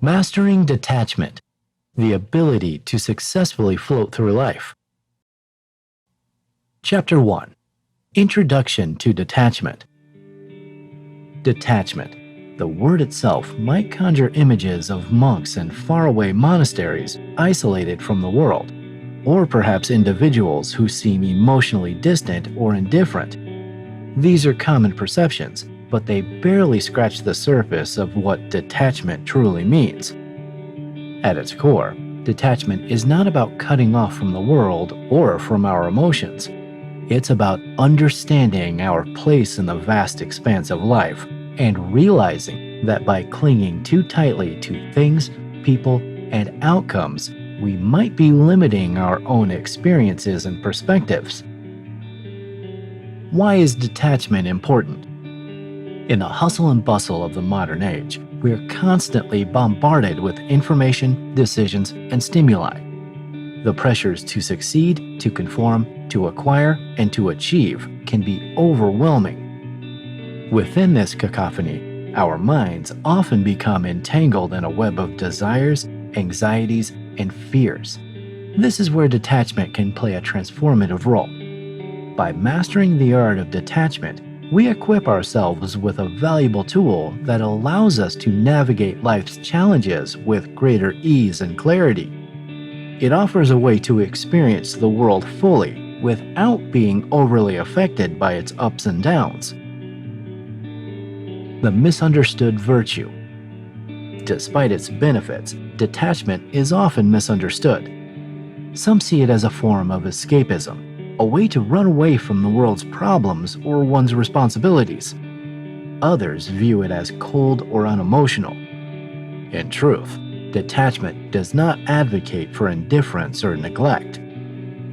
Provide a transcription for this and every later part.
Mastering Detachment, the ability to successfully float through life. Chapter 1. Introduction to Detachment. Detachment. The word itself might conjure images of monks in faraway monasteries isolated from the world, or perhaps individuals who seem emotionally distant or indifferent. These are common perceptions, but they barely scratch the surface of what detachment truly means. At its core, detachment is not about cutting off from the world or from our emotions. It's about understanding our place in the vast expanse of life and realizing that by clinging too tightly to things, people, and outcomes, we might be limiting our own experiences and perspectives. Why is detachment important? In the hustle and bustle of the modern age, we are constantly bombarded with information, decisions, and stimuli. The pressures to succeed, to conform, to acquire, and to achieve can be overwhelming. Within this cacophony, our minds often become entangled in a web of desires, anxieties, and fears. This is where detachment can play a transformative role. By mastering the art of detachment, we equip ourselves with a valuable tool that allows us to navigate life's challenges with greater ease and clarity. It offers a way to experience the world fully without being overly affected by its ups and downs. The misunderstood virtue. Despite its benefits, detachment is often misunderstood. Some see it as a form of escapism, a way to run away from the world's problems or one's responsibilities. Others view it as cold or unemotional. In truth, detachment does not advocate for indifference or neglect.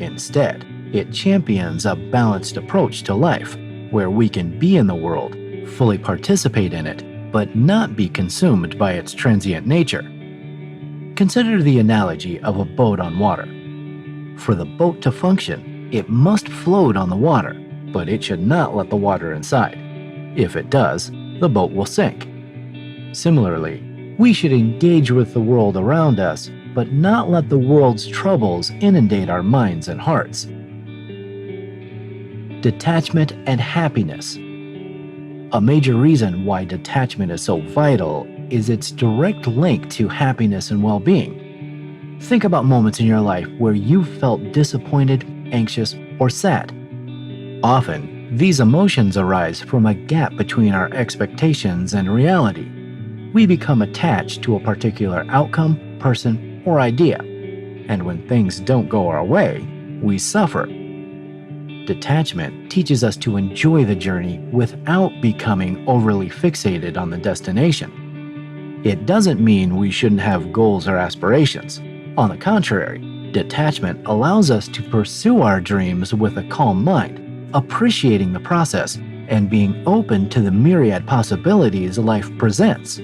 Instead, it champions a balanced approach to life, where we can be in the world, fully participate in it, but not be consumed by its transient nature. Consider the analogy of a boat on water. For the boat to function, it must float on the water, but it should not let the water inside. If it does, the boat will sink. Similarly, we should engage with the world around us, but not let the world's troubles inundate our minds and hearts. Detachment and happiness. A major reason why detachment is so vital is its direct link to happiness and well-being. Think about moments in your life where you felt disappointed, anxious, or sad. Often, these emotions arise from a gap between our expectations and reality. We become attached to a particular outcome, person, or idea, and when things don't go our way, we suffer. Detachment teaches us to enjoy the journey without becoming overly fixated on the destination. It doesn't mean we shouldn't have goals or aspirations. On the contrary, detachment allows us to pursue our dreams with a calm mind, appreciating the process and being open to the myriad possibilities life presents.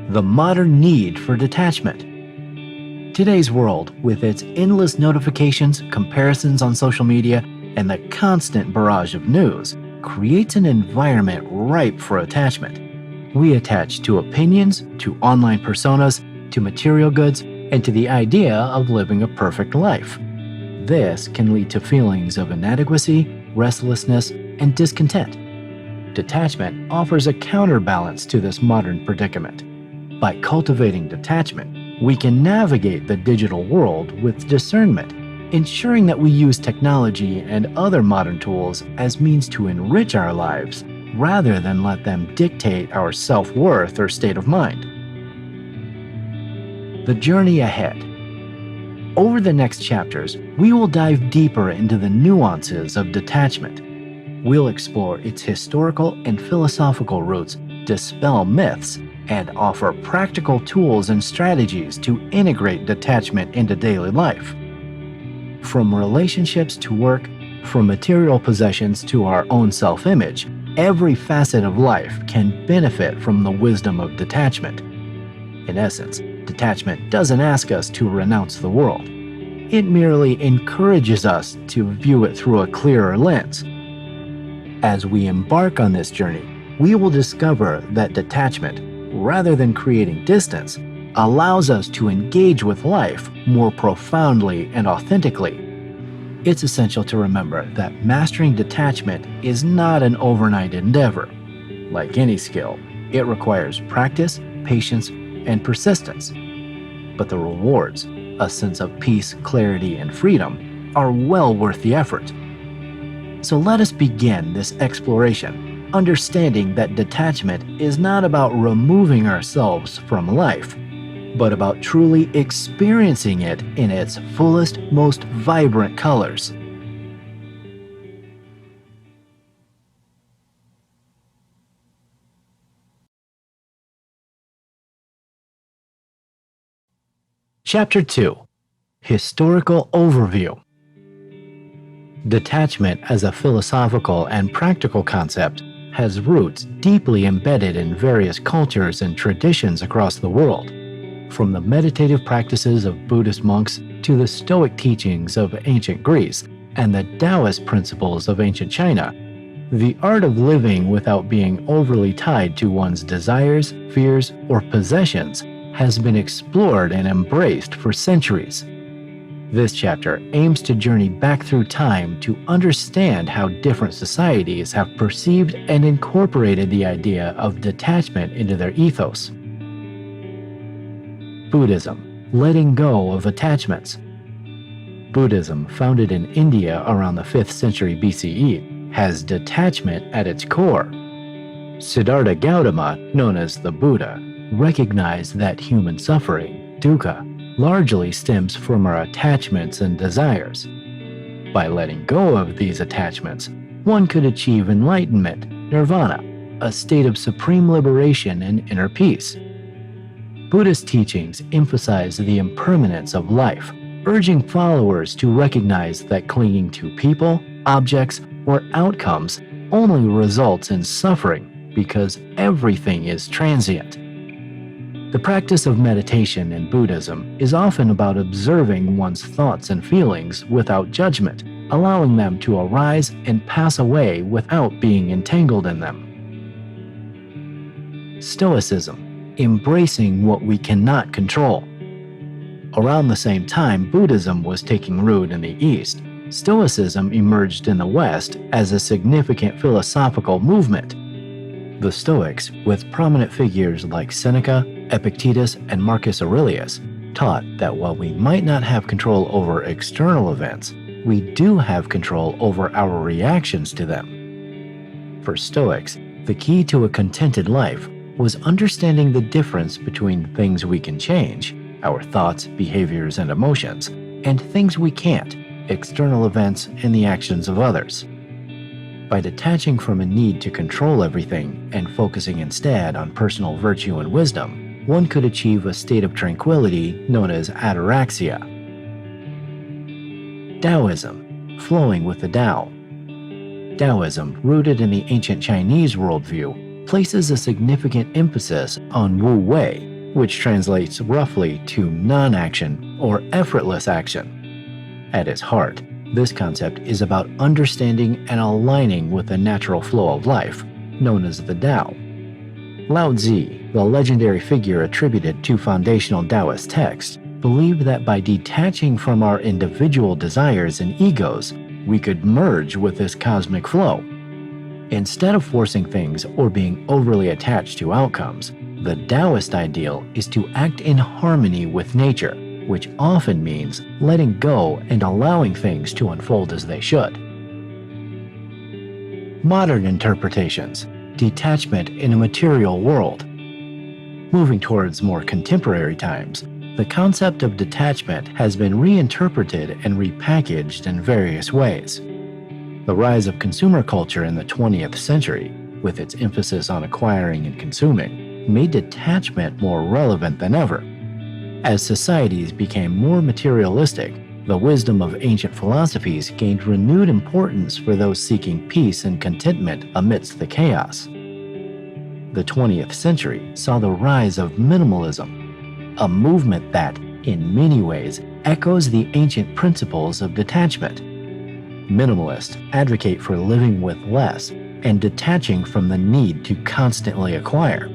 The modern need for detachment. Today's world, with its endless notifications, comparisons on social media, and the constant barrage of news, creates an environment ripe for attachment. We attach to opinions, to online personas, to material goods, and to the idea of living a perfect life. This can lead to feelings of inadequacy, restlessness, and discontent. Detachment offers a counterbalance to this modern predicament. By cultivating detachment, we can navigate the digital world with discernment, ensuring that we use technology and other modern tools as means to enrich our lives, rather than let them dictate our self-worth or state of mind. The journey ahead. Over the next chapters, we will dive deeper into the nuances of detachment. We'll explore its historical and philosophical roots, dispel myths, and offer practical tools and strategies to integrate detachment into daily life. From relationships to work, from material possessions to our own self-image, every facet of life can benefit from the wisdom of detachment. In essence, detachment doesn't ask us to renounce the world. It merely encourages us to view it through a clearer lens. As we embark on this journey, we will discover that detachment, rather than creating distance, allows us to engage with life more profoundly and authentically. It's essential to remember that mastering detachment is not an overnight endeavor. Like any skill, it requires practice, patience, and persistence. But the rewards, a sense of peace, clarity, and freedom, are well worth the effort. So let us begin this exploration, understanding that detachment is not about removing ourselves from life, but about truly experiencing it in its fullest, most vibrant colors. Chapter 2: Historical Overview. Detachment as a philosophical and practical concept has roots deeply embedded in various cultures and traditions across the world. From the meditative practices of Buddhist monks to the Stoic teachings of ancient Greece and the Taoist principles of ancient China, the art of living without being overly tied to one's desires, fears, or possessions has been explored and embraced for centuries. This chapter aims to journey back through time to understand how different societies have perceived and incorporated the idea of detachment into their ethos. Buddhism, letting go of attachments. Buddhism, founded in India around the 5th century BCE, has detachment at its core. Siddhartha Gautama, known as the Buddha, recognized that human suffering, dukkha, largely stems from our attachments and desires. By letting go of these attachments, one could achieve enlightenment, nirvana, a state of supreme liberation and inner peace. Buddhist teachings emphasize the impermanence of life, urging followers to recognize that clinging to people, objects, or outcomes only results in suffering because everything is transient. The practice of meditation in Buddhism is often about observing one's thoughts and feelings without judgment, allowing them to arise and pass away without being entangled in them. Stoicism, embracing what we cannot control. Around the same time Buddhism was taking root in the East, Stoicism emerged in the West as a significant philosophical movement. The Stoics, with prominent figures like Seneca, Epictetus, and Marcus Aurelius, taught that while we might not have control over external events, we do have control over our reactions to them. For Stoics, the key to a contented life was understanding the difference between things we can change, our thoughts, behaviors, and emotions, and things we can't, external events and the actions of others. By detaching from a need to control everything and focusing instead on personal virtue and wisdom, one could achieve a state of tranquility known as ataraxia. Taoism, flowing with the Tao. Taoism, rooted in the ancient Chinese worldview, places a significant emphasis on Wu Wei, which translates roughly to non-action or effortless action. At its heart, this concept is about understanding and aligning with the natural flow of life, known as the Tao. Lao Tzu, the legendary figure attributed to foundational Taoist texts, believed that by detaching from our individual desires and egos, we could merge with this cosmic flow. Instead of forcing things or being overly attached to outcomes, the Taoist ideal is to act in harmony with nature, which often means letting go and allowing things to unfold as they should. Modern interpretations, detachment in a material world. Moving towards more contemporary times, the concept of detachment has been reinterpreted and repackaged in various ways. The rise of consumer culture in the 20th century, with its emphasis on acquiring and consuming, made detachment more relevant than ever. As societies became more materialistic, the wisdom of ancient philosophies gained renewed importance for those seeking peace and contentment amidst the chaos. The 20th century saw the rise of minimalism, a movement that, in many ways, echoes the ancient principles of detachment. Minimalists advocate for living with less and detaching from the need to constantly acquire.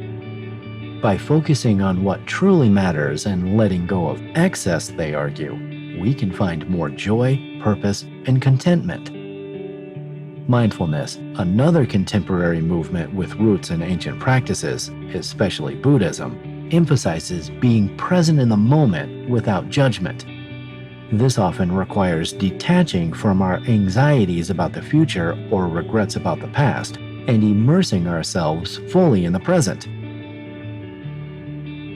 By focusing on what truly matters and letting go of excess, they argue, we can find more joy, purpose, and contentment. Mindfulness, another contemporary movement with roots in ancient practices, especially Buddhism, emphasizes being present in the moment without judgment. This often requires detaching from our anxieties about the future or regrets about the past and immersing ourselves fully in the present.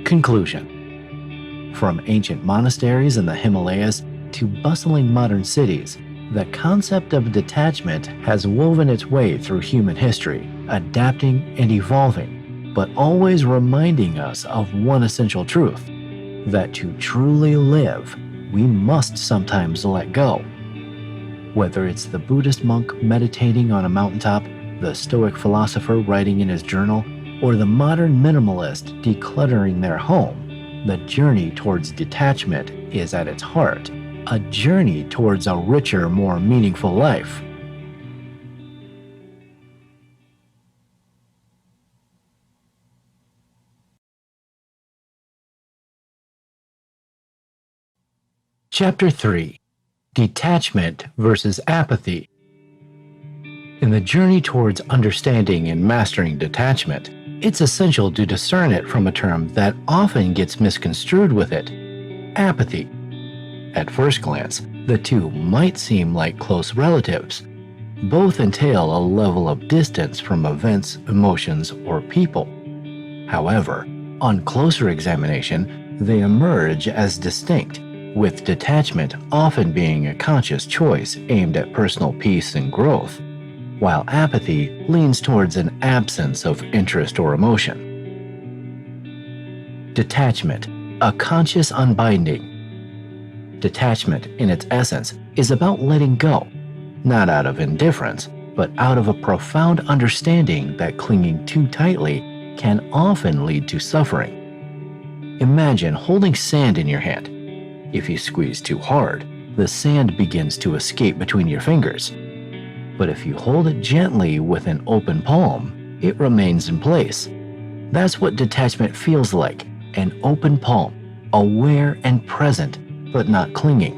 Conclusion. From ancient monasteries in the Himalayas to bustling modern cities, the concept of detachment has woven its way through human history, adapting and evolving, but always reminding us of one essential truth: that to truly live, we must sometimes let go. Whether it's the Buddhist monk meditating on a mountaintop, the Stoic philosopher writing in his journal, or the modern minimalist decluttering their home, the journey towards detachment is at its heart a journey towards a richer, more meaningful life. Chapter 3: Detachment versus Apathy. In the journey towards understanding and mastering detachment, it's essential to discern it from a term that often gets misconstrued with it: apathy. At first glance, the two might seem like close relatives. Both entail a level of distance from events, emotions, or people. However, on closer examination, they emerge as distinct, with detachment often being a conscious choice aimed at personal peace and growth, while apathy leans towards an absence of interest or emotion. Detachment, a conscious unbinding. Detachment, in its essence, is about letting go, not out of indifference, but out of a profound understanding that clinging too tightly can often lead to suffering. Imagine holding sand in your hand. If you squeeze too hard, the sand begins to escape between your fingers. But if you hold it gently with an open palm, it remains in place. That's what detachment feels like: an open palm, aware and present, but not clinging.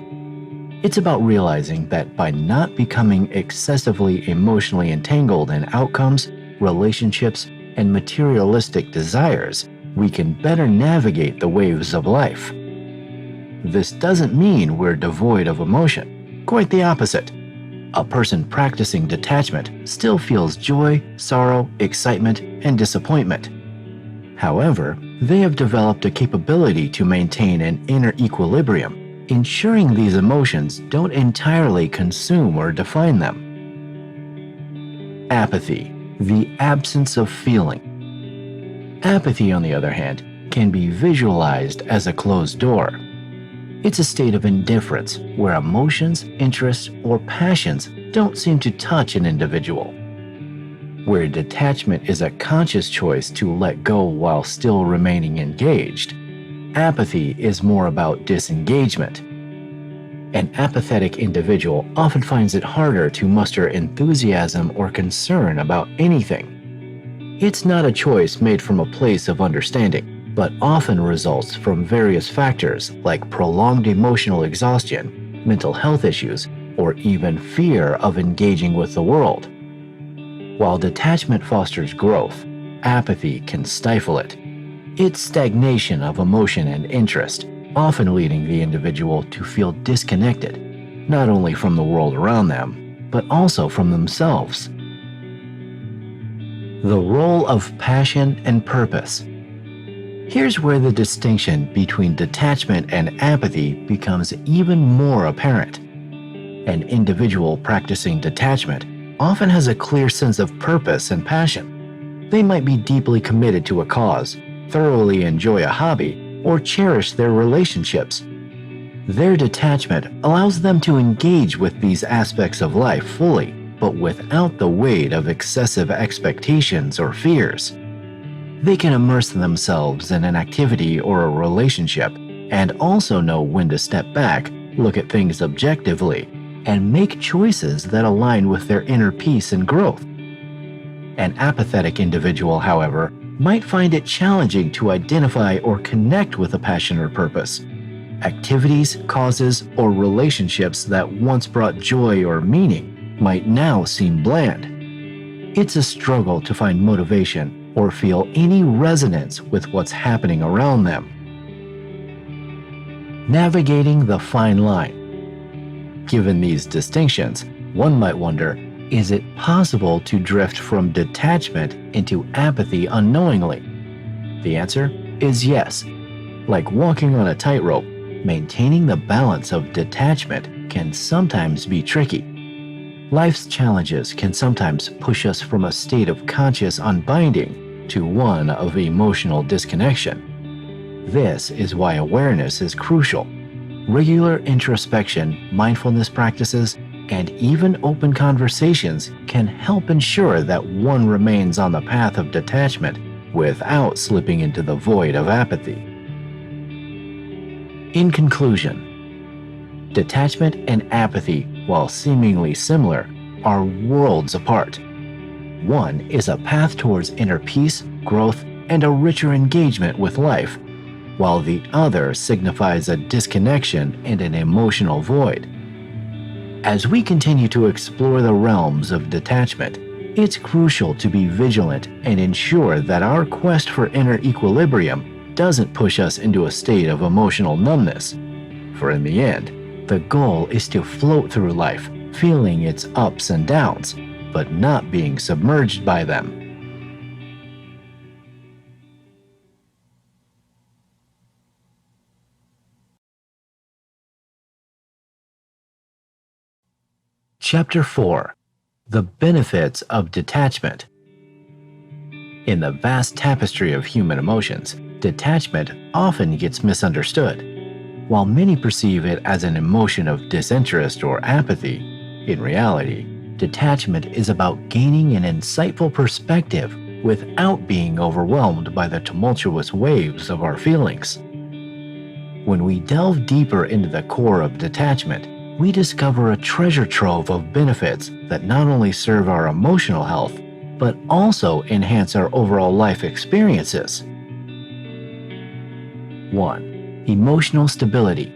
It's about realizing that by not becoming excessively emotionally entangled in outcomes, relationships, and materialistic desires, we can better navigate the waves of life. This doesn't mean we're devoid of emotion. Quite the opposite. A person practicing detachment still feels joy, sorrow, excitement, and disappointment. However, they have developed a capability to maintain an inner equilibrium, ensuring these emotions don't entirely consume or define them. Apathy, the absence of feeling. Apathy, on the other hand, can be visualized as a closed door. It's a state of indifference where emotions, interests, or passions don't seem to touch an individual. Where detachment is a conscious choice to let go while still remaining engaged, apathy is more about disengagement. An apathetic individual often finds it harder to muster enthusiasm or concern about anything. It's not a choice made from a place of understanding, but often results from various factors like prolonged emotional exhaustion, mental health issues, or even fear of engaging with the world. While detachment fosters growth, apathy can stifle it. It's stagnation of emotion and interest, often leading the individual to feel disconnected, not only from the world around them, but also from themselves. The role of passion and purpose. Here's where the distinction between detachment and apathy becomes even more apparent. An individual practicing detachment often has a clear sense of purpose and passion. They might be deeply committed to a cause, thoroughly enjoy a hobby, or cherish their relationships. Their detachment allows them to engage with these aspects of life fully, but without the weight of excessive expectations or fears. They can immerse themselves in an activity or a relationship and also know when to step back, look at things objectively, and make choices that align with their inner peace and growth. An apathetic individual, however, might find it challenging to identify or connect with a passion or purpose. Activities, causes, or relationships that once brought joy or meaning might now seem bland. It's a struggle to find motivation or feel any resonance with what's happening around them. Navigating the fine line. Given these distinctions, one might wonder, is it possible to drift from detachment into apathy unknowingly? The answer is yes. Like walking on a tightrope, maintaining the balance of detachment can sometimes be tricky. Life's challenges can sometimes push us from a state of conscious unbinding to one of emotional disconnection. This is why awareness is crucial. Regular introspection, mindfulness practices, and even open conversations can help ensure that one remains on the path of detachment without slipping into the void of apathy. In conclusion, detachment and apathy, while seemingly similar, are worlds apart. One is a path towards inner peace, growth, and a richer engagement with life, while the other signifies a disconnection and an emotional void. As we continue to explore the realms of detachment, it's crucial to be vigilant and ensure that our quest for inner equilibrium doesn't push us into a state of emotional numbness. For in the end, the goal is to float through life, feeling its ups and downs, but not being submerged by them. Chapter 4: The Benefits of Detachment. In the vast tapestry of human emotions, detachment often gets misunderstood. While many perceive it as an emotion of disinterest or apathy, in reality, detachment is about gaining an insightful perspective without being overwhelmed by the tumultuous waves of our feelings. When we delve deeper into the core of detachment, we discover a treasure trove of benefits that not only serve our emotional health, but also enhance our overall life experiences. 1. Emotional stability.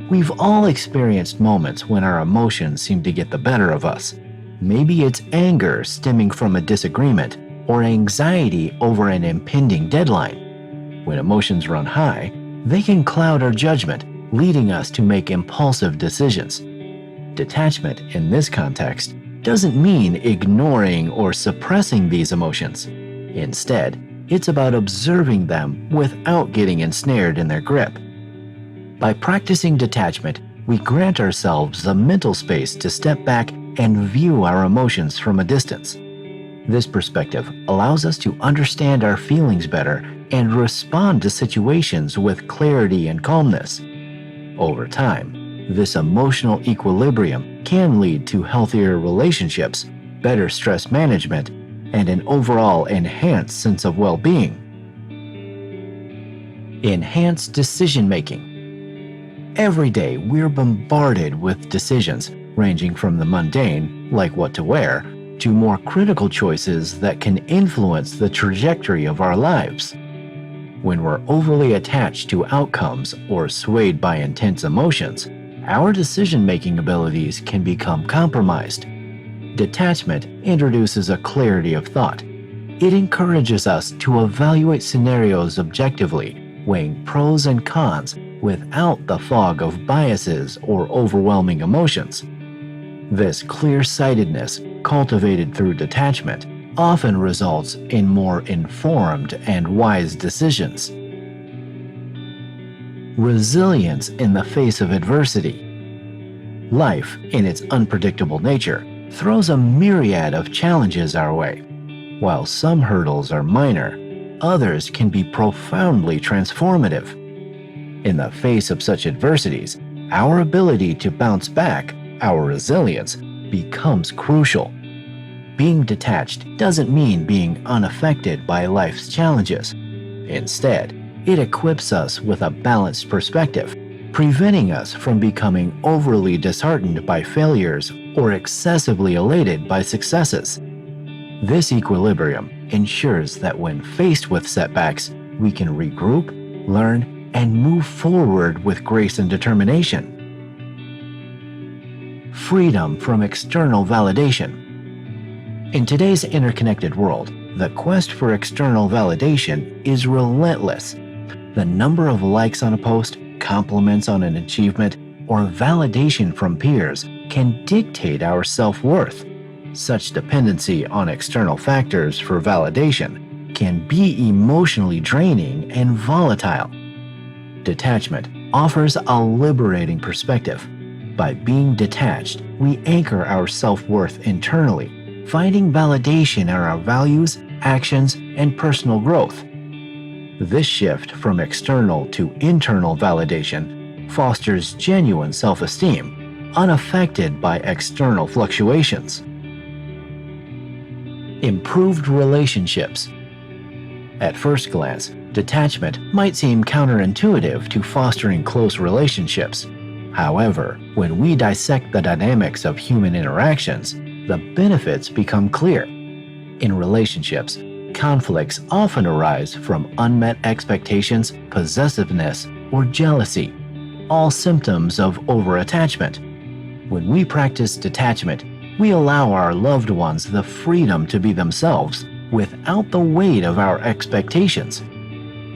We've all experienced moments when our emotions seem to get the better of us. Maybe it's anger stemming from a disagreement or anxiety over an impending deadline. When emotions run high, they can cloud our judgment, leading us to make impulsive decisions. Detachment, in this context, doesn't mean ignoring or suppressing these emotions. Instead, it's about observing them without getting ensnared in their grip. By practicing detachment, we grant ourselves the mental space to step back and view our emotions from a distance. This perspective allows us to understand our feelings better and respond to situations with clarity and calmness. Over time, this emotional equilibrium can lead to healthier relationships, better stress management, and an overall enhanced sense of well-being. Enhanced decision-making. Every day, we're bombarded with decisions ranging from the mundane, like what to wear, to more critical choices that can influence the trajectory of our lives. When we're overly attached to outcomes or swayed by intense emotions, our decision-making abilities can become compromised. Detachment introduces a clarity of thought. It encourages us to evaluate scenarios objectively, weighing pros and cons without the fog of biases or overwhelming emotions. This clear-sightedness, cultivated through detachment, often results in more informed and wise decisions. Resilience in the face of adversity. Life, in its unpredictable nature, throws a myriad of challenges our way. While some hurdles are minor, others can be profoundly transformative. In the face of such adversities, our ability to bounce back, our resilience, becomes crucial. Being detached doesn't mean being unaffected by life's challenges. Instead, it equips us with a balanced perspective, preventing us from becoming overly disheartened by failures or excessively elated by successes. This equilibrium ensures that when faced with setbacks, we can regroup, learn, and move forward with grace and determination. Freedom from external validation. In today's interconnected world, the quest for external validation is relentless. The number of likes on a post, compliments on an achievement, or validation from peers can dictate our self-worth. Such dependency on external factors for validation can be emotionally draining and volatile. Detachment offers a liberating perspective. By being detached, we anchor our self-worth internally, finding validation in our values, actions, and personal growth. This shift from external to internal validation fosters genuine self-esteem, unaffected by external fluctuations. Improved relationships. At first glance, detachment might seem counterintuitive to fostering close relationships. However, when we dissect the dynamics of human interactions, the benefits become clear. In relationships, conflicts often arise from unmet expectations, possessiveness, or jealousy, all symptoms of overattachment. When we practice detachment, we allow our loved ones the freedom to be themselves without the weight of our expectations.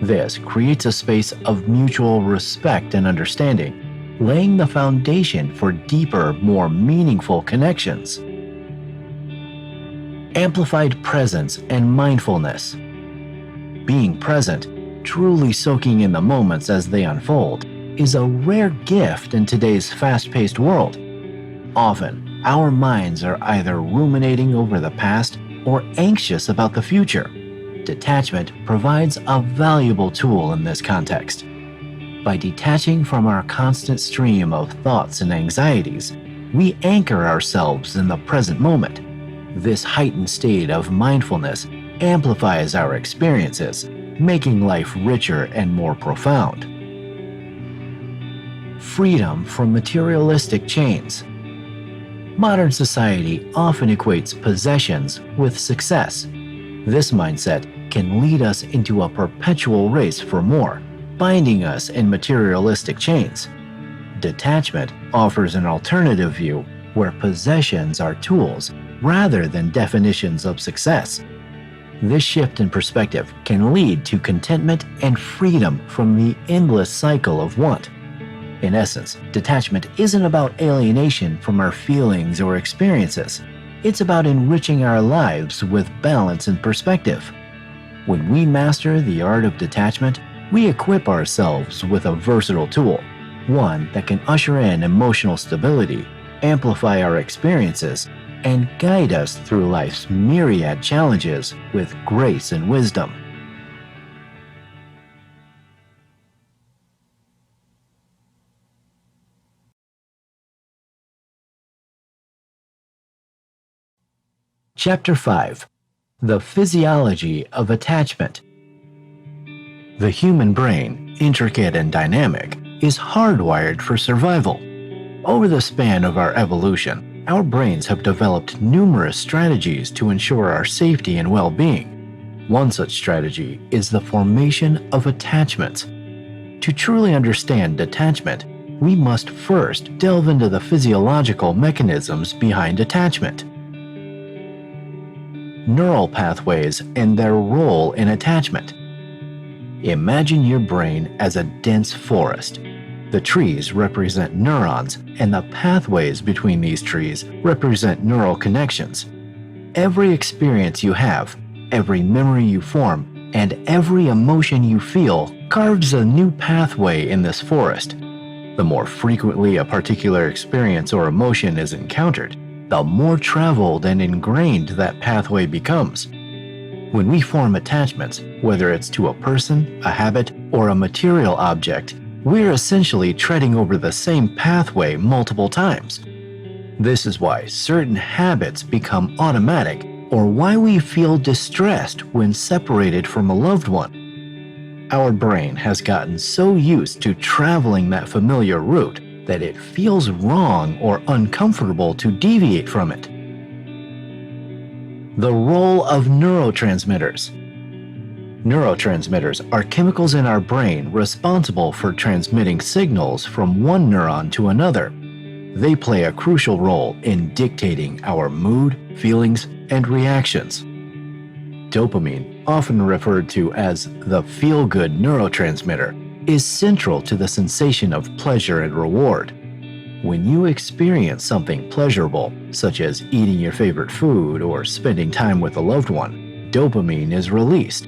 This creates a space of mutual respect and understanding, laying the foundation for deeper, more meaningful connections. Amplified presence and mindfulness. Being present, truly soaking in the moments as they unfold, is a rare gift in today's fast-paced world. Often, our minds are either ruminating over the past or anxious about the future. Detachment provides a valuable tool in this context. By detaching from our constant stream of thoughts and anxieties, we anchor ourselves in the present moment. This heightened state of mindfulness amplifies our experiences, making life richer and more profound. Freedom from materialistic chains. Modern society often equates possessions with success. This mindset can lead us into a perpetual race for more, binding us in materialistic chains. Detachment offers an alternative view where possessions are tools rather than definitions of success. This shift in perspective can lead to contentment and freedom from the endless cycle of want. In essence, detachment isn't about alienation from our feelings or experiences. It's about enriching our lives with balance and perspective. When we master the art of detachment, we equip ourselves with a versatile tool, one that can usher in emotional stability, amplify our experiences, and guide us through life's myriad challenges with grace and wisdom. Chapter 5. The Physiology of Attachment. The human brain, intricate and dynamic, is hardwired for survival. Over the span of our evolution, our brains have developed numerous strategies to ensure our safety and well-being. One such strategy is the formation of attachments. To truly understand detachment, we must first delve into the physiological mechanisms behind attachment. Neural pathways and their role in attachment. Imagine your brain as a dense forest. The trees represent neurons, and the pathways between these trees represent neural connections. Every experience you have, every memory you form, and every emotion you feel carves a new pathway in this forest. The more frequently a particular experience or emotion is encountered, the more traveled and ingrained that pathway becomes. When we form attachments, whether it's to a person, a habit, or a material object, we're essentially treading over the same pathway multiple times. This is why certain habits become automatic, or why we feel distressed when separated from a loved one. Our brain has gotten so used to traveling that familiar route that it feels wrong or uncomfortable to deviate from it. The role of neurotransmitters. Neurotransmitters are chemicals in our brain responsible for transmitting signals from one neuron to another. They play a crucial role in dictating our mood, feelings, and reactions. Dopamine, often referred to as the feel-good neurotransmitter, is central to the sensation of pleasure and reward. When you experience something pleasurable, such as eating your favorite food or spending time with a loved one, dopamine is released.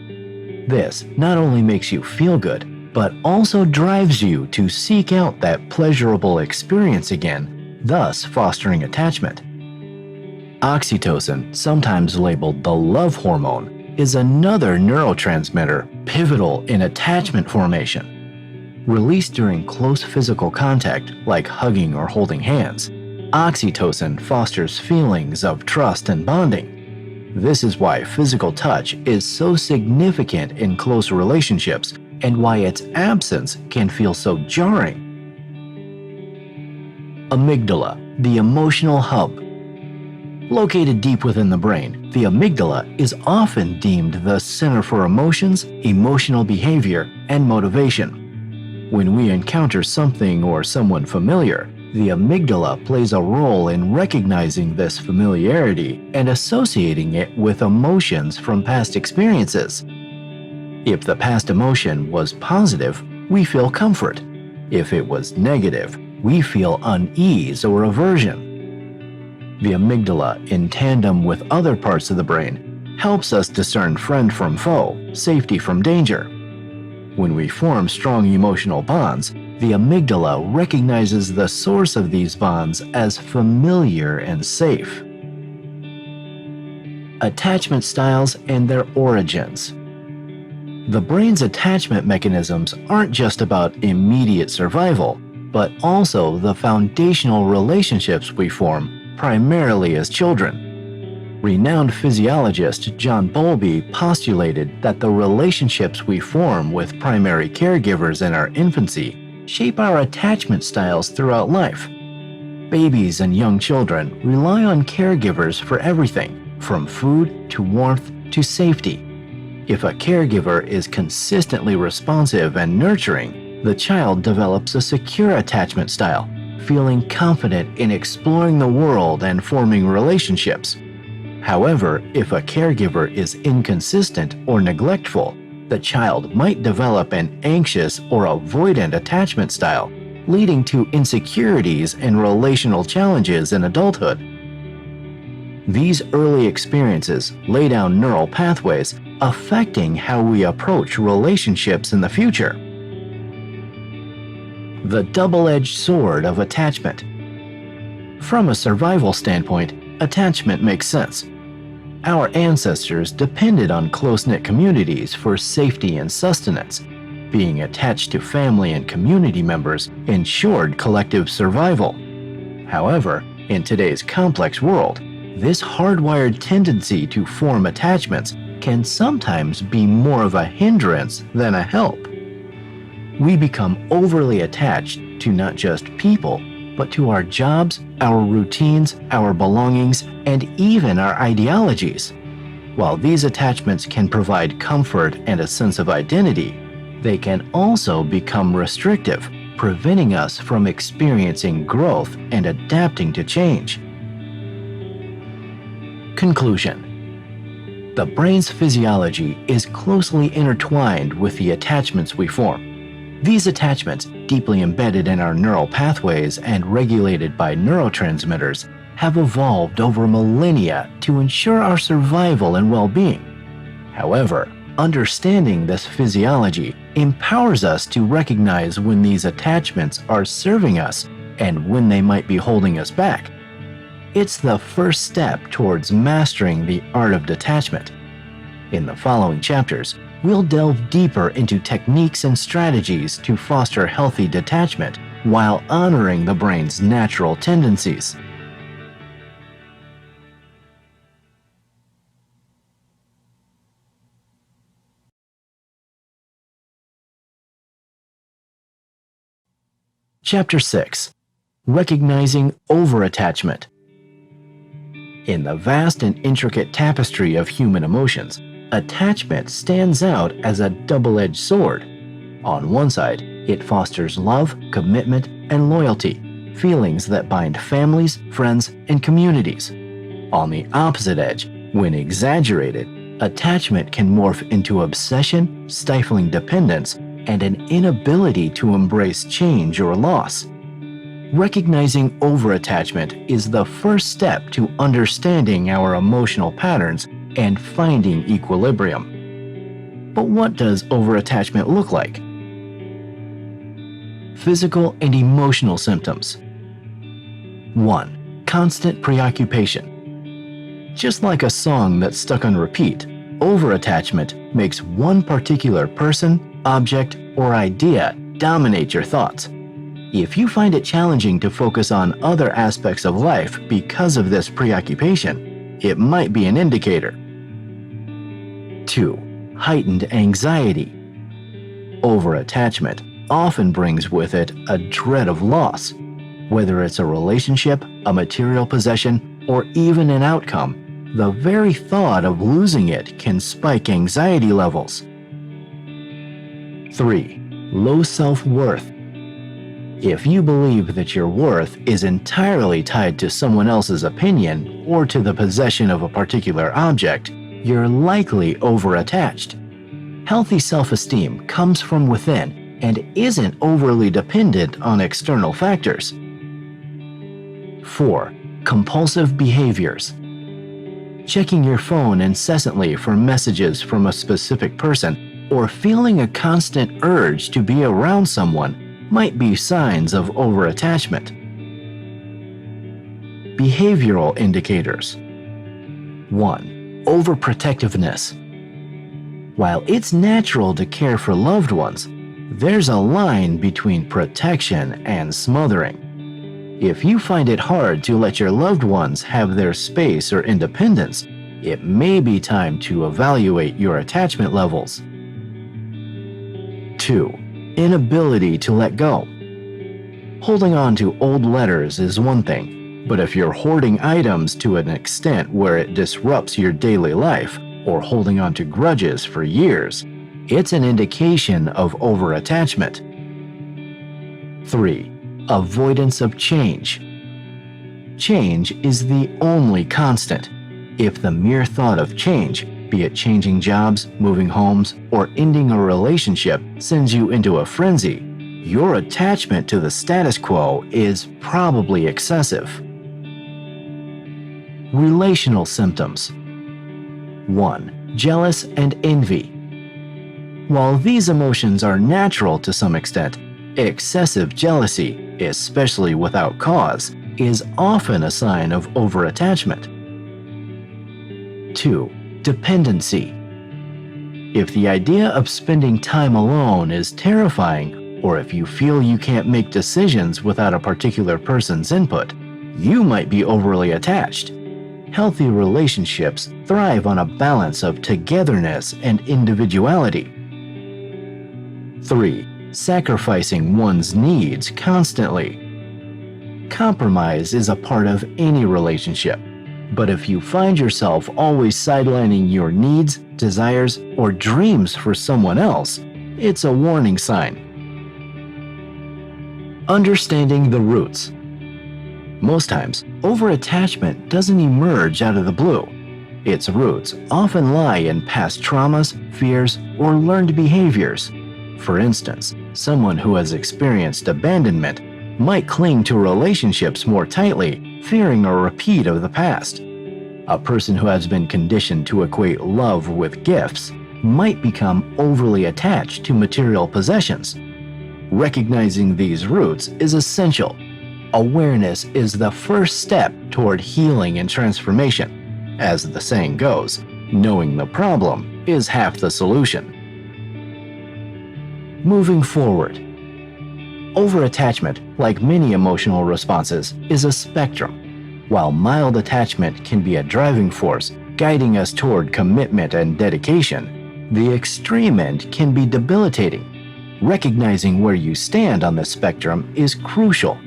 This not only makes you feel good, but also drives you to seek out that pleasurable experience again, thus fostering attachment. Oxytocin, sometimes labeled the love hormone, is another neurotransmitter pivotal in attachment formation. Released during close physical contact, like hugging or holding hands, oxytocin fosters feelings of trust and bonding. This is why physical touch is so significant in close relationships and why its absence can feel so jarring. Amygdala, the emotional hub. Located deep within the brain, the amygdala is often deemed the center for emotions, emotional behavior, and motivation. When we encounter something or someone familiar, the amygdala plays a role in recognizing this familiarity and associating it with emotions from past experiences. If the past emotion was positive, we feel comfort. If it was negative, we feel unease or aversion. The amygdala, in tandem with other parts of the brain, helps us discern friend from foe, safety from danger. When we form strong emotional bonds, the amygdala recognizes the source of these bonds as familiar and safe. Attachment styles and their origins. The brain's attachment mechanisms aren't just about immediate survival, but also the foundational relationships we form, primarily as children. Renowned physiologist John Bowlby postulated that the relationships we form with primary caregivers in our infancy shape our attachment styles throughout life. Babies and young children rely on caregivers for everything, from food to warmth to safety. If a caregiver is consistently responsive and nurturing, the child develops a secure attachment style, feeling confident in exploring the world and forming relationships. However, if a caregiver is inconsistent or neglectful, the child might develop an anxious or avoidant attachment style, leading to insecurities and relational challenges in adulthood. These early experiences lay down neural pathways affecting how we approach relationships in the future. The double-edged sword of attachment. From a survival standpoint, attachment makes sense. Our ancestors depended on close-knit communities for safety and sustenance. Being attached to family and community members ensured collective survival. However, in today's complex world, this hardwired tendency to form attachments can sometimes be more of a hindrance than a help. We become overly attached to not just people, but to our jobs, our routines, our belongings, and even our ideologies. While these attachments can provide comfort and a sense of identity, they can also become restrictive, preventing us from experiencing growth and adapting to change. Conclusion. The brain's physiology is closely intertwined with the attachments we form. These attachments, deeply embedded in our neural pathways and regulated by neurotransmitters, have evolved over millennia to ensure our survival and well-being. However, understanding this physiology empowers us to recognize when these attachments are serving us and when they might be holding us back. It's the first step towards mastering the art of detachment. In the following chapters, we'll delve deeper into techniques and strategies to foster healthy detachment while honoring the brain's natural tendencies. Chapter 6. Recognizing Overattachment. In the vast and intricate tapestry of human emotions, attachment stands out as a double-edged sword. On one side, it fosters love, commitment, and loyalty, feelings that bind families, friends, and communities. On the opposite edge, when exaggerated, attachment can morph into obsession, stifling dependence, and an inability to embrace change or loss. Recognizing overattachment is the first step to understanding our emotional patterns and finding equilibrium. But what does overattachment look like? Physical and emotional symptoms. 1. Constant preoccupation. Just like a song that's stuck on repeat, overattachment makes one particular person, object, or idea dominate your thoughts. If you find it challenging to focus on other aspects of life because of this preoccupation, it might be an indicator. 2. Heightened anxiety. Overattachment often brings with it a dread of loss. Whether it's a relationship, a material possession, or even an outcome, the very thought of losing it can spike anxiety levels. 3. Low self-worth. If you believe that your worth is entirely tied to someone else's opinion or to the possession of a particular object, you're likely overattached. Healthy self-esteem comes from within and isn't overly dependent on external factors. 4. Compulsive behaviors. Checking your phone incessantly for messages from a specific person or feeling a constant urge to be around someone might be signs of overattachment. Behavioral indicators. 1. Overprotectiveness. While it's natural to care for loved ones, there's a line between protection and smothering. If you find it hard to let your loved ones have their space or independence, it may be time to evaluate your attachment levels. 2. Inability to let go. Holding on to old letters is one thing, but if you're hoarding items to an extent where it disrupts your daily life, or holding on to grudges for years, it's an indication of overattachment. 3. Avoidance of change. Change is the only constant. If the mere thought of change, be it changing jobs, moving homes, or ending a relationship, sends you into a frenzy, your attachment to the status quo is probably excessive. Relational symptoms. 1. Jealous and envy. While these emotions are natural to some extent, excessive jealousy, especially without cause, is often a sign of overattachment. 2. Dependency. If the idea of spending time alone is terrifying, or if you feel you can't make decisions without a particular person's input, you might be overly attached. Healthy relationships thrive on a balance of togetherness and individuality. 3. Sacrificing one's needs constantly. Compromise is a part of any relationship. But if you find yourself always sidelining your needs, desires, or dreams for someone else, it's a warning sign. Understanding the roots. Most times, overattachment doesn't emerge out of the blue. Its roots often lie in past traumas, fears, or learned behaviors. For instance, someone who has experienced abandonment might cling to relationships more tightly, fearing a repeat of the past. A person who has been conditioned to equate love with gifts might become overly attached to material possessions. Recognizing these roots is essential. Awareness is the first step toward healing and transformation. As the saying goes, knowing the problem is half the solution. Moving forward. Overattachment, like many emotional responses, is a spectrum. While mild attachment can be a driving force, guiding us toward commitment and dedication, the extreme end can be debilitating. Recognizing where you stand on the spectrum is crucial.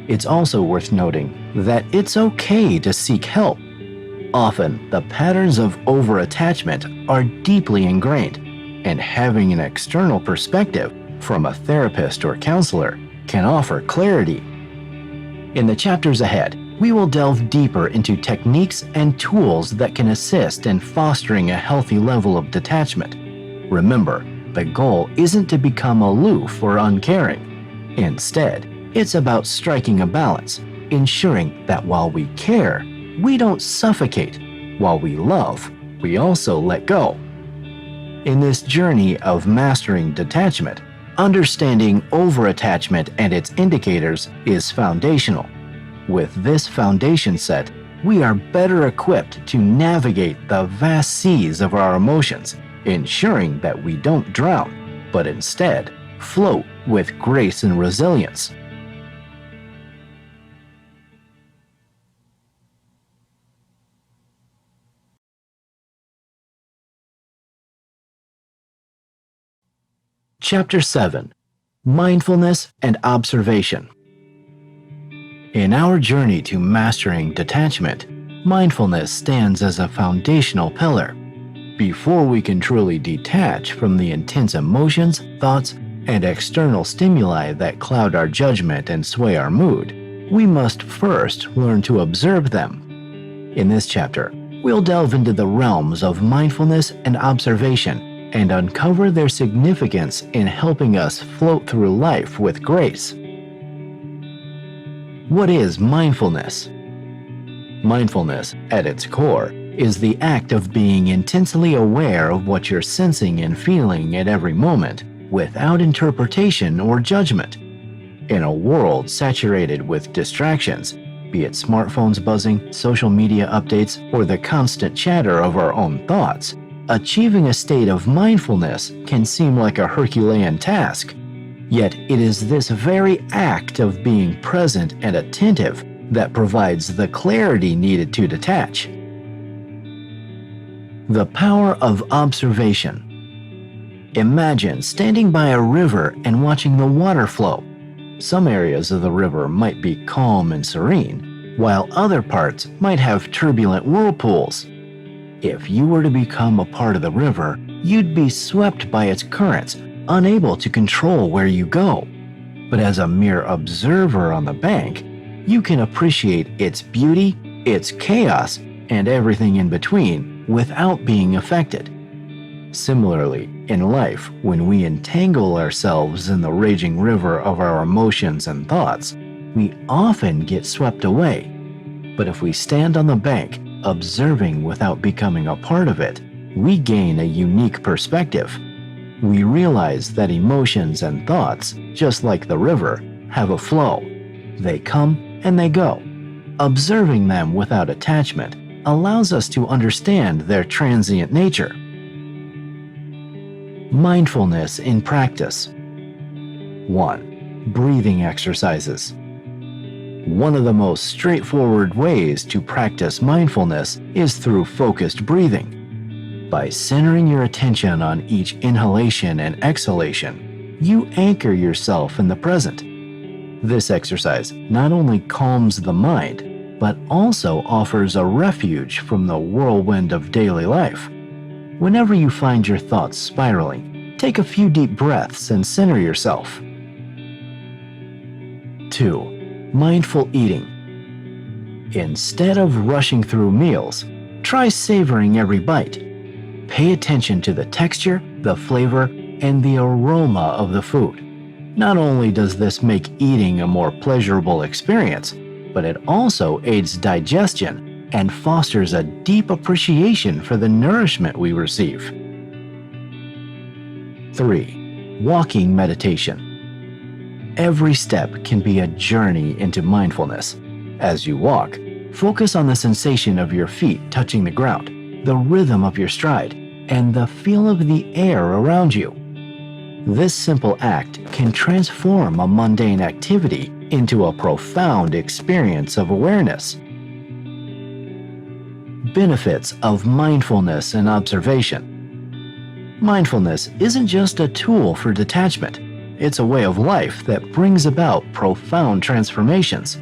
It's also worth noting that it's okay to seek help. Often, the patterns of overattachment are deeply ingrained, and having an external perspective from a therapist or counselor can offer clarity. In the chapters ahead, we will delve deeper into techniques and tools that can assist in fostering a healthy level of detachment. Remember, the goal isn't to become aloof or uncaring. Instead, it's about striking a balance, ensuring that while we care, we don't suffocate. While we love, we also let go. In this journey of mastering detachment, understanding overattachment and its indicators is foundational. With this foundation set, we are better equipped to navigate the vast seas of our emotions, ensuring that we don't drown, but instead float with grace and resilience. Chapter 7: Mindfulness and Observation. In our journey to mastering detachment, mindfulness stands as a foundational pillar. Before we can truly detach from the intense emotions, thoughts, and external stimuli that cloud our judgment and sway our mood, we must first learn to observe them. In this chapter, we'll delve into the realms of mindfulness and observation and uncover their significance in helping us float through life with grace. What is mindfulness? Mindfulness, at its core, is the act of being intensely aware of what you're sensing and feeling at every moment, without interpretation or judgment. In a world saturated with distractions, be it smartphones buzzing, social media updates, or the constant chatter of our own thoughts, achieving a state of mindfulness can seem like a Herculean task. Yet it is this very act of being present and attentive that provides the clarity needed to detach. The power of observation. Imagine standing by a river and watching the water flow. Some areas of the river might be calm and serene, while other parts might have turbulent whirlpools. If you were to become a part of the river, you'd be swept by its currents, unable to control where you go. But as a mere observer on the bank, you can appreciate its beauty, its chaos, and everything in between without being affected. Similarly, in life, when we entangle ourselves in the raging river of our emotions and thoughts, we often get swept away. But if we stand on the bank, observing without becoming a part of it, we gain a unique perspective. We realize that emotions and thoughts, just like the river, have a flow. They come and they go. Observing them without attachment allows us to understand their transient nature. Mindfulness in practice. 1. Breathing exercises. One of the most straightforward ways to practice mindfulness is through focused breathing. By centering your attention on each inhalation and exhalation, you anchor yourself in the present. This exercise not only calms the mind, but also offers a refuge from the whirlwind of daily life. Whenever you find your thoughts spiraling, take a few deep breaths and center yourself. 2. Mindful eating. Instead of rushing through meals, try savoring every bite. Pay attention to the texture, the flavor, and the aroma of the food. Not only does this make eating a more pleasurable experience, but it also aids digestion and fosters a deep appreciation for the nourishment we receive. 3. Walking meditation. Every step can be a journey into mindfulness. As you walk, focus on the sensation of your feet touching the ground, the rhythm of your stride, and the feel of the air around you. This simple act can transform a mundane activity into a profound experience of awareness. Benefits of mindfulness and observation. Mindfulness isn't just a tool for detachment. It's a way of life that brings about profound transformations.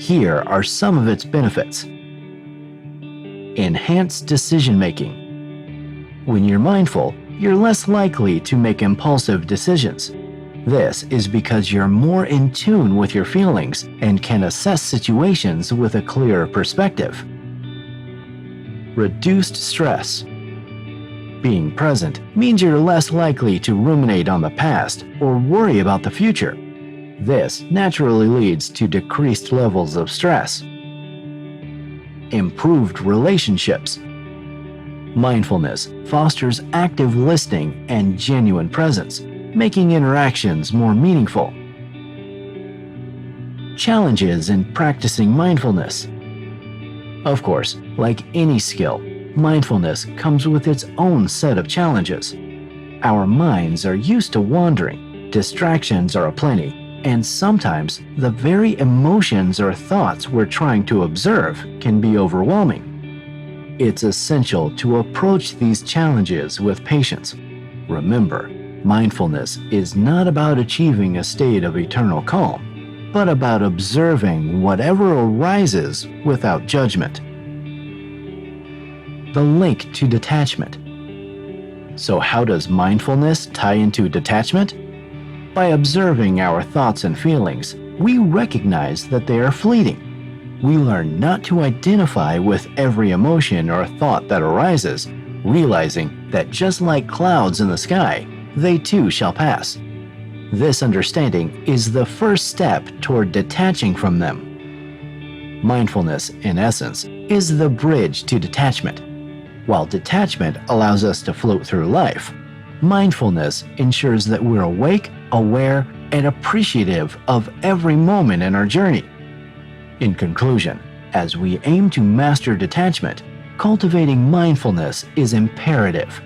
Here are some of its benefits. Enhanced decision-making. When you're mindful, you're less likely to make impulsive decisions. This is because you're more in tune with your feelings and can assess situations with a clearer perspective. Reduced stress. Being present means you're less likely to ruminate on the past or worry about the future. This naturally leads to decreased levels of stress. Improved relationships. Mindfulness fosters active listening and genuine presence, making interactions more meaningful. Challenges in practicing mindfulness. Of course, like any skill, mindfulness comes with its own set of challenges. Our minds are used to wandering, distractions are aplenty, and sometimes the very emotions or thoughts we're trying to observe can be overwhelming. It's essential to approach these challenges with patience. Remember, mindfulness is not about achieving a state of eternal calm, but about observing whatever arises without judgment. The link to detachment. So how does mindfulness tie into detachment? By observing our thoughts and feelings, we recognize that they are fleeting. We learn not to identify with every emotion or thought that arises, realizing that just like clouds in the sky, they too shall pass. This understanding is the first step toward detaching from them. Mindfulness, in essence, is the bridge to detachment. While detachment allows us to float through life, mindfulness ensures that we're awake, aware, and appreciative of every moment in our journey. In conclusion, as we aim to master detachment, cultivating mindfulness is imperative.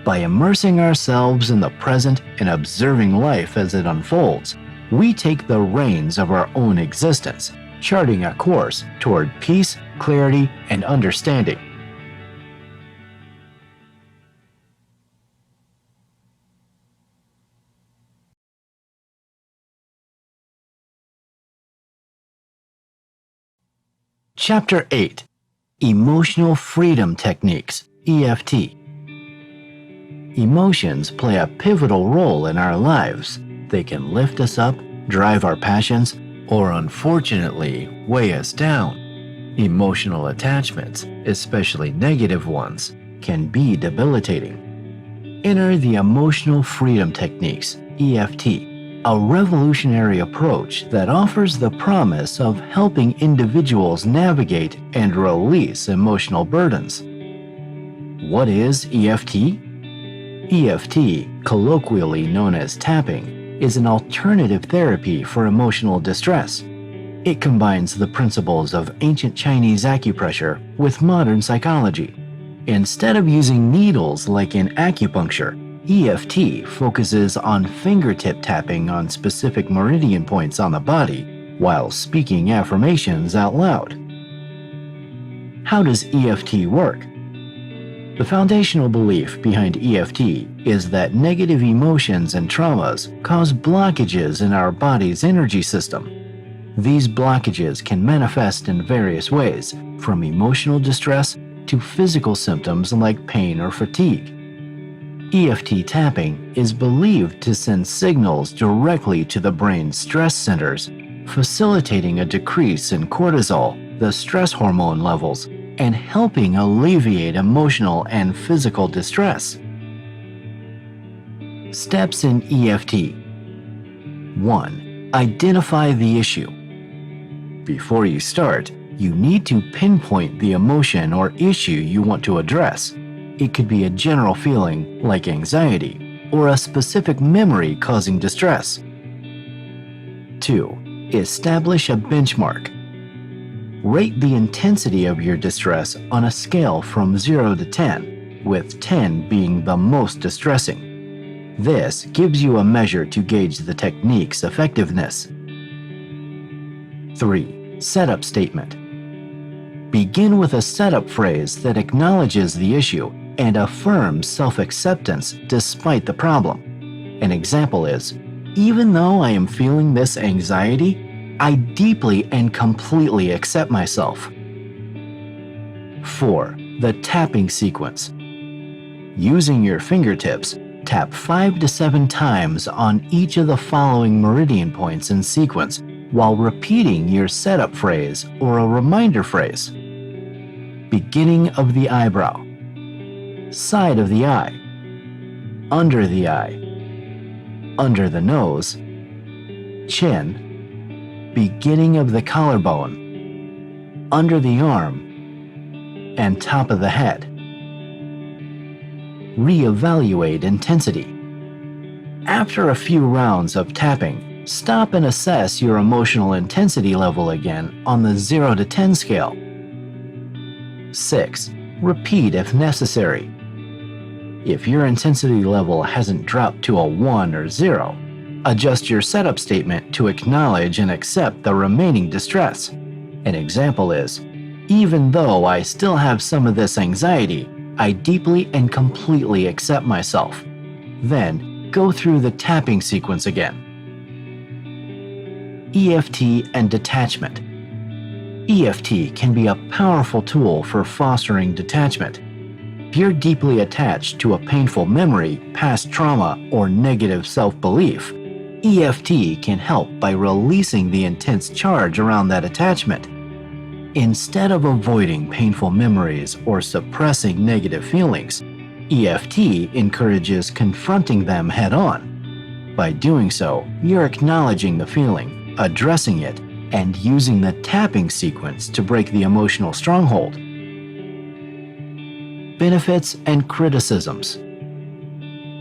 By immersing ourselves in the present and observing life as it unfolds, we take the reins of our own existence, charting a course toward peace, clarity, and understanding. Chapter 8: Emotional Freedom Techniques, EFT. Emotions play a pivotal role in our lives. They can lift us up, drive our passions, or unfortunately, weigh us down. Emotional attachments, especially negative ones, can be debilitating. Enter the Emotional Freedom Techniques, EFT, a revolutionary approach that offers the promise of helping individuals navigate and release emotional burdens. What is EFT? EFT, colloquially known as tapping, is an alternative therapy for emotional distress. It combines the principles of ancient Chinese acupressure with modern psychology. Instead of using needles like in acupuncture, EFT focuses on fingertip tapping on specific meridian points on the body while speaking affirmations out loud. How does EFT work? The foundational belief behind EFT is that negative emotions and traumas cause blockages in our body's energy system. These blockages can manifest in various ways, from emotional distress to physical symptoms like pain or fatigue. EFT tapping is believed to send signals directly to the brain's stress centers, facilitating a decrease in cortisol, the stress hormone levels, and helping alleviate emotional and physical distress. Steps in EFT. 1. Identify the issue. Before you start, you need to pinpoint the emotion or issue you want to address. It could be a general feeling like anxiety or a specific memory causing distress. 2. Establish a benchmark. Rate the intensity of your distress on a scale from 0 to 10, with 10 being the most distressing. This gives you a measure to gauge the technique's effectiveness. 3. Setup statement. Begin with a setup phrase that acknowledges the issue and affirms self-acceptance despite the problem. An example is, even though I am feeling this anxiety, I deeply and completely accept myself. 4. The tapping sequence. Using your fingertips, tap 5 to 7 times on each of the following meridian points in sequence while repeating your setup phrase or a reminder phrase. Beginning of the eyebrow, side of the eye, under the eye, under the nose, chin, beginning of the collarbone, under the arm, and top of the head. Reevaluate intensity. After a few rounds of tapping, stop and assess your emotional intensity level again on the 0 to 10 scale. 6. Repeat if necessary. If your intensity level hasn't dropped to a 1 or 0, adjust your setup statement to acknowledge and accept the remaining distress. An example is, even though I still have some of this anxiety, I deeply and completely accept myself. Then, go through the tapping sequence again. EFT and detachment. EFT can be a powerful tool for fostering detachment. If you're deeply attached to a painful memory, past trauma, or negative self-belief, EFT can help by releasing the intense charge around that attachment. Instead of avoiding painful memories or suppressing negative feelings, EFT encourages confronting them head-on. By doing so, you're acknowledging the feeling, addressing it, and using the tapping sequence to break the emotional stronghold. Benefits and criticisms.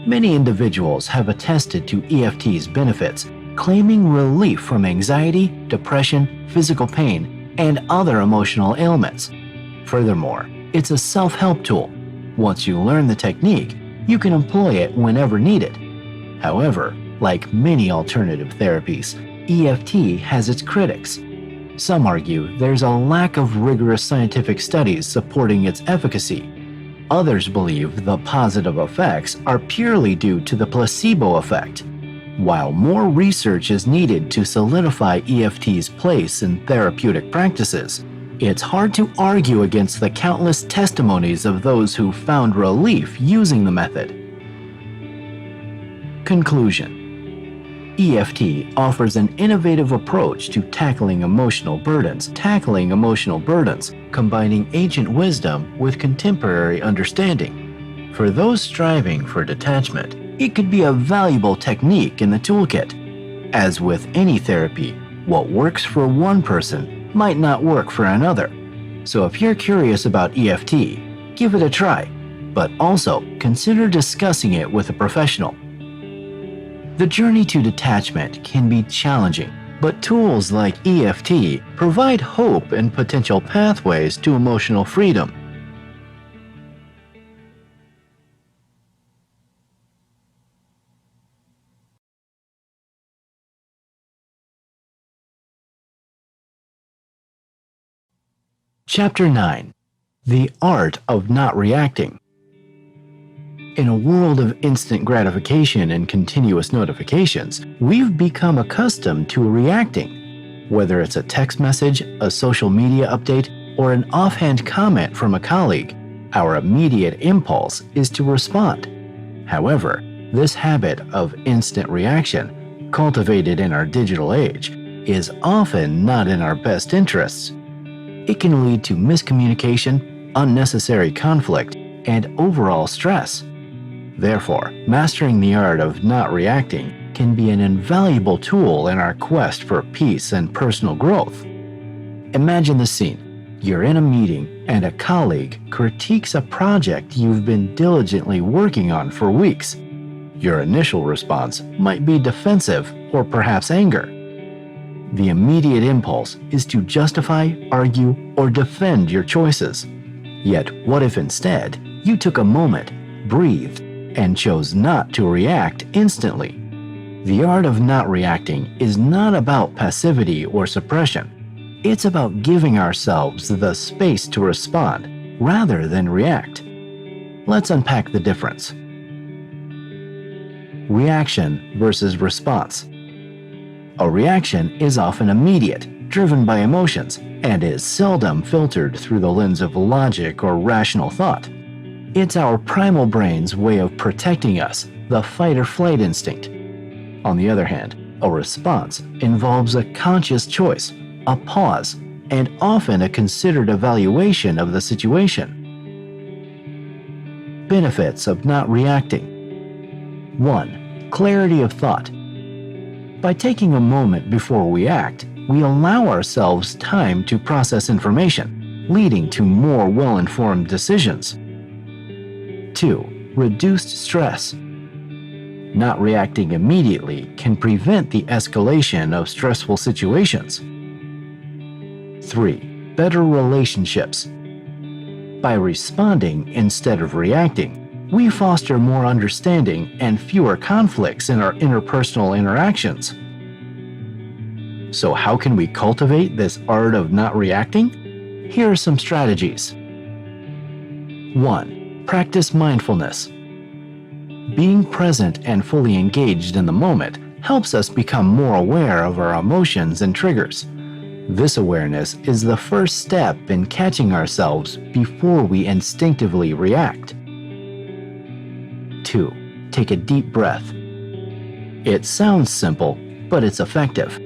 Many individuals have attested to EFT's benefits, claiming relief from anxiety, depression, physical pain, and other emotional ailments. Furthermore, it's a self-help tool. Once you learn the technique, you can employ it whenever needed. However, like many alternative therapies, EFT has its critics. Some argue there's a lack of rigorous scientific studies supporting its efficacy. Others believe the positive effects are purely due to the placebo effect. While more research is needed to solidify EFT's place in therapeutic practices, it's hard to argue against the countless testimonies of those who found relief using the method. Conclusion. EFT offers an innovative approach to tackling emotional burdens, combining ancient wisdom with contemporary understanding. For those striving for detachment, it could be a valuable technique in the toolkit. As with any therapy, what works for one person might not work for another. So if you're curious about EFT, give it a try, but also consider discussing it with a professional. The journey to detachment can be challenging, but tools like EFT provide hope and potential pathways to emotional freedom. Chapter 9. The Art of Not Reacting. In a world of instant gratification and continuous notifications, we've become accustomed to reacting. Whether it's a text message, a social media update, or an offhand comment from a colleague, our immediate impulse is to respond. However, this habit of instant reaction, cultivated in our digital age, is often not in our best interests. It can lead to miscommunication, unnecessary conflict, and overall stress. Therefore, mastering the art of not reacting can be an invaluable tool in our quest for peace and personal growth. Imagine the scene. You're in a meeting and a colleague critiques a project you've been diligently working on for weeks. Your initial response might be defensive or perhaps anger. The immediate impulse is to justify, argue, or defend your choices. Yet, what if instead you took a moment, breathed, and chose not to react instantly? The art of not reacting is not about passivity or suppression. It's about giving ourselves the space to respond rather than react. Let's unpack the difference. Reaction versus response. A reaction is often immediate, driven by emotions, and is seldom filtered through the lens of logic or rational thought. It's our primal brain's way of protecting us, the fight-or-flight instinct. On the other hand, a response involves a conscious choice, a pause, and often a considered evaluation of the situation. Benefits of not reacting. 1. Clarity of thought. By taking a moment before we act, we allow ourselves time to process information, leading to more well-informed decisions. 2. Reduced stress. Not reacting immediately can prevent the escalation of stressful situations. 3. Better relationships. By responding instead of reacting, we foster more understanding and fewer conflicts in our interpersonal interactions. So how can we cultivate this art of not reacting? Here are some strategies. 1. Practice mindfulness. Being present and fully engaged in the moment helps us become more aware of our emotions and triggers. This awareness is the first step in catching ourselves before we instinctively react. 2. Take a deep breath. It sounds simple, but it's effective.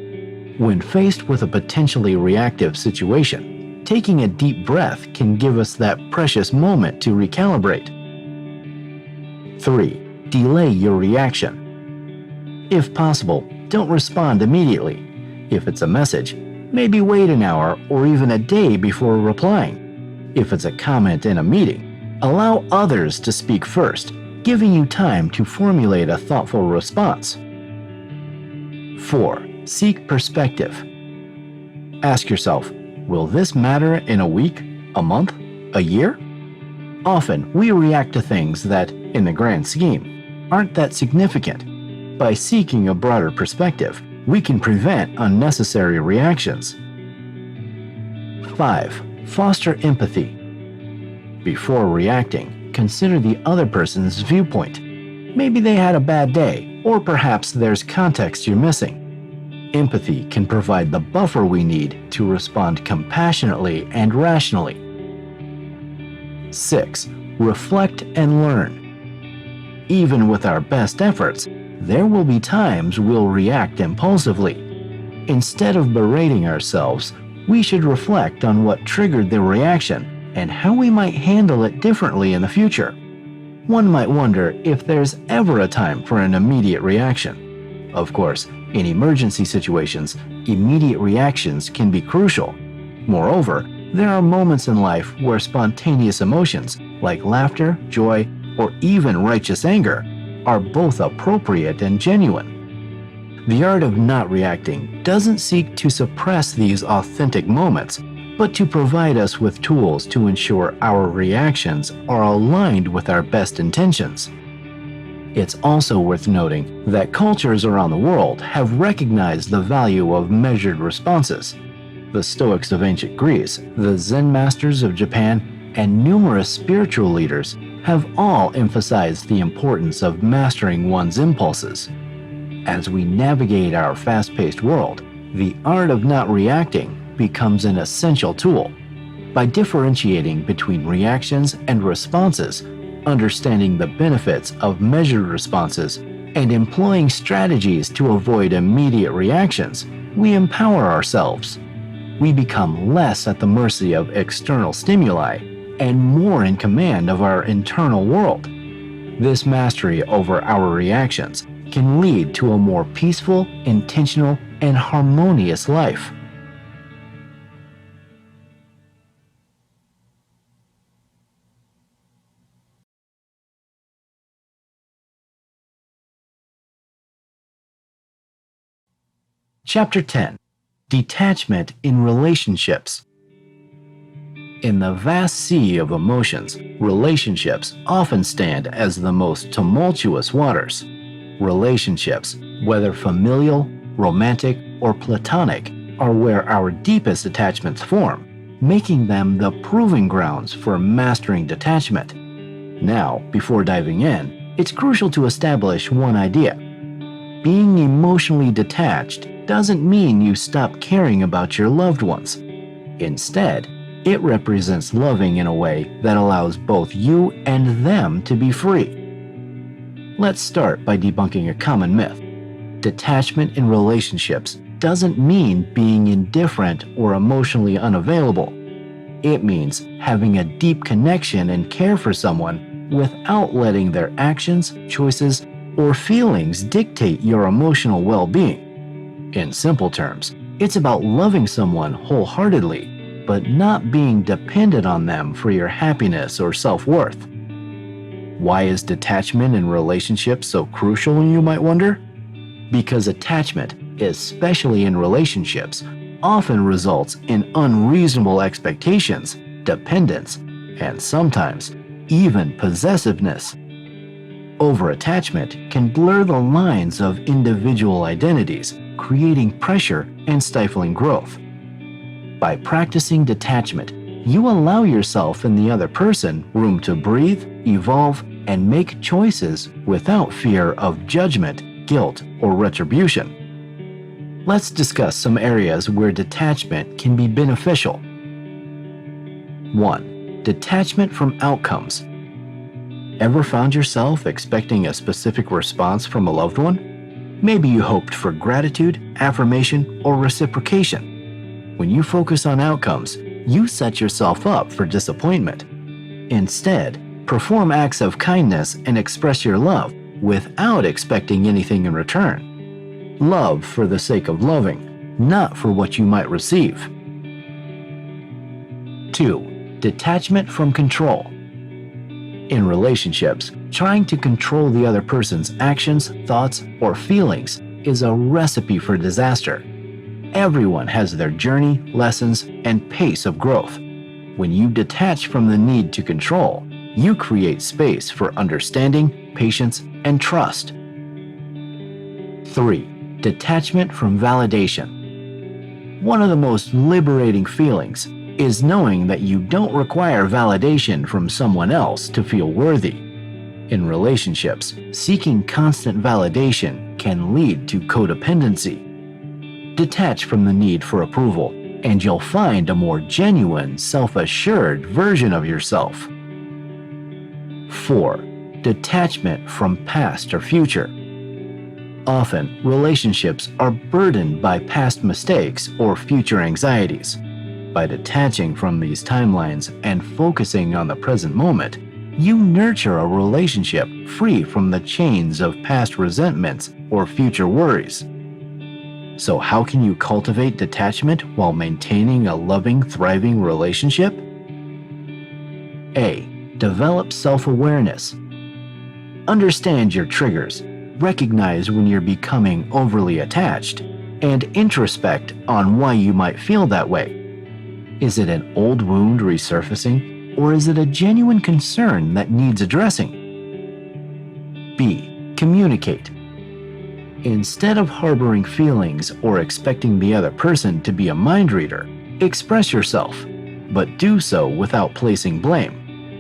When faced with a potentially reactive situation, taking a deep breath can give us that precious moment to recalibrate. 3. Delay your reaction. If possible, don't respond immediately. If it's a message, maybe wait an hour or even a day before replying. If it's a comment in a meeting, allow others to speak first, giving you time to formulate a thoughtful response. 4. Seek perspective. Ask yourself, will this matter in a week, a month, a year? Often, we react to things that, in the grand scheme, aren't that significant. By seeking a broader perspective, we can prevent unnecessary reactions. 5. Foster empathy. Before reacting, consider the other person's viewpoint. Maybe they had a bad day, or perhaps there's context you're missing. Empathy can provide the buffer we need to respond compassionately and rationally. 6. Reflect and learn. Even with our best efforts, there will be times we'll react impulsively. Instead of berating ourselves, we should reflect on what triggered the reaction and how we might handle it differently in the future. One might wonder if there's ever a time for an immediate reaction. Of course, in emergency situations, immediate reactions can be crucial. Moreover, there are moments in life where spontaneous emotions, like laughter, joy, or even righteous anger, are both appropriate and genuine. The art of not reacting doesn't seek to suppress these authentic moments, but to provide us with tools to ensure our reactions are aligned with our best intentions. It's also worth noting that cultures around the world have recognized the value of measured responses. The Stoics of ancient Greece, the Zen masters of Japan, and numerous spiritual leaders have all emphasized the importance of mastering one's impulses. As we navigate our fast-paced world, the art of not reacting becomes an essential tool. By differentiating between reactions and responses, understanding the benefits of measured responses, and employing strategies to avoid immediate reactions, we empower ourselves. We become less at the mercy of external stimuli and more in command of our internal world. This mastery over our reactions can lead to a more peaceful, intentional, and harmonious life. Chapter 10. Detachment in Relationships. In the vast sea of emotions, relationships often stand as the most tumultuous waters. Relationships, whether familial, romantic, or platonic, are where our deepest attachments form, making them the proving grounds for mastering detachment. Now, before diving in, it's crucial to establish one idea. being emotionally detached doesn't mean you stop caring about your loved ones. Instead, it represents loving in a way that allows both you and them to be free. Let's start by debunking a common myth. Detachment in relationships doesn't mean being indifferent or emotionally unavailable. It means having a deep connection and care for someone without letting their actions, choices, or feelings dictate your emotional well-being. In simple terms, it's about loving someone wholeheartedly, but not being dependent on them for your happiness or self-worth. Why is detachment in relationships so crucial, you might wonder? Because attachment, especially in relationships, often results in unreasonable expectations, dependence, and sometimes even possessiveness. Overattachment can blur the lines of individual identities, creating pressure and stifling growth. By practicing detachment, you allow yourself and the other person room to breathe, evolve, and make choices without fear of judgment, guilt, or retribution. Let's discuss some areas where detachment can be beneficial. 1. Detachment from outcomes. Ever found yourself expecting a specific response from a loved one? Maybe you hoped for gratitude, affirmation, or reciprocation. When you focus on outcomes, you set yourself up for disappointment. Instead, perform acts of kindness and express your love without expecting anything in return. Love for the sake of loving, not for what you might receive. 2. Detachment from control. In relationships, trying to control the other person's actions, thoughts, or feelings is a recipe for disaster. Everyone has their journey, lessons, and pace of growth. When you detach from the need to control, you create space for understanding, patience, and trust. 3. Detachment from validation. One of the most liberating feelings is knowing that you don't require validation from someone else to feel worthy. In relationships, seeking constant validation can lead to codependency. Detach from the need for approval, and you'll find a more genuine, self-assured version of yourself. 4. Detachment from past or future. Often, relationships are burdened by past mistakes or future anxieties. By detaching from these timelines and focusing on the present moment, you nurture a relationship free from the chains of past resentments or future worries. So how can you cultivate detachment while maintaining a loving, thriving relationship? A. Develop self-awareness. Understand your triggers, recognize when you're becoming overly attached, and introspect on why you might feel that way. Is it an old wound resurfacing, or is it a genuine concern that needs addressing? B. Communicate. Instead of harboring feelings or expecting the other person to be a mind reader, express yourself, but do so without placing blame.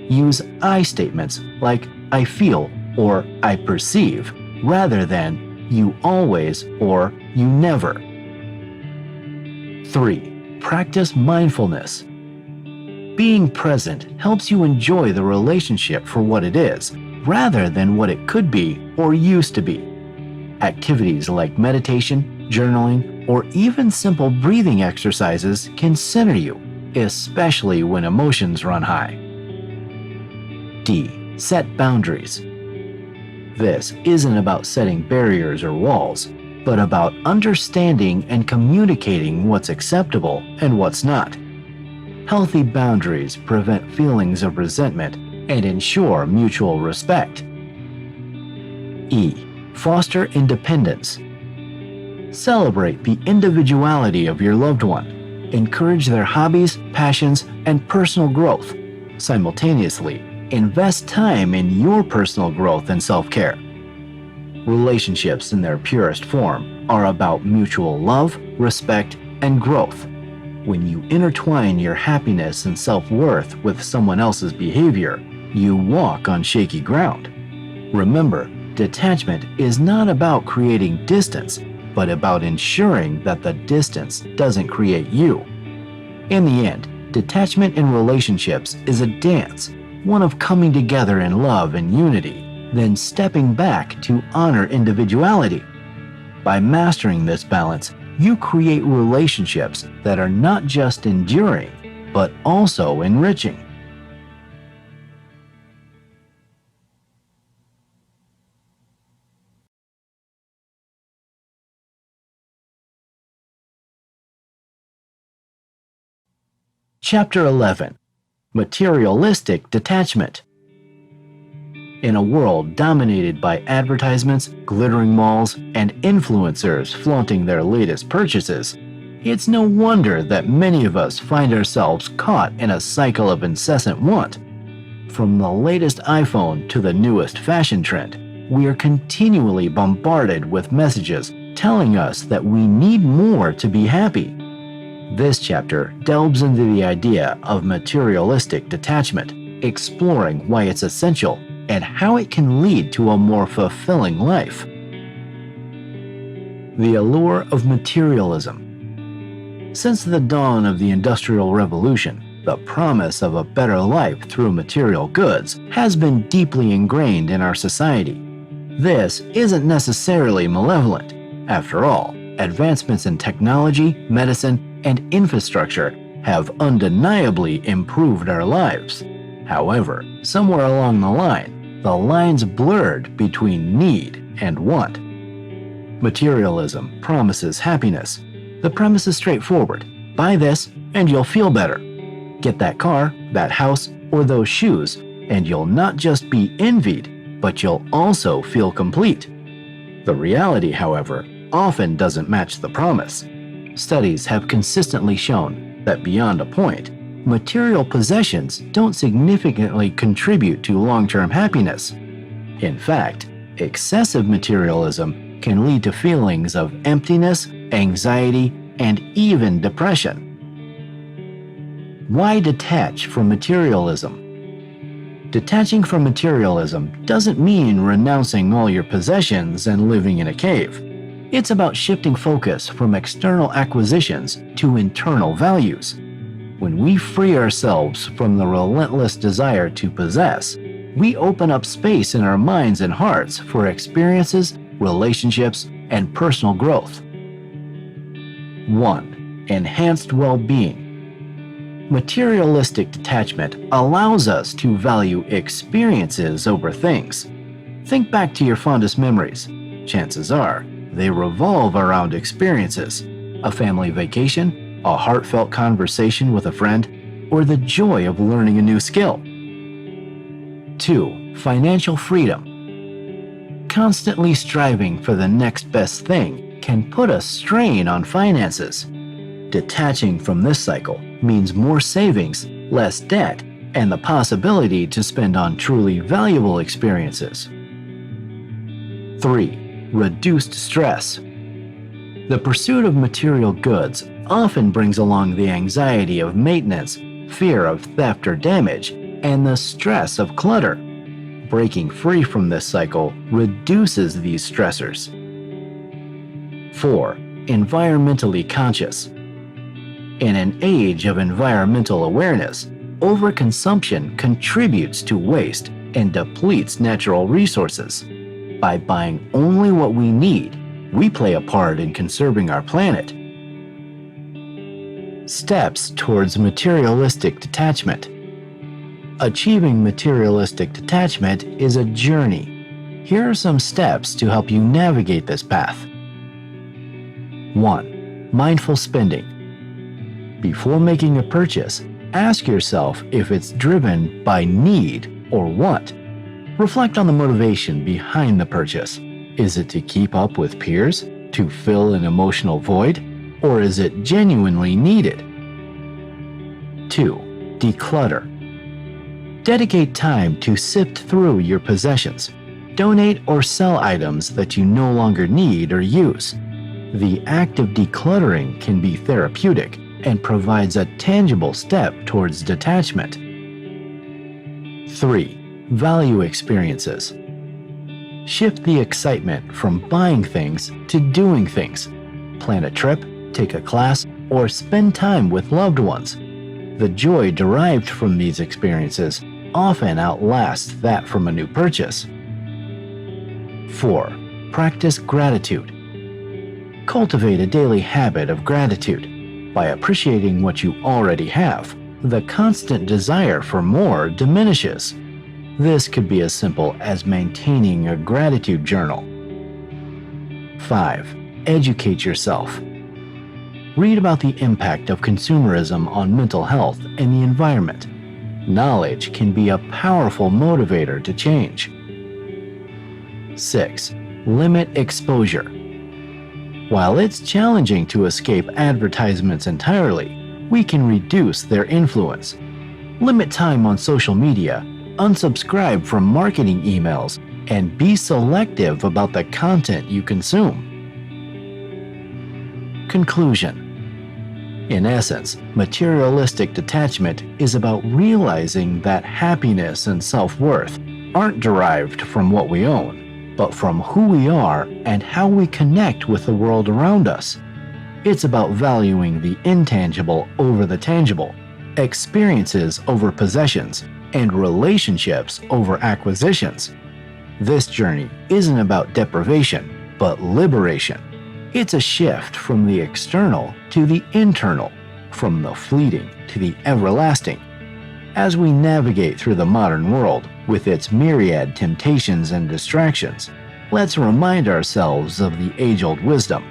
Use I statements like I feel or I perceive, rather than you always or you never. 3. Practice mindfulness. Being present helps you enjoy the relationship for what it is, rather than what it could be or used to be. Activities like meditation, journaling, or even simple breathing exercises can center you, especially when emotions run high. D. Set boundaries. This isn't about setting barriers or walls, but about understanding and communicating what's acceptable and what's not. Healthy boundaries prevent feelings of resentment and ensure mutual respect. E. Foster independence. Celebrate the individuality of your loved one. Encourage their hobbies, passions, and personal growth. Simultaneously, invest time in your personal growth and self-care. Relationships in their purest form are about mutual love, respect, and growth. When you intertwine your happiness and self-worth with someone else's behavior, you walk on shaky ground. Remember, Detachment is not about creating distance, but about ensuring that the distance doesn't create you. In the end, detachment in relationships is a dance, one of coming together in love and unity, then stepping back to honor individuality. By mastering this balance, you create relationships that are not just enduring, but also enriching. Chapter 11. Materialistic Detachment. In a world dominated by advertisements, glittering malls, and influencers flaunting their latest purchases, it's no wonder that many of us find ourselves caught in a cycle of incessant want. From the latest iPhone to the newest fashion trend, we are continually bombarded with messages telling us that we need more to be happy. This chapter delves into the idea of materialistic detachment, exploring why it's essential and how it can lead to a more fulfilling life. The allure of materialism. Since the dawn of the Industrial Revolution, the promise of a better life through material goods has been deeply ingrained in our society. This isn't necessarily malevolent. After all, advancements in technology, medicine, and infrastructure have undeniably improved our lives. However, somewhere along the line, the lines blurred between need and want. Materialism promises happiness. The premise is straightforward. Buy this and you'll feel better. Get that car, that house, or those shoes, and you'll not just be envied, but you'll also feel complete. The reality, however, often doesn't match the promise. Studies have consistently shown that beyond a point, material possessions don't significantly contribute to long-term happiness. In fact, excessive materialism can lead to feelings of emptiness, anxiety, and even depression. Why detach from materialism? Detaching from materialism doesn't mean renouncing all your possessions and living in a cave. It's about shifting focus from external acquisitions to internal values. When we free ourselves from the relentless desire to possess, we open up space in our minds and hearts for experiences, relationships, and personal growth. 1. Enhanced well-being. Materialistic detachment allows us to value experiences over things. Think back to your fondest memories. Chances are, they revolve around experiences: a family vacation, a heartfelt conversation with a friend, or the joy of learning a new skill. 2. Financial freedom. Constantly striving for the next best thing can put a strain on finances. Detaching from this cycle means more savings, less debt, and the possibility to spend on truly valuable experiences. 3. Reduced stress. The pursuit of material goods often brings along the anxiety of maintenance, fear of theft or damage, and the stress of clutter. Breaking free from this cycle reduces these stressors. 4. Environmentally conscious. In an age of environmental awareness, overconsumption contributes to waste and depletes natural resources. By buying only what we need, we play a part in conserving our planet. Steps towards materialistic detachment. Achieving materialistic detachment is a journey. Here are some steps to help you navigate this path. 1. Mindful spending. Before making a purchase, ask yourself if it's driven by need or want. Reflect on the motivation behind the purchase. Is it to keep up with peers? To fill an emotional void? Or is it genuinely needed? 2. Declutter. Dedicate time to sift through your possessions. Donate or sell items that you no longer need or use. The act of decluttering can be therapeutic and provides a tangible step towards detachment. 3. Value experiences. Shift the excitement from buying things to doing things. Plan a trip, take a class, or spend time with loved ones. The joy derived from these experiences often outlasts that from a new purchase. 4. Practice gratitude. Cultivate a daily habit of gratitude. By appreciating what you already have, the constant desire for more diminishes. This could be as simple as maintaining a gratitude journal. 5. Educate yourself. Read about the impact of consumerism on mental health and the environment. Knowledge can be a powerful motivator to change. 6. Limit exposure. While it's challenging to escape advertisements entirely, we can reduce their influence. Limit time on social media, unsubscribe from marketing emails, and be selective about the content you consume. Conclusion. In essence, materialistic detachment is about realizing that happiness and self-worth aren't derived from what we own, but from who we are and how we connect with the world around us. It's about valuing the intangible over the tangible, experiences over possessions, and relationships over acquisitions. This journey isn't about deprivation, but liberation. It's a shift from the external to the internal, from the fleeting to the everlasting. As we navigate through the modern world with its myriad temptations and distractions, let's remind ourselves of the age-old wisdom.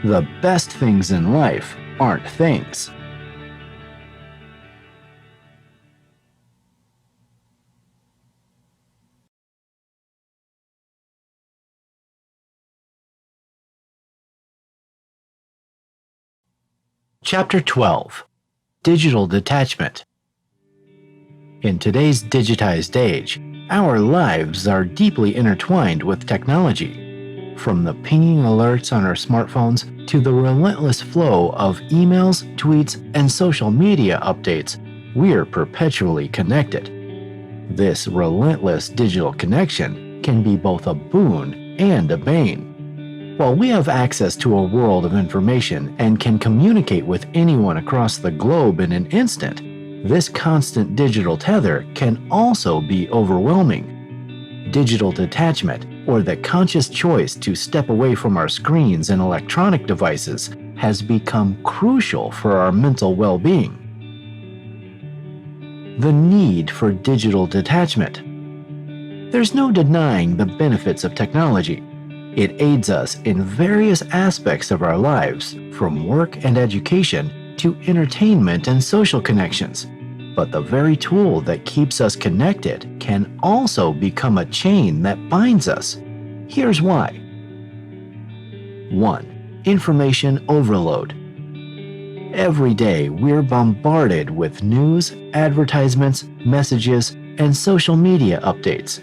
The best things in life aren't things. Chapter 12. Digital Detachment. In today's digitized age, our lives are deeply intertwined with technology. From the pinging alerts on our smartphones to the relentless flow of emails, tweets, and social media updates, we're perpetually connected. This relentless digital connection can be both a boon and a bane. While we have access to a world of information and can communicate with anyone across the globe in an instant, this constant digital tether can also be overwhelming. Digital detachment, or the conscious choice to step away from our screens and electronic devices, has become crucial for our mental well-being. The need for digital detachment. There's no denying the benefits of technology. It aids us in various aspects of our lives, from work and education to entertainment and social connections. But the very tool that keeps us connected can also become a chain that binds us. Here's why. 1. Information overload. Every day, we're bombarded with news, advertisements, messages, and social media updates.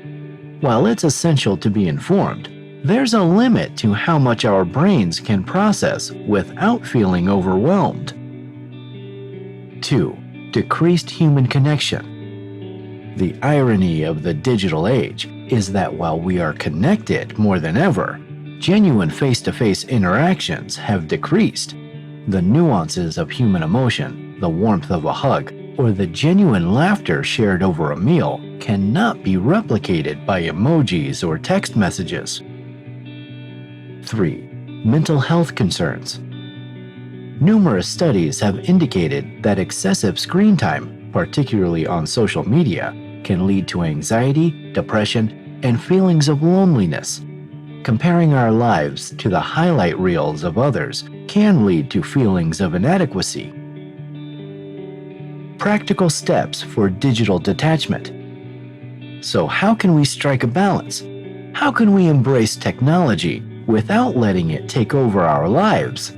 While it's essential to be informed, there's a limit to how much our brains can process without feeling overwhelmed. 2. Decreased human connection. The irony of the digital age is that while we are connected more than ever, genuine face-to-face interactions have decreased. The nuances of human emotion, the warmth of a hug, or the genuine laughter shared over a meal cannot be replicated by emojis or text messages. 3. Mental health concerns. Numerous studies have indicated that excessive screen time, particularly on social media, can lead to anxiety, depression, and feelings of loneliness. Comparing our lives to the highlight reels of others can lead to feelings of inadequacy. Practical steps for digital detachment. So how can we strike a balance? How can we embrace technology without letting it take over our lives?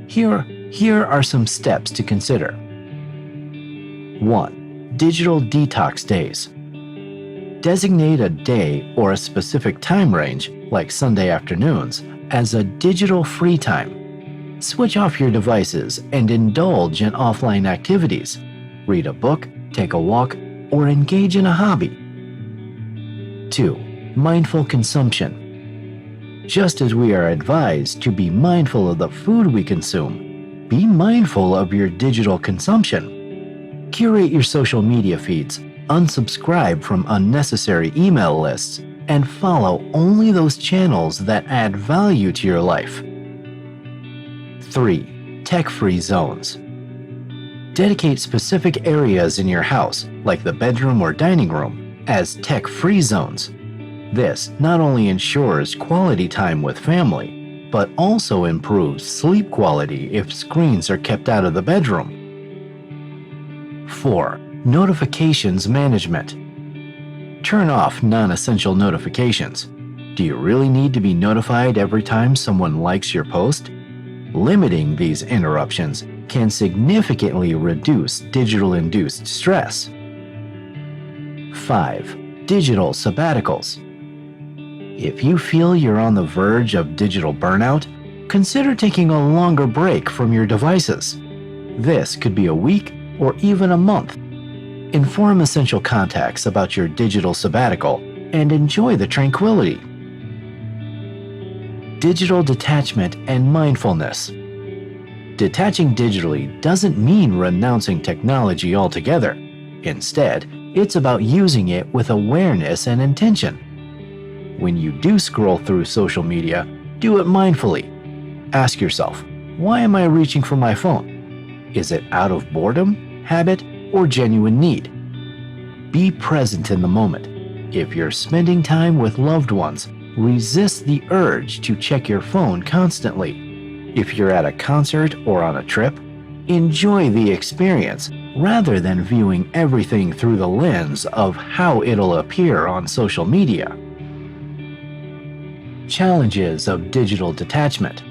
Here are some steps to consider. 1. Digital detox days. Designate a day or a specific time range, like Sunday afternoons, as a digital free time. Switch off your devices and indulge in offline activities. Read a book, take a walk, or engage in a hobby. 2. Mindful consumption. Just as we are advised to be mindful of the food we consume, be mindful of your digital consumption. Curate your social media feeds, unsubscribe from unnecessary email lists, and follow only those channels that add value to your life. 3. Tech-free zones. Dedicate specific areas in your house, like the bedroom or dining room, as tech-free zones. This not only ensures quality time with family, but also improves sleep quality if screens are kept out of the bedroom. 4. Notifications management. Turn off non-essential notifications. Do you really need to be notified every time someone likes your post? Limiting these interruptions can significantly reduce digital-induced stress. 5. Digital sabbaticals. If you feel you're on the verge of digital burnout, consider taking a longer break from your devices. This could be a week or even a month. Inform essential contacts about your digital sabbatical and enjoy the tranquility. Digital detachment and mindfulness. Detaching digitally doesn't mean renouncing technology altogether. Instead, it's about using it with awareness and intention. When you do scroll through social media, do it mindfully. Ask yourself, why am I reaching for my phone? Is it out of boredom, habit, or genuine need? Be present in the moment. If you're spending time with loved ones, resist the urge to check your phone constantly. If you're at a concert or on a trip, enjoy the experience rather than viewing everything through the lens of how it'll appear on social media. Challenges of digital detachment.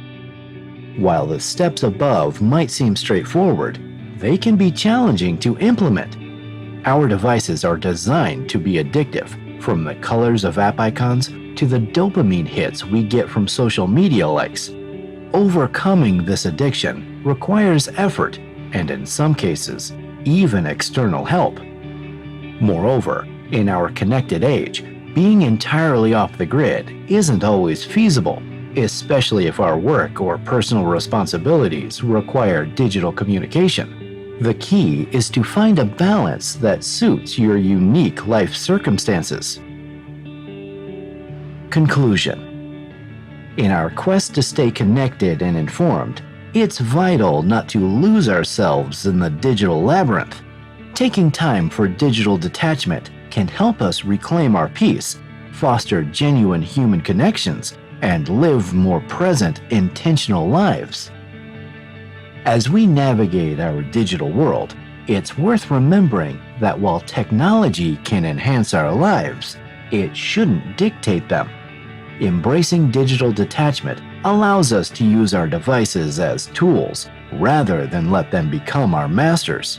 While the steps above might seem straightforward, they can be challenging to implement. Our devices are designed to be addictive, from the colors of app icons to the dopamine hits we get from social media likes. Overcoming this addiction requires effort and, in some cases, even external help. Moreover, in our connected age, being entirely off the grid isn't always feasible, especially if our work or personal responsibilities require digital communication. The key is to find a balance that suits your unique life circumstances. Conclusion. In our quest to stay connected and informed, it's vital not to lose ourselves in the digital labyrinth. Taking time for digital detachment can help us reclaim our peace, foster genuine human connections, and live more present, intentional lives. As we navigate our digital world, it's worth remembering that while technology can enhance our lives, it shouldn't dictate them. Embracing digital detachment allows us to use our devices as tools rather than let them become our masters.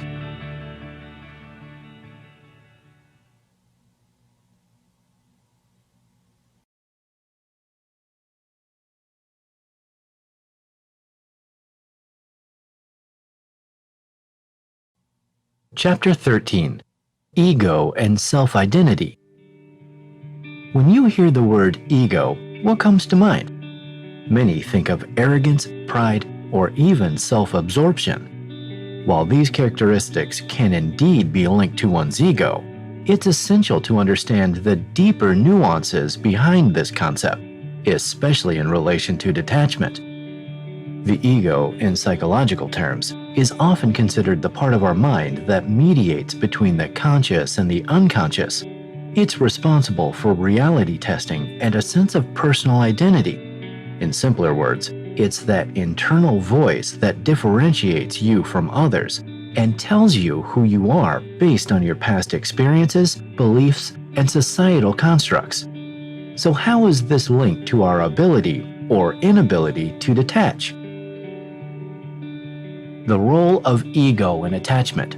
Chapter 13. Ego and Self-Identity. When you hear the word ego, what comes to mind? Many think of arrogance, pride, or even self-absorption. While these characteristics can indeed be linked to one's ego, it's essential to understand the deeper nuances behind this concept, especially in relation to detachment. The ego, in psychological terms, is often considered the part of our mind that mediates between the conscious and the unconscious. It's responsible for reality testing and a sense of personal identity. In simpler words, it's that internal voice that differentiates you from others and tells you who you are based on your past experiences, beliefs, and societal constructs. So how is this linked to our ability or inability to detach? The role of ego in attachment.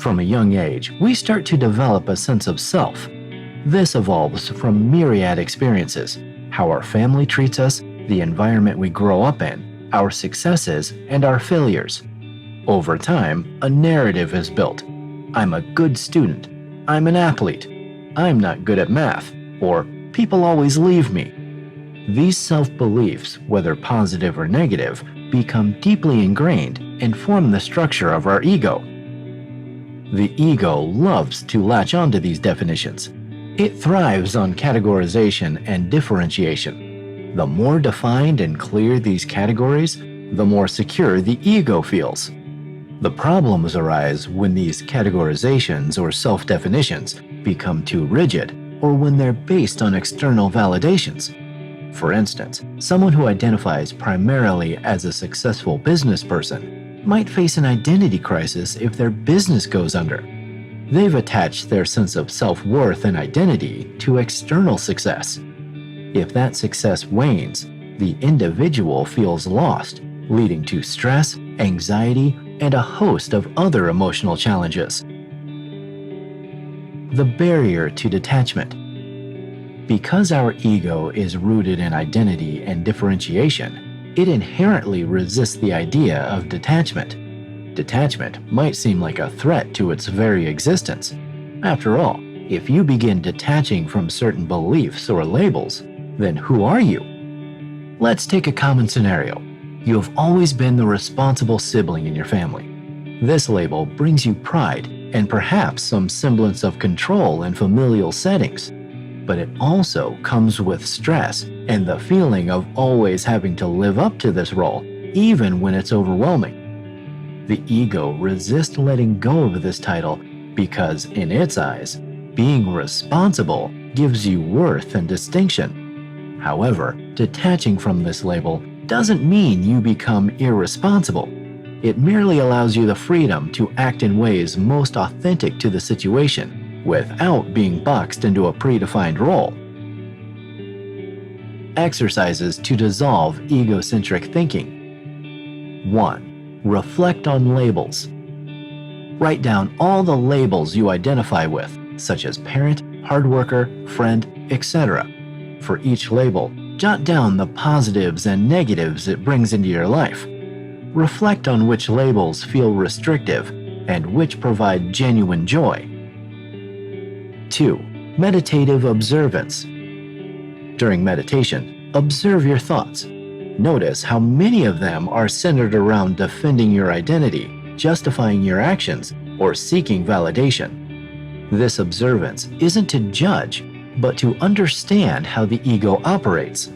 From a young age, we start to develop a sense of self. This evolves from myriad experiences: how our family treats us, the environment we grow up in, our successes, and our failures. Over time, a narrative is built. I'm a good student. I'm an athlete. I'm not good at math. Or people always leave me. These self-beliefs, whether positive or negative, become deeply ingrained and form the structure of our ego. The ego loves to latch onto these definitions. It thrives on categorization and differentiation. The more defined and clear these categories, the more secure the ego feels. The problems arise when these categorizations or self-definitions become too rigid, or when they're based on external validations. For instance, someone who identifies primarily as a successful business person might face an identity crisis if their business goes under. They've attached their sense of self-worth and identity to external success. If that success wanes, the individual feels lost, leading to stress, anxiety, and a host of other emotional challenges. The barrier to detachment. Because our ego is rooted in identity and differentiation, it inherently resists the idea of detachment. Detachment might seem like a threat to its very existence. After all, if you begin detaching from certain beliefs or labels, then who are you? Let's take a common scenario. You have always been the responsible sibling in your family. This label brings you pride and perhaps some semblance of control in familial settings. But it also comes with stress and the feeling of always having to live up to this role, even when it's overwhelming. The ego resists letting go of this title because, in its eyes, being responsible gives you worth and distinction. However, detaching from this label doesn't mean you become irresponsible. It merely allows you the freedom to act in ways most authentic to the situation without being boxed into a predefined role. Exercises to dissolve egocentric thinking. 1. Reflect on labels. Write down all the labels you identify with, such as parent, hard worker, friend, etc. For each label, jot down the positives and negatives it brings into your life. Reflect on which labels feel restrictive and which provide genuine joy. 2. Meditative observance. During meditation, observe your thoughts. Notice how many of them are centered around defending your identity, justifying your actions, or seeking validation. This observance isn't to judge, but to understand how the ego operates.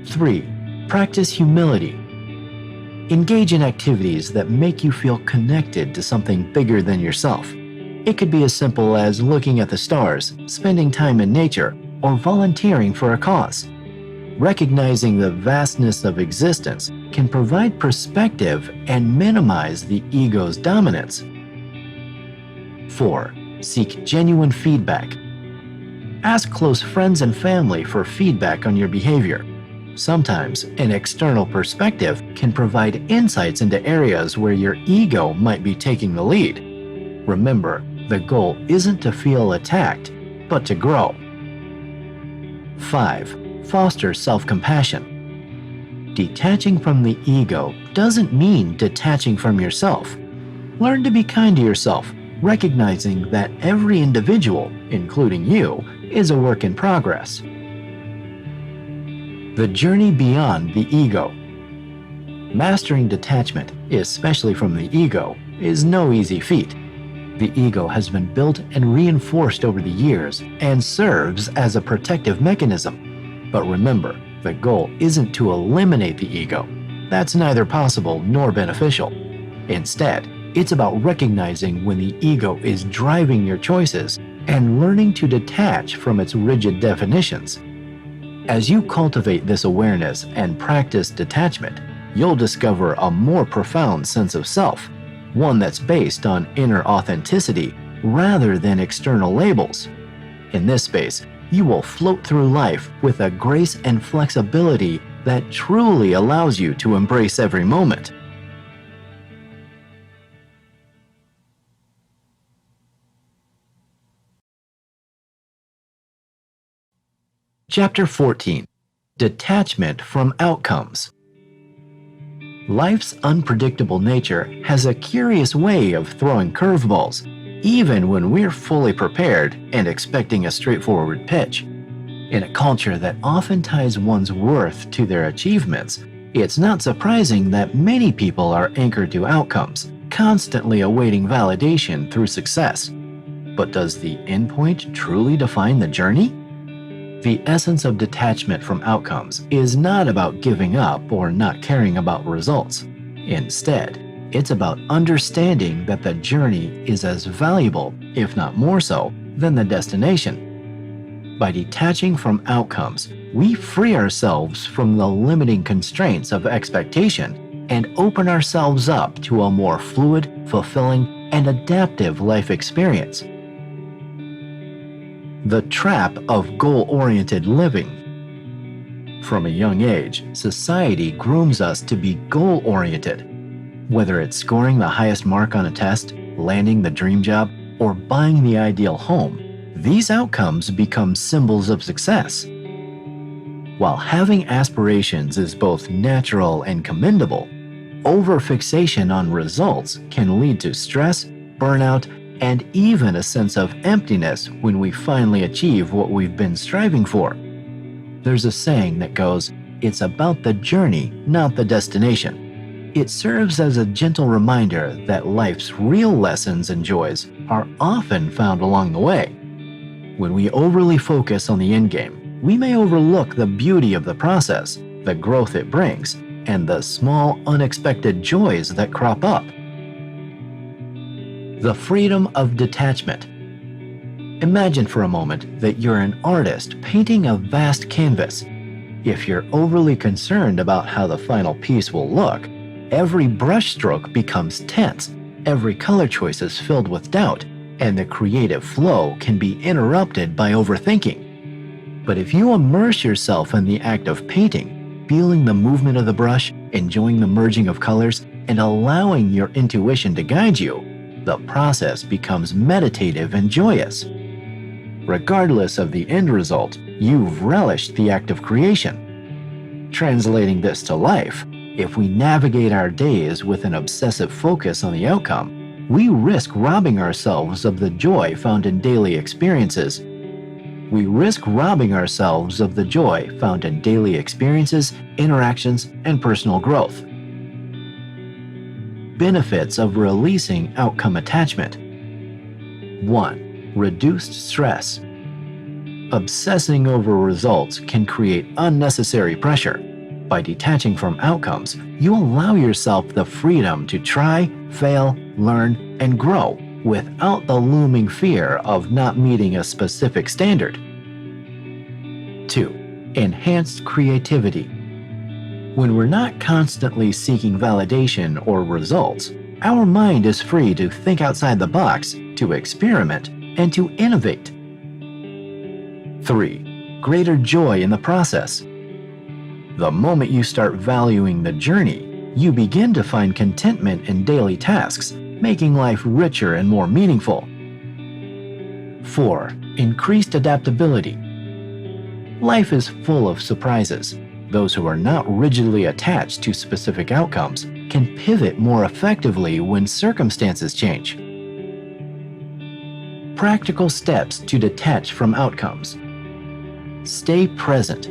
3. Practice humility. Engage in activities that make you feel connected to something bigger than yourself. It could be as simple as looking at the stars, spending time in nature, or volunteering for a cause. Recognizing the vastness of existence can provide perspective and minimize the ego's dominance. 4. Seek genuine feedback. Ask close friends and family for feedback on your behavior. Sometimes, an external perspective can provide insights into areas where your ego might be taking the lead. Remember, the goal isn't to feel attacked, but to grow. 5. Foster self-compassion. Detaching from the ego doesn't mean detaching from yourself. Learn to be kind to yourself, recognizing that every individual, including you, is a work in progress. The journey beyond the ego. Mastering detachment, especially from the ego, is no easy feat. The ego has been built and reinforced over the years and serves as a protective mechanism. But remember, the goal isn't to eliminate the ego. That's neither possible nor beneficial. Instead, it's about recognizing when the ego is driving your choices and learning to detach from its rigid definitions. As you cultivate this awareness and practice detachment, you'll discover a more profound sense of self, one that's based on inner authenticity rather than external labels. In this space, you will float through life with a grace and flexibility that truly allows you to embrace every moment. Chapter 14. Detachment from Outcomes. Life's unpredictable nature has a curious way of throwing curveballs, even when we're fully prepared and expecting a straightforward pitch. In a culture that often ties one's worth to their achievements, it's not surprising that many people are anchored to outcomes, constantly awaiting validation through success. But does the endpoint truly define the journey? The essence of detachment from outcomes is not about giving up or not caring about results. Instead, it's about understanding that the journey is as valuable, if not more so, than the destination. By detaching from outcomes, we free ourselves from the limiting constraints of expectation and open ourselves up to a more fluid, fulfilling, and adaptive life experience. The trap of goal-oriented living. From a young age, society grooms us to be goal-oriented. Whether it's scoring the highest mark on a test, landing the dream job, or buying the ideal home, these outcomes become symbols of success. While having aspirations is both natural and commendable, overfixation on results can lead to stress, burnout, and even a sense of emptiness when we finally achieve what we've been striving for. There's a saying that goes, "It's about the journey, not the destination." It serves as a gentle reminder that life's real lessons and joys are often found along the way. When we overly focus on the endgame, we may overlook the beauty of the process, the growth it brings, and the small, unexpected joys that crop up. The freedom of detachment. Imagine for a moment that you're an artist painting a vast canvas. If you're overly concerned about how the final piece will look, every brushstroke becomes tense, every color choice is filled with doubt, and the creative flow can be interrupted by overthinking. But if you immerse yourself in the act of painting, feeling the movement of the brush, enjoying the merging of colors, and allowing your intuition to guide you, the process becomes meditative and joyous. Regardless of the end result, you've relished the act of creation. Translating this to life, if we navigate our days with an obsessive focus on the outcome, we risk robbing ourselves of the joy found in daily experiences. Interactions, and personal growth. Benefits of releasing outcome attachment. 1. Reduced stress. Obsessing over results can create unnecessary pressure. By detaching from outcomes, you allow yourself the freedom to try, fail, learn, and grow without the looming fear of not meeting a specific standard. 2. Enhanced creativity. When we're not constantly seeking validation or results, our mind is free to think outside the box, to experiment, and to innovate. 3. Greater joy in the process. The moment you start valuing the journey, you begin to find contentment in daily tasks, making life richer and more meaningful. 4. Increased adaptability. Life is full of surprises. Those who are not rigidly attached to specific outcomes can pivot more effectively when circumstances change. Practical steps to detach from outcomes. Stay present.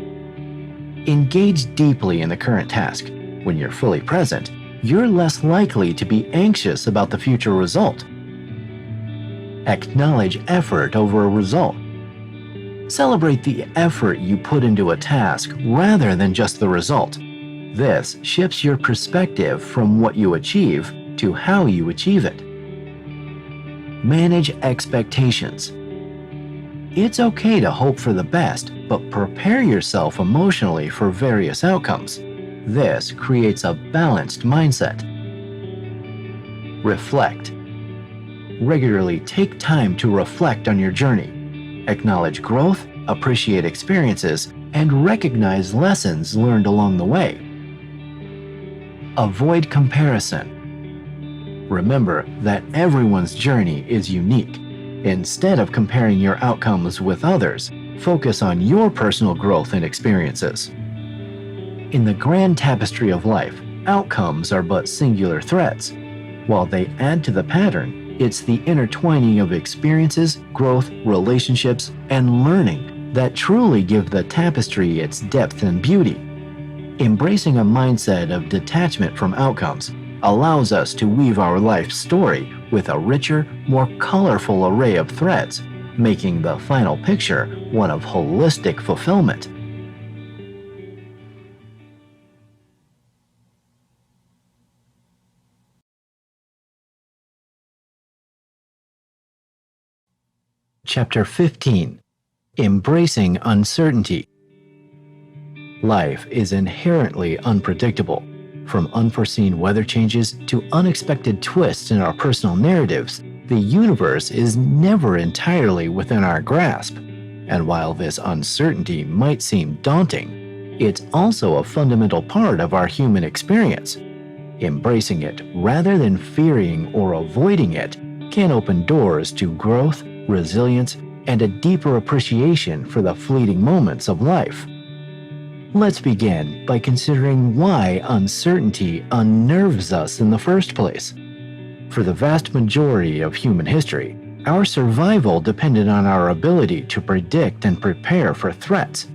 Engage deeply in the current task. When you're fully present, you're less likely to be anxious about the future result. Acknowledge effort over a result. Celebrate the effort you put into a task rather than just the result. This shifts your perspective from what you achieve to how you achieve it. Manage expectations. It's okay to hope for the best, but prepare yourself emotionally for various outcomes. This creates a balanced mindset. Reflect. Regularly take time to reflect on your journey. Acknowledge growth, appreciate experiences, and recognize lessons learned along the way. Avoid comparison. Remember that everyone's journey is unique. Instead of comparing your outcomes with others, focus on your personal growth and experiences. In the grand tapestry of life, outcomes are but singular threads. While they add to the pattern, it's the intertwining of experiences, growth, relationships, and learning that truly give the tapestry its depth and beauty. Embracing a mindset of detachment from outcomes allows us to weave our life story with a richer, more colorful array of threads, making the final picture one of holistic fulfillment. Chapter 15. Embracing Uncertainty. Life is inherently unpredictable. From unforeseen weather changes to unexpected twists in our personal narratives, the universe is never entirely within our grasp. And while this uncertainty might seem daunting, it's also a fundamental part of our human experience. Embracing it rather than fearing or avoiding it can open doors to growth, resilience, and a deeper appreciation for the fleeting moments of life. Let's begin by considering why uncertainty unnerves us in the first place. For the vast majority of human history, our survival depended on our ability to predict and prepare for threats.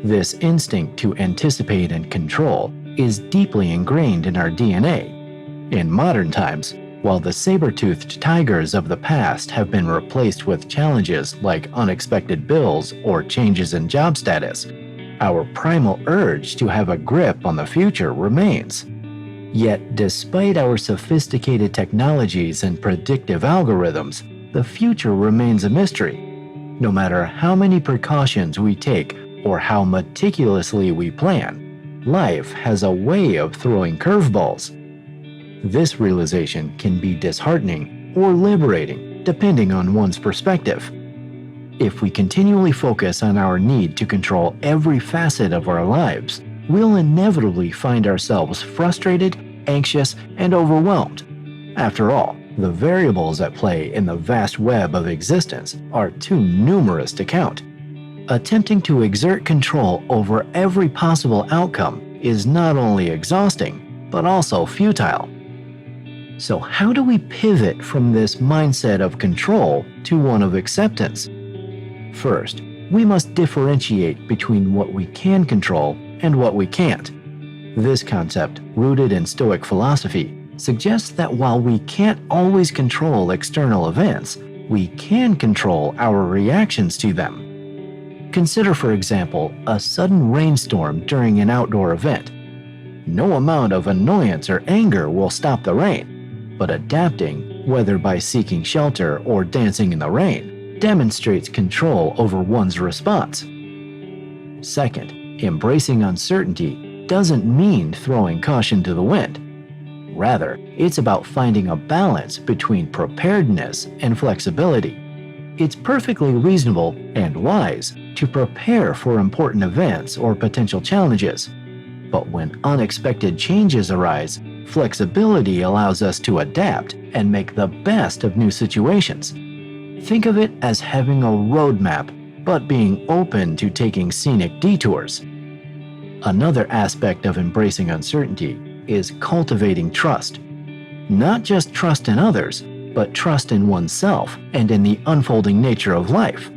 This instinct to anticipate and control is deeply ingrained in our DNA. In modern times, while the saber-toothed tigers of the past have been replaced with challenges like unexpected bills or changes in job status, our primal urge to have a grip on the future remains. Yet, despite our sophisticated technologies and predictive algorithms, the future remains a mystery. No matter how many precautions we take or how meticulously we plan, life has a way of throwing curveballs. This realization can be disheartening or liberating, depending on one's perspective. If we continually focus on our need to control every facet of our lives, we'll inevitably find ourselves frustrated, anxious, and overwhelmed. After all, the variables at play in the vast web of existence are too numerous to count. Attempting to exert control over every possible outcome is not only exhausting, but also futile. So how do we pivot from this mindset of control to one of acceptance? First, we must differentiate between what we can control and what we can't. This concept, rooted in Stoic philosophy, suggests that while we can't always control external events, we can control our reactions to them. Consider, for example, a sudden rainstorm during an outdoor event. No amount of annoyance or anger will stop the rain, but adapting, whether by seeking shelter or dancing in the rain, demonstrates control over one's response. Second, embracing uncertainty doesn't mean throwing caution to the wind. Rather, it's about finding a balance between preparedness and flexibility. It's perfectly reasonable and wise to prepare for important events or potential challenges. But when unexpected changes arise, flexibility allows us to adapt and make the best of new situations. Think of it as having a roadmap, but being open to taking scenic detours. Another aspect of embracing uncertainty is cultivating trust. Not just trust in others, but trust in oneself and in the unfolding nature of life.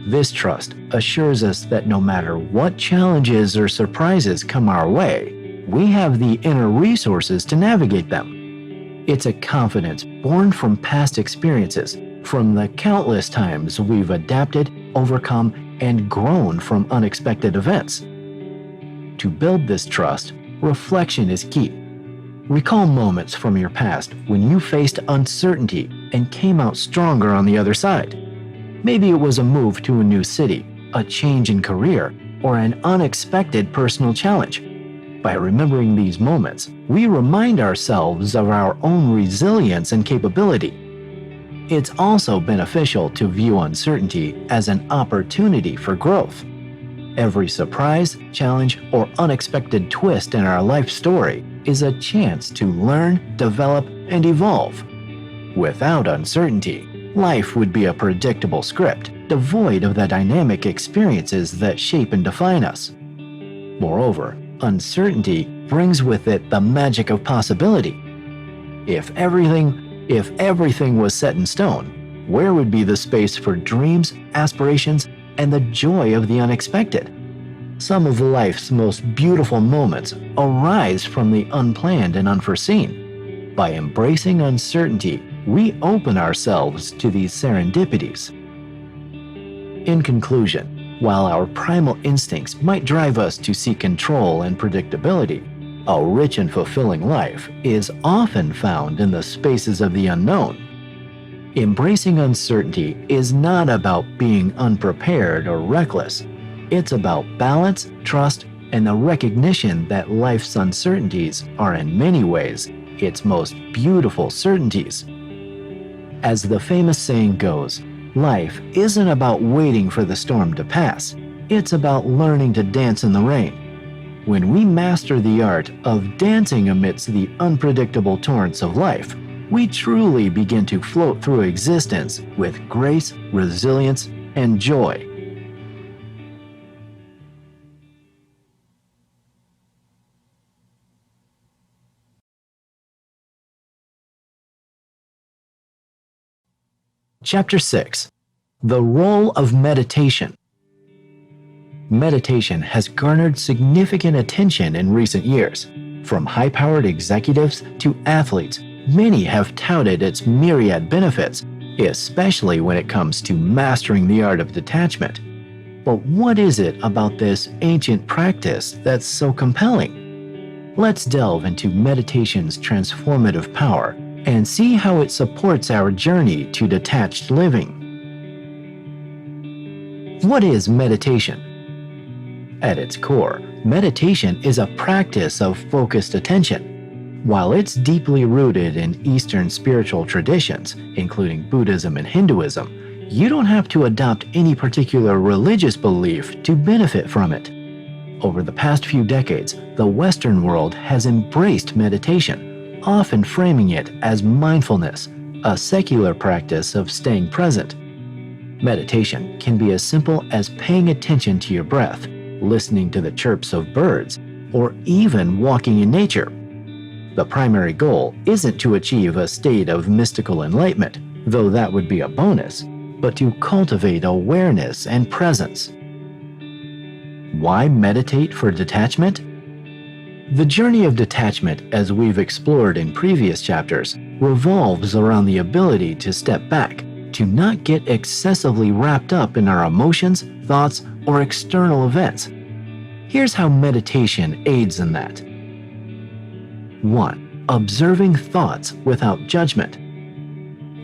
This trust assures us that no matter what challenges or surprises come our way, we have the inner resources to navigate them. It's a confidence born from past experiences, from the countless times we've adapted, overcome, and grown from unexpected events. To build this trust, reflection is key. Recall moments from your past when you faced uncertainty and came out stronger on the other side. Maybe it was a move to a new city, a change in career, or an unexpected personal challenge. By remembering these moments, we remind ourselves of our own resilience and capability. It's also beneficial to view uncertainty as an opportunity for growth. Every surprise, challenge, or unexpected twist in our life story is a chance to learn, develop, and evolve. Without uncertainty, life would be a predictable script, devoid of the dynamic experiences that shape and define us. Moreover, uncertainty brings with it the magic of possibility. If everything was set in stone, where would be the space for dreams, aspirations, and the joy of the unexpected. Some of life's most beautiful moments arise from the unplanned and unforeseen. By embracing uncertainty, we open ourselves to these serendipities. In conclusion, while our primal instincts might drive us to seek control and predictability, a rich and fulfilling life is often found in the spaces of the unknown. Embracing uncertainty is not about being unprepared or reckless. It's about balance, trust, and the recognition that life's uncertainties are in many ways its most beautiful certainties. As the famous saying goes, life isn't about waiting for the storm to pass. It's about learning to dance in the rain. When we master the art of dancing amidst the unpredictable torrents of life, we truly begin to float through existence with grace, resilience, and joy. Chapter 6. The Role of Meditation. Meditation has garnered significant attention in recent years. From high-powered executives to athletes, many have touted its myriad benefits, especially when it comes to mastering the art of detachment. But what is it about this ancient practice that's so compelling? Let's delve into meditation's transformative power and see how it supports our journey to detached living. What is meditation? At its core, meditation is a practice of focused attention. While it's deeply rooted in Eastern spiritual traditions, including Buddhism and Hinduism, you don't have to adopt any particular religious belief to benefit from it. Over the past few decades, the Western world has embraced meditation, often framing it as mindfulness, a secular practice of staying present. Meditation can be as simple as paying attention to your breath, listening to the chirps of birds, or even walking in nature. The primary goal isn't to achieve a state of mystical enlightenment, though that would be a bonus, but to cultivate awareness and presence. Why meditate for detachment? The journey of detachment, as we've explored in previous chapters, revolves around the ability to step back, to not get excessively wrapped up in our emotions, thoughts, or external events. Here's how meditation aids in that. 1. Observing thoughts without judgment.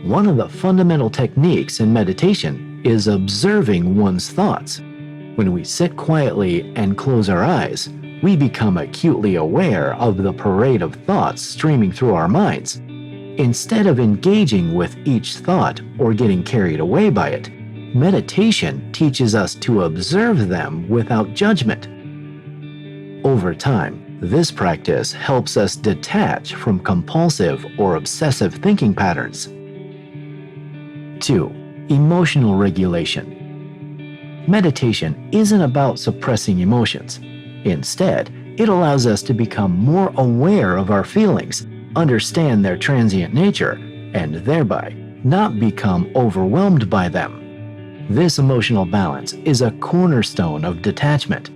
One of the fundamental techniques in meditation is observing one's thoughts. When we sit quietly and close our eyes, we become acutely aware of the parade of thoughts streaming through our minds. Instead of engaging with each thought or getting carried away by it, meditation teaches us to observe them without judgment. Over time, this practice helps us detach from compulsive or obsessive thinking patterns. 2. Emotional regulation. Meditation isn't about suppressing emotions. Instead, it allows us to become more aware of our feelings, understand their transient nature, and thereby not become overwhelmed by them. This emotional balance is a cornerstone of detachment.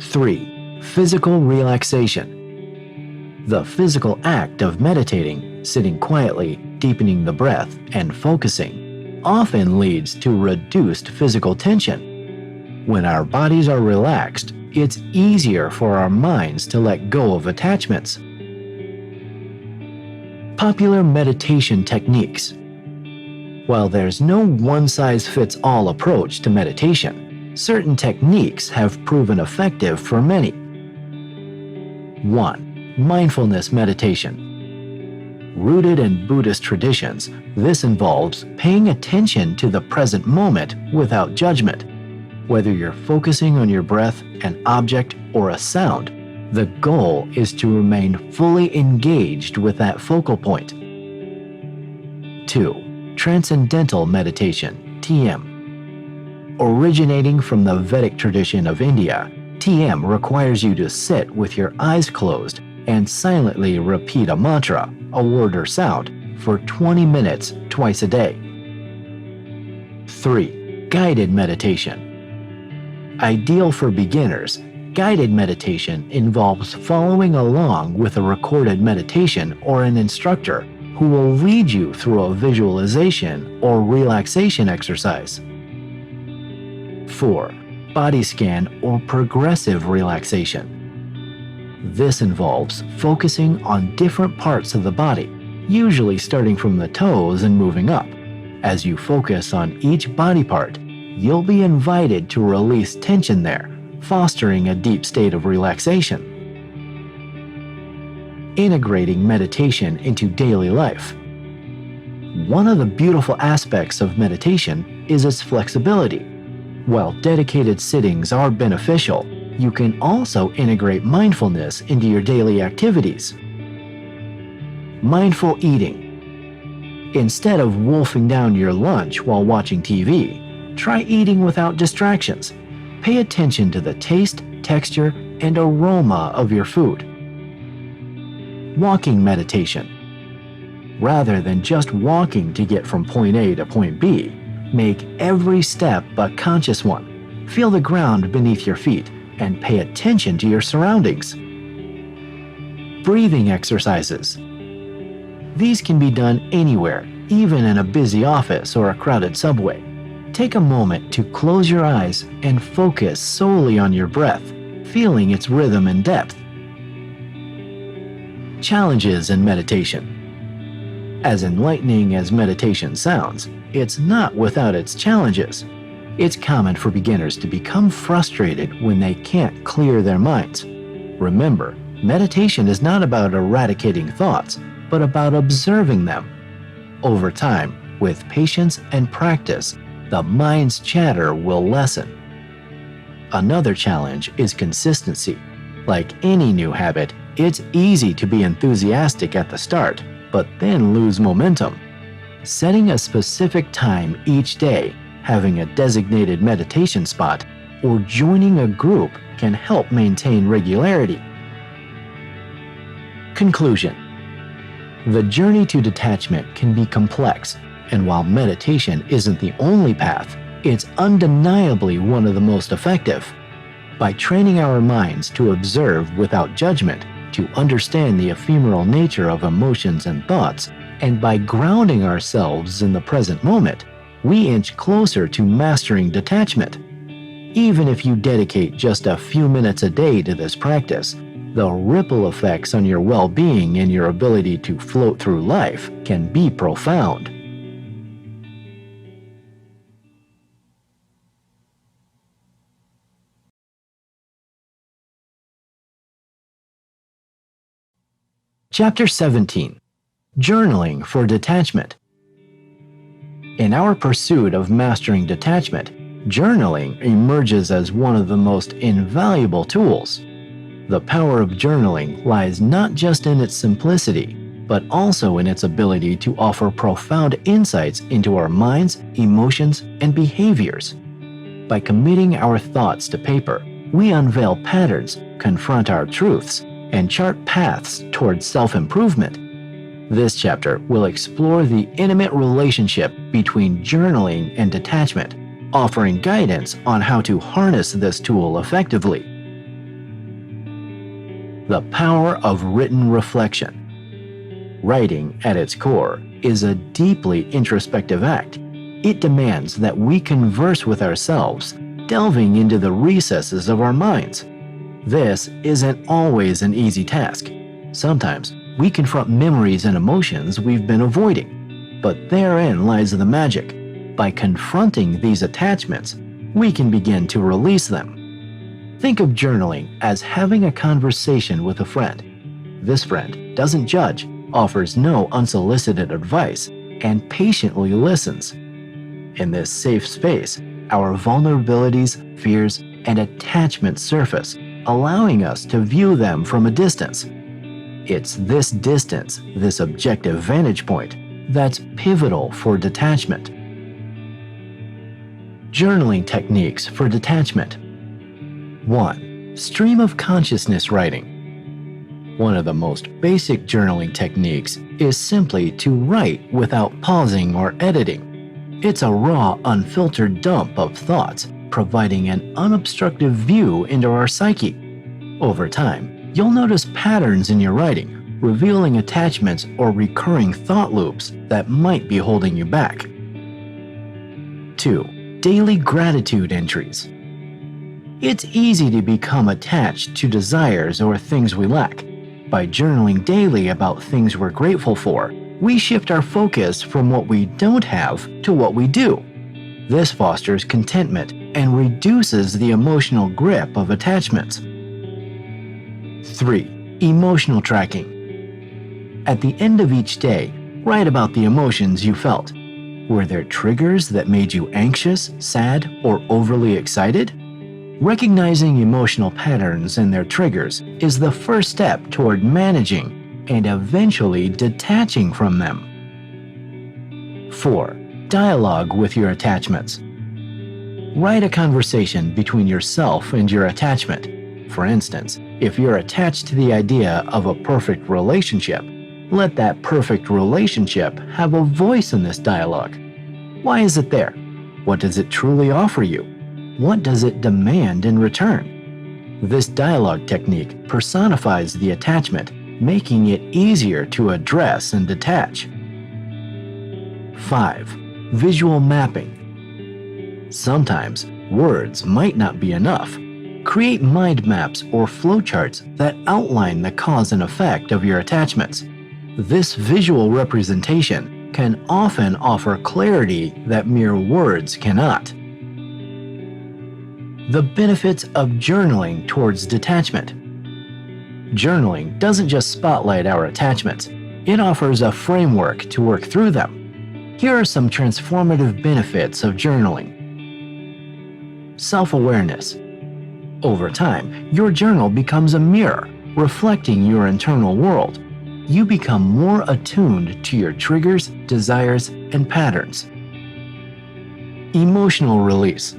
3. Physical relaxation. The physical act of meditating, sitting quietly, deepening the breath, and focusing often leads to reduced physical tension. When our bodies are relaxed, it's easier for our minds to let go of attachments. Popular meditation techniques. While there's no one-size-fits-all approach to meditation, certain techniques have proven effective for many. 1. Mindfulness meditation. Rooted in Buddhist traditions, this involves paying attention to the present moment without judgment. Whether you're focusing on your breath, an object, or a sound, the goal is to remain fully engaged with that focal point. 2. Transcendental meditation, TM. Originating from the Vedic tradition of India, TM requires you to sit with your eyes closed and silently repeat a mantra, a word or sound, for 20 minutes twice a day. 3. Guided meditation. Ideal for beginners, guided meditation involves following along with a recorded meditation or an instructor who will lead you through a visualization or relaxation exercise. 4. Body scan or progressive relaxation. This involves focusing on different parts of the body, usually starting from the toes and moving up. As you focus on each body part, you'll be invited to release tension there, fostering a deep state of relaxation. Integrating meditation into daily life. One of the beautiful aspects of meditation is its flexibility. While dedicated sittings are beneficial, you can also integrate mindfulness into your daily activities. Mindful eating. Instead of wolfing down your lunch while watching TV, try eating without distractions. Pay attention to the taste, texture, and aroma of your food. Walking meditation. Rather than just walking to get from point A to point B, make every step a conscious one. Feel the ground beneath your feet and pay attention to your surroundings. Breathing exercises. These can be done anywhere, even in a busy office or a crowded subway. Take a moment to close your eyes and focus solely on your breath, feeling its rhythm and depth. Challenges in meditation. As enlightening as meditation sounds, it's not without its challenges. It's common for beginners to become frustrated when they can't clear their minds. Remember, meditation is not about eradicating thoughts, but about observing them. Over time, with patience and practice, the mind's chatter will lessen. Another challenge is consistency. Like any new habit, it's easy to be enthusiastic at the start, but then lose momentum. Setting a specific time each day, having a designated meditation spot, or joining a group can help maintain regularity. Conclusion. The journey to detachment can be complex, and while meditation isn't the only path, it's undeniably one of the most effective. By training our minds to observe without judgment, to understand the ephemeral nature of emotions and thoughts, and by grounding ourselves in the present moment, we inch closer to mastering detachment. Even if you dedicate just a few minutes a day to this practice, the ripple effects on your well-being and your ability to float through life can be profound. Chapter 17. Journaling for Detachment. In our pursuit of mastering detachment, journaling emerges as one of the most invaluable tools. The power of journaling lies not just in its simplicity, but also in its ability to offer profound insights into our minds, emotions, and behaviors. By committing our thoughts to paper, we unveil patterns, confront our truths, and chart paths towards self-improvement. This chapter will explore the intimate relationship between journaling and detachment, offering guidance on how to harness this tool effectively. The power of written reflection. Writing, at its core, is a deeply introspective act. It demands that we converse with ourselves, delving into the recesses of our minds. This isn't always an easy task. Sometimes we confront memories and emotions we've been avoiding. But therein lies the magic. By confronting these attachments, we can begin to release them. Think of journaling as having a conversation with a friend. This friend doesn't judge, offers no unsolicited advice, and patiently listens. In this safe space, our vulnerabilities, fears, and attachments surface, allowing us to view them from a distance. It's this distance, this objective vantage point, that's pivotal for detachment. Journaling techniques for detachment. 1. Stream of consciousness writing. One of the most basic journaling techniques is simply to write without pausing or editing. It's a raw, unfiltered dump of thoughts, providing an unobstructed view into our psyche. Over time, you'll notice patterns in your writing, revealing attachments or recurring thought loops that might be holding you back. 2. Daily gratitude entries. It's easy to become attached to desires or things we lack. By journaling daily about things we're grateful for, we shift our focus from what we don't have to what we do. This fosters contentment and reduces the emotional grip of attachments. 3. Emotional tracking. At the end of each day, write about the emotions you felt. Were there triggers that made you anxious, sad, or overly excited? Recognizing emotional patterns and their triggers is the first step toward managing and eventually detaching from them. 4. Dialogue with your attachments. Write a conversation between yourself and your attachment. For instance, if you're attached to the idea of a perfect relationship, let that perfect relationship have a voice in this dialogue. Why is it there? What does it truly offer you? What does it demand in return? This dialogue technique personifies the attachment, making it easier to address and detach. 5. Visual mapping. Sometimes words might not be enough. Create mind maps or flowcharts that outline the cause and effect of your attachments. This visual representation can often offer clarity that mere words cannot. The benefits of journaling towards detachment. Journaling doesn't just spotlight our attachments, it offers a framework to work through them. Here are some transformative benefits of journaling. Self-awareness. Over time, your journal becomes a mirror, reflecting your internal world. You become more attuned to your triggers, desires, and patterns. Emotional release.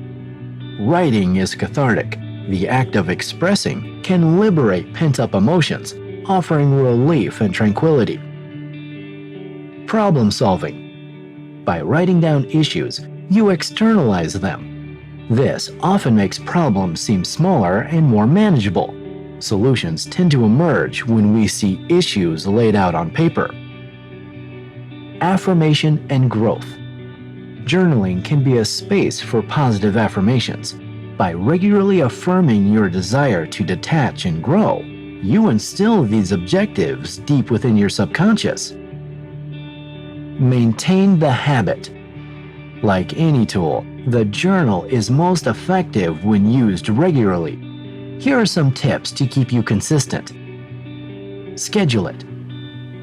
Writing is cathartic. The act of expressing can liberate pent-up emotions, offering relief and tranquility. Problem solving. By writing down issues, you externalize them. This often makes problems seem smaller and more manageable. Solutions tend to emerge when we see issues laid out on paper. Affirmation and growth. Journaling can be a space for positive affirmations. By regularly affirming your desire to detach and grow, you instill these objectives deep within your subconscious. Maintain the habit. Like any tool, the journal is most effective when used regularly. Here are some tips to keep you consistent. Schedule it.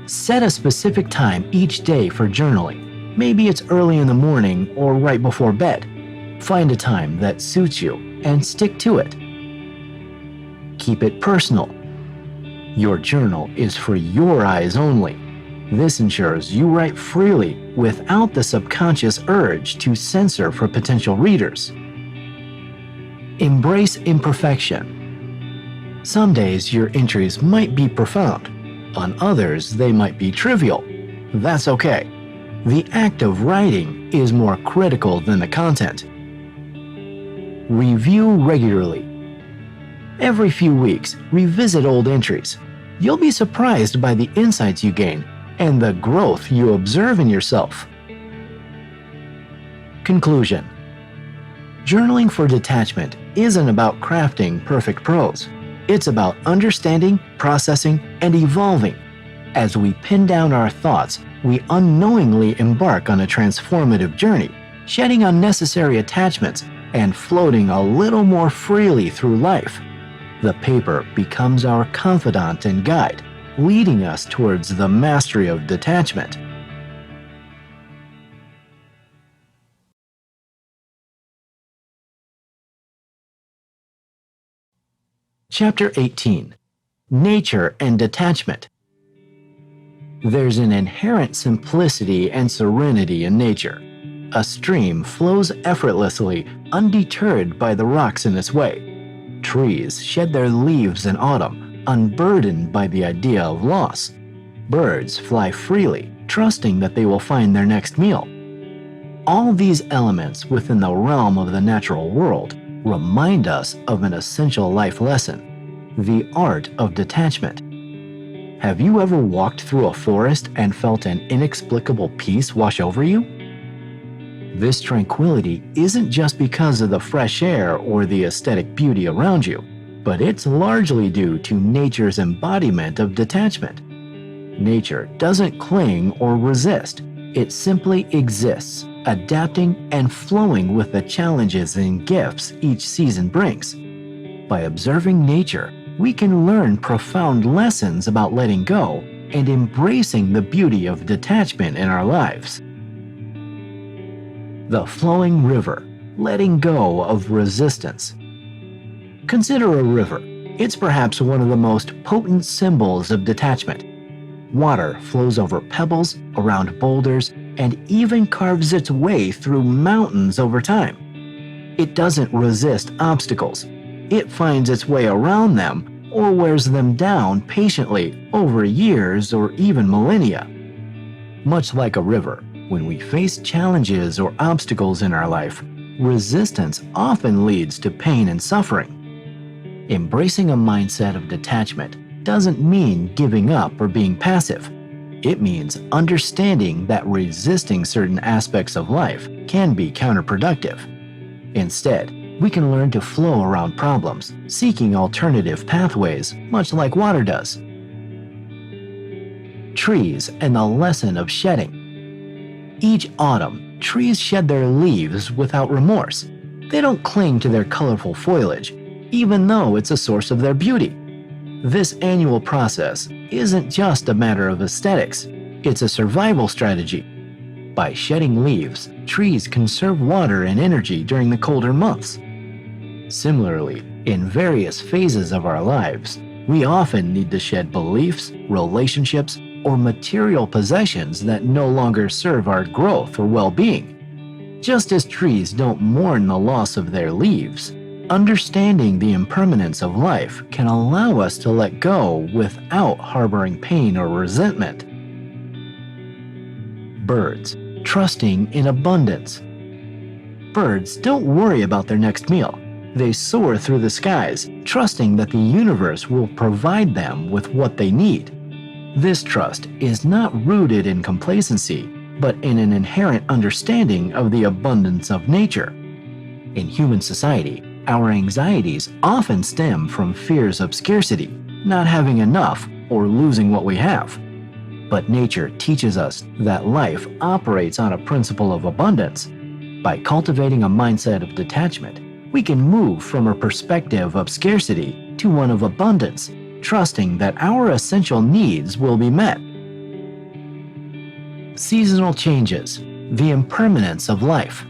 Set a specific time each day for journaling. Maybe it's early in the morning or right before bed. Find a time that suits you and stick to it. Keep it personal. Your journal is for your eyes only. This ensures you write freely without the subconscious urge to censor for potential readers. Embrace imperfection. Some days your entries might be profound. On others, they might be trivial. That's okay. The act of writing is more critical than the content. Review regularly. Every few weeks, revisit old entries. You'll be surprised by the insights you gain and the growth you observe in yourself. Conclusion. Journaling for detachment isn't about crafting perfect prose. It's about understanding, processing, and evolving. As we pin down our thoughts, we unknowingly embark on a transformative journey, shedding unnecessary attachments and floating a little more freely through life. The paper becomes our confidant and guide, leading us towards the mastery of detachment. Chapter 18. Nature and Detachment. There's an inherent simplicity and serenity in nature. A stream flows effortlessly, undeterred by the rocks in its way. Trees shed their leaves in autumn, unburdened by the idea of loss. Birds fly freely, trusting that they will find their next meal. All these elements within the realm of the natural world remind us of an essential life lesson: the art of detachment. Have you ever walked through a forest and felt an inexplicable peace wash over you? This tranquility isn't just because of the fresh air or the aesthetic beauty around you, but it's largely due to nature's embodiment of detachment. Nature doesn't cling or resist, it simply exists, adapting and flowing with the challenges and gifts each season brings. By observing nature, we can learn profound lessons about letting go and embracing the beauty of detachment in our lives. The flowing river, letting go of resistance. Consider a river. It's perhaps one of the most potent symbols of detachment. Water flows over pebbles, around boulders, and even carves its way through mountains over time. It doesn't resist obstacles. It finds its way around them or wears them down patiently over years or even millennia. Much like a river, when we face challenges or obstacles in our life, resistance often leads to pain and suffering. Embracing a mindset of detachment doesn't mean giving up or being passive. It means understanding that resisting certain aspects of life can be counterproductive. Instead, we can learn to flow around problems, seeking alternative pathways, much like water does. Trees and the lesson of shedding. Each autumn, trees shed their leaves without remorse. They don't cling to their colorful foliage, even though it's a source of their beauty. This annual process isn't just a matter of aesthetics, it's a survival strategy. By shedding leaves, trees conserve water and energy during the colder months. Similarly, in various phases of our lives, we often need to shed beliefs, relationships, or material possessions that no longer serve our growth or well-being. Just as trees don't mourn the loss of their leaves, understanding the impermanence of life can allow us to let go without harboring pain or resentment. Birds, trusting in abundance. Birds don't worry about their next meal. They soar through the skies, trusting that the universe will provide them with what they need. This trust is not rooted in complacency, but in an inherent understanding of the abundance of nature. In human society, our anxieties often stem from fears of scarcity, not having enough, or losing what we have. But nature teaches us that life operates on a principle of abundance. By cultivating a mindset of detachment, we can move from a perspective of scarcity to one of abundance, trusting that our essential needs will be met. Seasonal changes, the impermanence of life.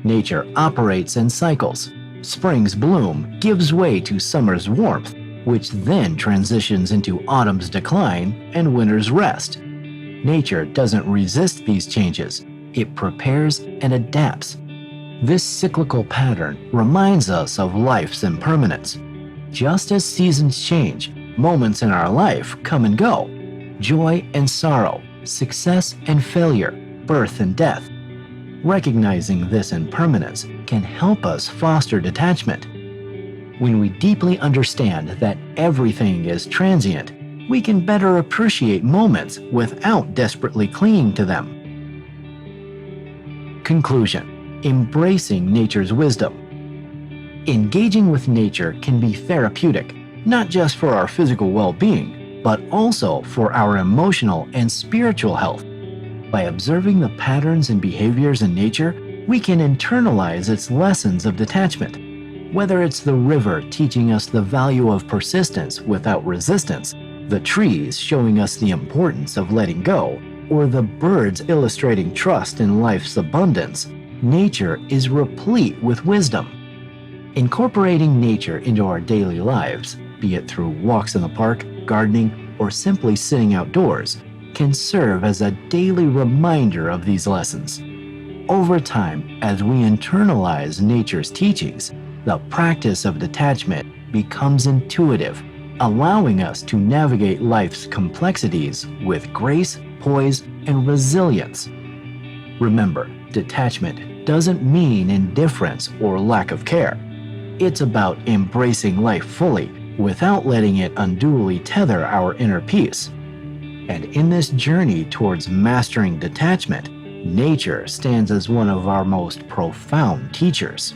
Nature operates in cycles. Spring's bloom gives way to summer's warmth, which then transitions into autumn's decline and winter's rest. Nature doesn't resist these changes. It prepares and adapts. This cyclical pattern reminds us of life's impermanence. Just as seasons change, moments in our life come and go. Joy and sorrow, success and failure, birth and death. Recognizing this impermanence can help us foster detachment. When we deeply understand that everything is transient, we can better appreciate moments without desperately clinging to them. Conclusion: embracing nature's wisdom. Engaging with nature can be therapeutic, not just for our physical well-being, but also for our emotional and spiritual health. By observing the patterns and behaviors in nature, we can internalize its lessons of detachment. Whether it's the river teaching us the value of persistence without resistance, the trees showing us the importance of letting go, or the birds illustrating trust in life's abundance, nature is replete with wisdom. Incorporating nature into our daily lives, be it through walks in the park, gardening, or simply sitting outdoors, can serve as a daily reminder of these lessons. Over time, as we internalize nature's teachings, the practice of detachment becomes intuitive, allowing us to navigate life's complexities with grace, poise, and resilience. Remember, Detachment doesn't mean indifference or lack of care. It's about embracing life fully without letting it unduly tether our inner peace. And in this journey towards mastering detachment, nature stands as one of our most profound teachers.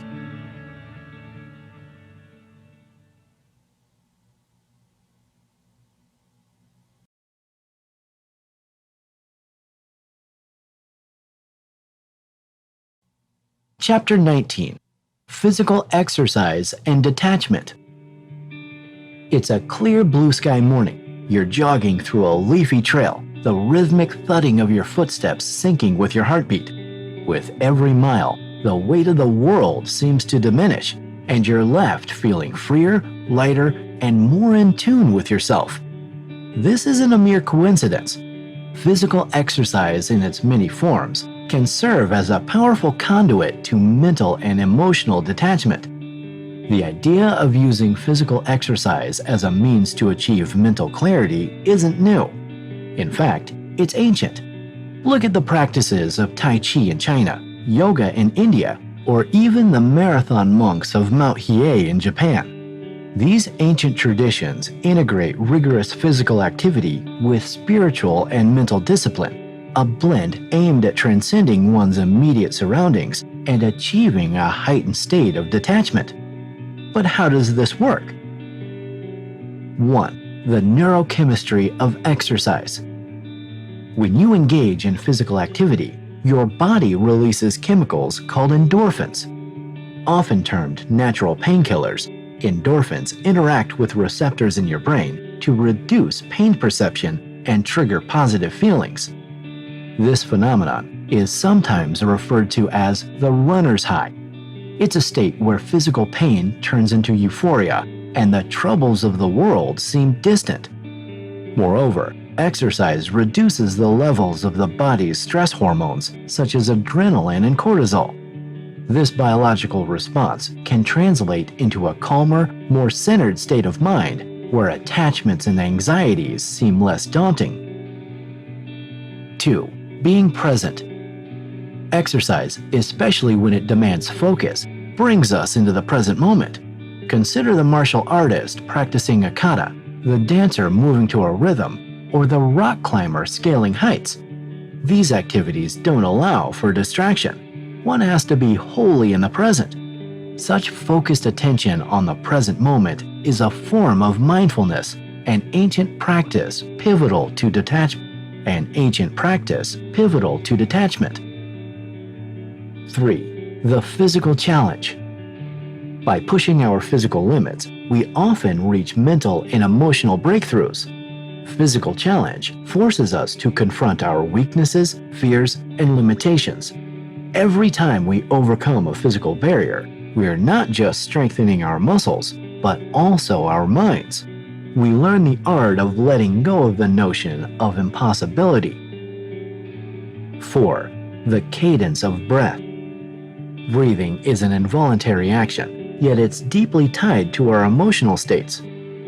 Chapter 19: Physical Exercise and Detachment. It's a clear blue sky morning. You're jogging through a leafy trail, the rhythmic thudding of your footsteps syncing with your heartbeat. With every mile, the weight of the world seems to diminish, and you're left feeling freer, lighter, and more in tune with yourself. This isn't a mere coincidence. Physical exercise in its many forms can serve as a powerful conduit to mental and emotional detachment. The idea of using physical exercise as a means to achieve mental clarity isn't new. In fact, it's ancient. Look at the practices of Tai Chi in China, yoga in India, or even the marathon monks of Mount Hiei in Japan. These ancient traditions integrate rigorous physical activity with spiritual and mental discipline, a blend aimed at transcending one's immediate surroundings and achieving a heightened state of detachment. But how does this work? 1. The neurochemistry of exercise. When you engage in physical activity, your body releases chemicals called endorphins. Often termed natural painkillers, endorphins interact with receptors in your brain to reduce pain perception and trigger positive feelings. This phenomenon is sometimes referred to as the runner's high. It's a state where physical pain turns into euphoria and the troubles of the world seem distant. Moreover, exercise reduces the levels of the body's stress hormones such as adrenaline and cortisol. This biological response can translate into a calmer, more centered state of mind where attachments and anxieties seem less daunting. 2. Being present. Exercise, especially when it demands focus, brings us into the present moment. Consider the martial artist practicing a kata, the dancer moving to a rhythm, or the rock climber scaling heights. These activities don't allow for distraction. One has to be wholly in the present. Such focused attention on the present moment is a form of mindfulness, an ancient practice pivotal to detachment. 3. The physical challenge. By pushing our physical limits, we often reach mental and emotional breakthroughs. Physical challenge forces us to confront our weaknesses, fears, and limitations. Every time we overcome a physical barrier, we are not just strengthening our muscles, but also our minds. We learn the art of letting go of the notion of impossibility. 4. The cadence of breath. Breathing is an involuntary action, yet it's deeply tied to our emotional states.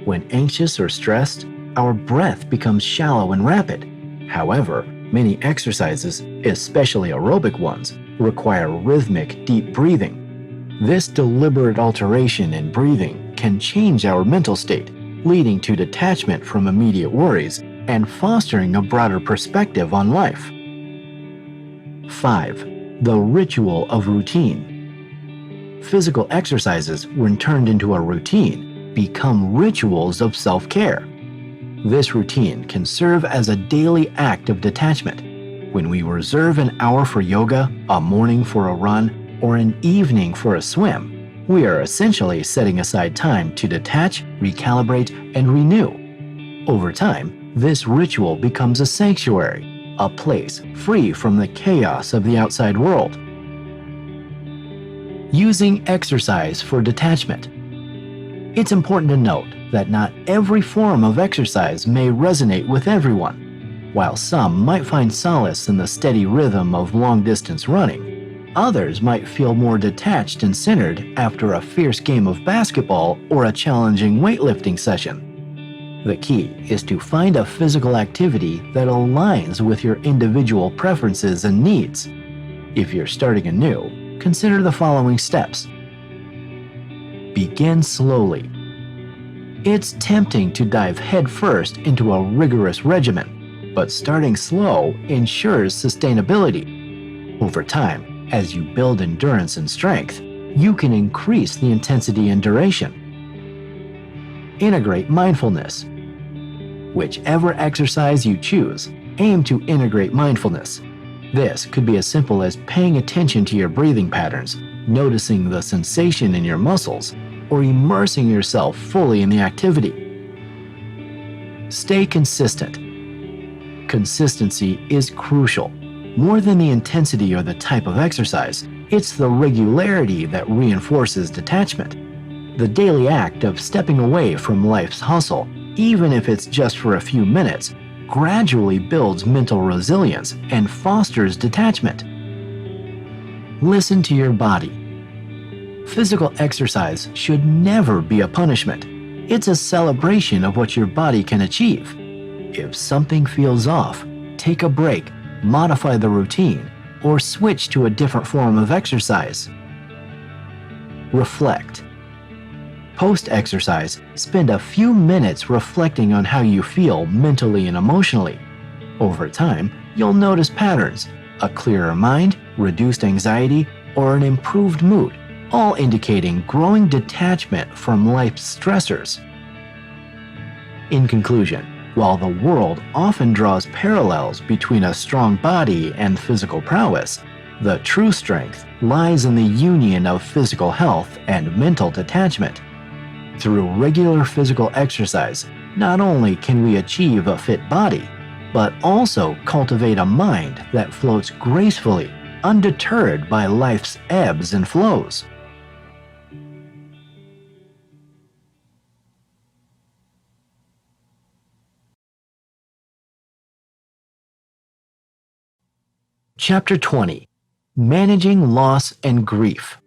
When anxious or stressed, our breath becomes shallow and rapid. However, many exercises, especially aerobic ones, require rhythmic, deep breathing. This deliberate alteration in breathing can change our mental state, leading to detachment from immediate worries and fostering a broader perspective on life. 5. The ritual of routine. Physical exercises, when turned into a routine, become rituals of self-care. This routine can serve as a daily act of detachment. When we reserve an hour for yoga, a morning for a run, or an evening for a swim, we are essentially setting aside time to detach, recalibrate, and renew. Over time, this ritual becomes a sanctuary, a place free from the chaos of the outside world. Using exercise for detachment. It's important to note that not every form of exercise may resonate with everyone. While some might find solace in the steady rhythm of long-distance running, others might feel more detached and centered after a fierce game of basketball or a challenging weightlifting session. The key is to find a physical activity that aligns with your individual preferences and needs. If you're starting anew, consider the following steps. Begin slowly. It's tempting to dive headfirst into a rigorous regimen, but starting slow ensures sustainability. Over time, as you build endurance and strength, you can increase the intensity and duration. Integrate mindfulness. Whichever exercise you choose, aim to integrate mindfulness. This could be as simple as paying attention to your breathing patterns, noticing the sensation in your muscles, or immersing yourself fully in the activity. Stay consistent. Consistency is crucial. More than the intensity or the type of exercise, it's the regularity that reinforces detachment. The daily act of stepping away from life's hustle, even if it's just for a few minutes, gradually builds mental resilience and fosters detachment. Listen to your body. Physical exercise should never be a punishment. It's a celebration of what your body can achieve. If something feels off, take a break, modify the routine, or switch to a different form of exercise. Reflect. Post-exercise, spend a few minutes reflecting on how you feel mentally and emotionally. Over time, you'll notice patterns, a clearer mind, reduced anxiety, or an improved mood, all indicating growing detachment from life's stressors. In conclusion, while the world often draws parallels between a strong body and physical prowess, the true strength lies in the union of physical health and mental detachment. Through regular physical exercise, not only can we achieve a fit body, but also cultivate a mind that floats gracefully, undeterred by life's ebbs and flows. Chapter 20. Managing Loss and Grief.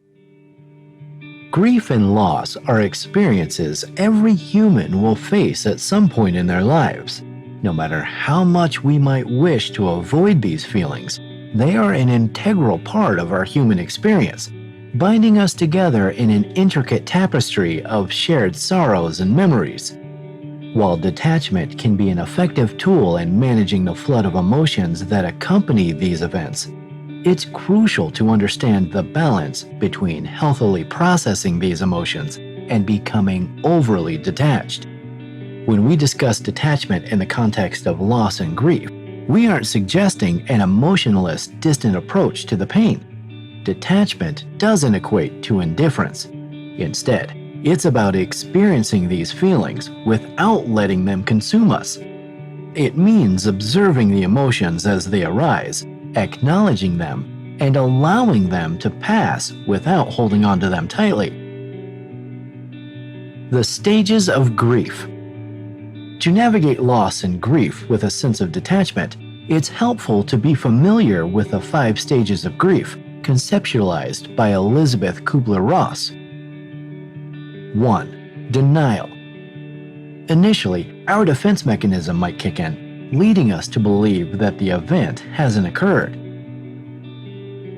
Grief and loss are experiences every human will face at some point in their lives. No matter how much we might wish to avoid these feelings, they are an integral part of our human experience, binding us together in an intricate tapestry of shared sorrows and memories. While detachment can be an effective tool in managing the flood of emotions that accompany these events, it's crucial to understand the balance between healthily processing these emotions and becoming overly detached. When we discuss detachment in the context of loss and grief, we aren't suggesting an emotionless, distant approach to the pain. Detachment doesn't equate to indifference. Instead, it's about experiencing these feelings without letting them consume us. It means observing the emotions as they arise, acknowledging them, and allowing them to pass without holding on to them tightly. The stages of grief. To navigate loss and grief with a sense of detachment, it's helpful to be familiar with the 5 stages of grief conceptualized by Elizabeth Kubler-Ross. 1. Denial. Initially, our defense mechanism might kick in, leading us to believe that the event hasn't occurred.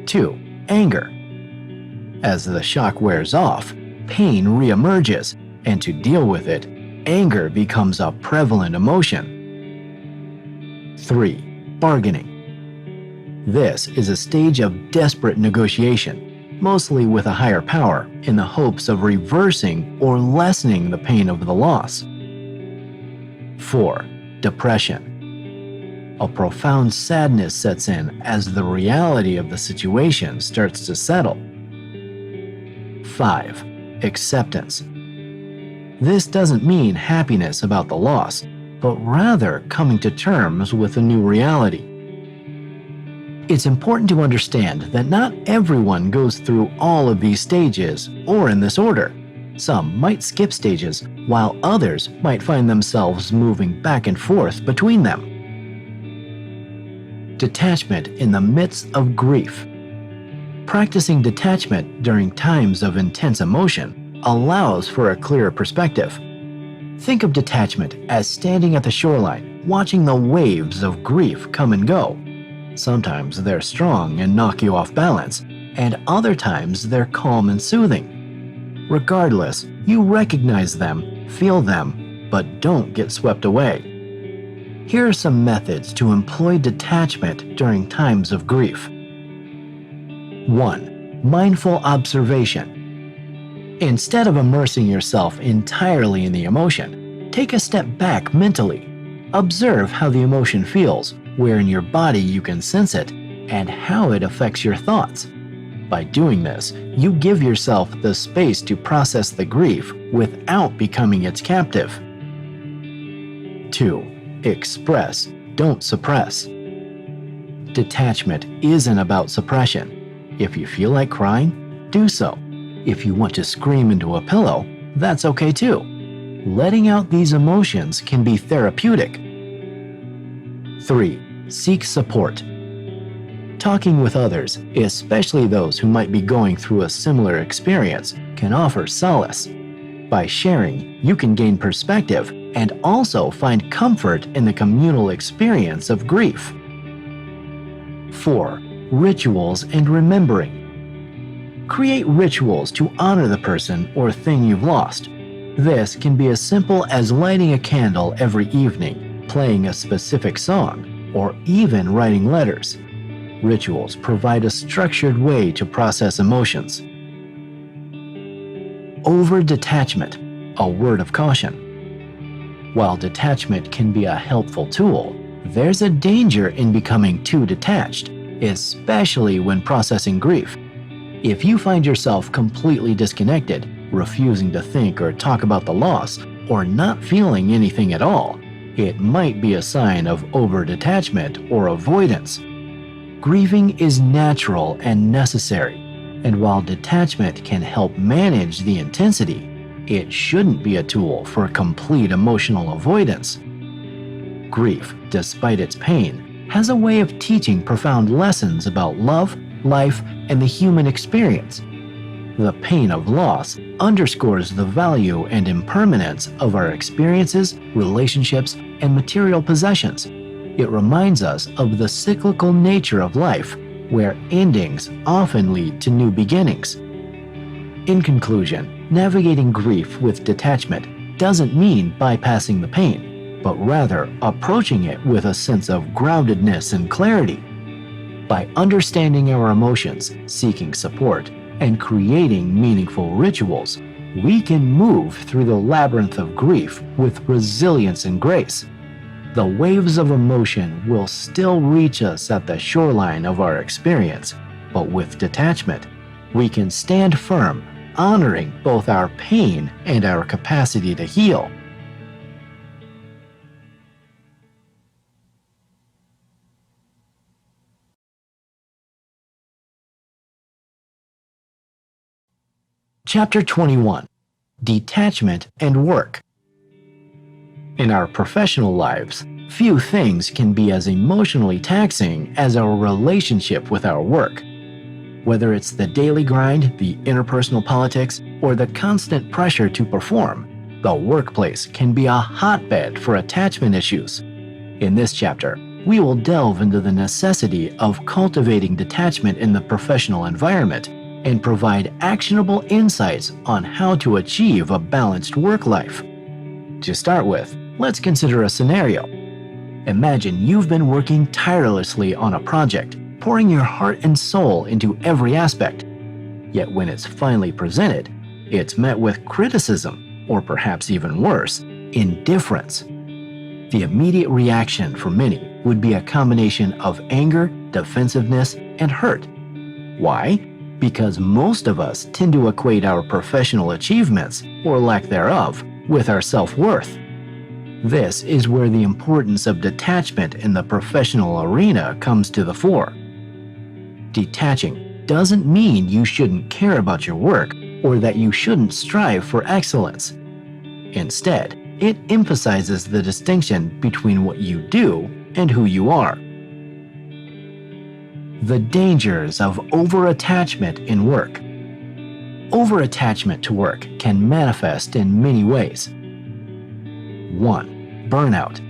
2. Anger. As the shock wears off, pain reemerges, and to deal with it, anger becomes a prevalent emotion. 3. Bargaining. This is a stage of desperate negotiation, mostly with a higher power, in the hopes of reversing or lessening the pain of the loss. 4. Depression. A profound sadness sets in as the reality of the situation starts to settle. 5. Acceptance. This doesn't mean happiness about the loss, but rather coming to terms with a new reality. It's important to understand that not everyone goes through all of these stages or in this order. Some might skip stages, while others might find themselves moving back and forth between them. Detachment in the midst of grief. Practicing detachment during times of intense emotion allows for a clearer perspective. Think of detachment as standing at the shoreline, watching the waves of grief come and go. Sometimes they're strong and knock you off balance, and other times they're calm and soothing. Regardless, you recognize them, feel them, but don't get swept away. Here are some methods to employ detachment during times of grief. 1. Mindful observation. Instead of immersing yourself entirely in the emotion, take a step back mentally. Observe how the emotion feels, where in your body you can sense it, and how it affects your thoughts. By doing this, you give yourself the space to process the grief without becoming its captive. 2. Express, don't suppress. Detachment isn't about suppression. If you feel like crying, do so. If you want to scream into a pillow, that's okay too. Letting out these emotions can be therapeutic. 3. Seek support. Talking with others, especially those who might be going through a similar experience, can offer solace. By sharing, you can gain perspective and also find comfort in the communal experience of grief. 4. Rituals and remembering. Create rituals to honor the person or thing you've lost. This can be as simple as lighting a candle every evening, playing a specific song, or even writing letters. Rituals provide a structured way to process emotions. Overattachment, a word of caution. While detachment can be a helpful tool, there's a danger in becoming too detached, especially when processing grief. If you find yourself completely disconnected, refusing to think or talk about the loss, or not feeling anything at all, it might be a sign of overdetachment or avoidance. Grieving is natural and necessary, and while detachment can help manage the intensity, it shouldn't be a tool for complete emotional avoidance. Grief, despite its pain, has a way of teaching profound lessons about love, life, and the human experience. The pain of loss underscores the value and impermanence of our experiences, relationships, and material possessions. It reminds us of the cyclical nature of life, where endings often lead to new beginnings. In conclusion, navigating grief with detachment doesn't mean bypassing the pain, but rather approaching it with a sense of groundedness and clarity. By understanding our emotions, seeking support, and creating meaningful rituals, we can move through the labyrinth of grief with resilience and grace. The waves of emotion will still reach us at the shoreline of our experience, but with detachment, we can stand firm, honoring both our pain and our capacity to heal. Chapter 21: Detachment and Work. In our professional lives, few things can be as emotionally taxing as our relationship with our work. Whether it's the daily grind, the interpersonal politics, or the constant pressure to perform, the workplace can be a hotbed for attachment issues. In this chapter, we will delve into the necessity of cultivating detachment in the professional environment and provide actionable insights on how to achieve a balanced work life. To start with, let's consider a scenario. Imagine you've been working tirelessly on a project, pouring your heart and soul into every aspect. Yet when it's finally presented, it's met with criticism, or perhaps even worse, indifference. The immediate reaction for many would be a combination of anger, defensiveness, and hurt. Why? Because most of us tend to equate our professional achievements, or lack thereof, with our self-worth. This is where the importance of detachment in the professional arena comes to the fore. Detaching doesn't mean you shouldn't care about your work or that you shouldn't strive for excellence. Instead, it emphasizes the distinction between what you do and who you are. The dangers of overattachment in work. Overattachment to work can manifest in many ways. 1. Burnout.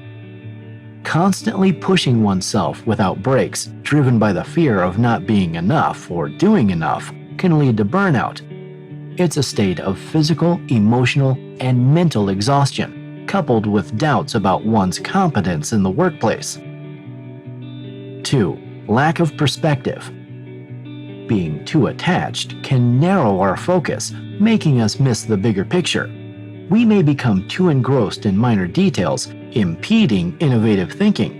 Constantly pushing oneself without breaks, driven by the fear of not being enough or doing enough, can lead to burnout. It's a state of physical, emotional, and mental exhaustion, coupled with doubts about one's competence in the workplace. 2. Lack of perspective. Being too attached can narrow our focus, making us miss the bigger picture. We may become too engrossed in minor details, impeding innovative thinking.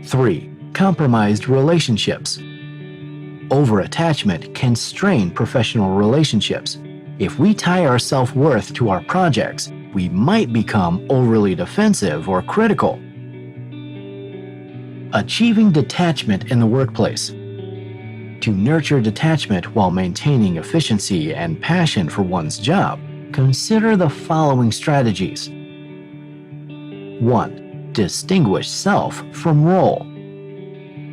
3. Compromised relationships. Overattachment can strain professional relationships. If we tie our self-worth to our projects, we might become overly defensive or critical. Achieving detachment in the workplace. To nurture detachment while maintaining efficiency and passion for one's job, consider the following strategies. 1. Distinguish self from role.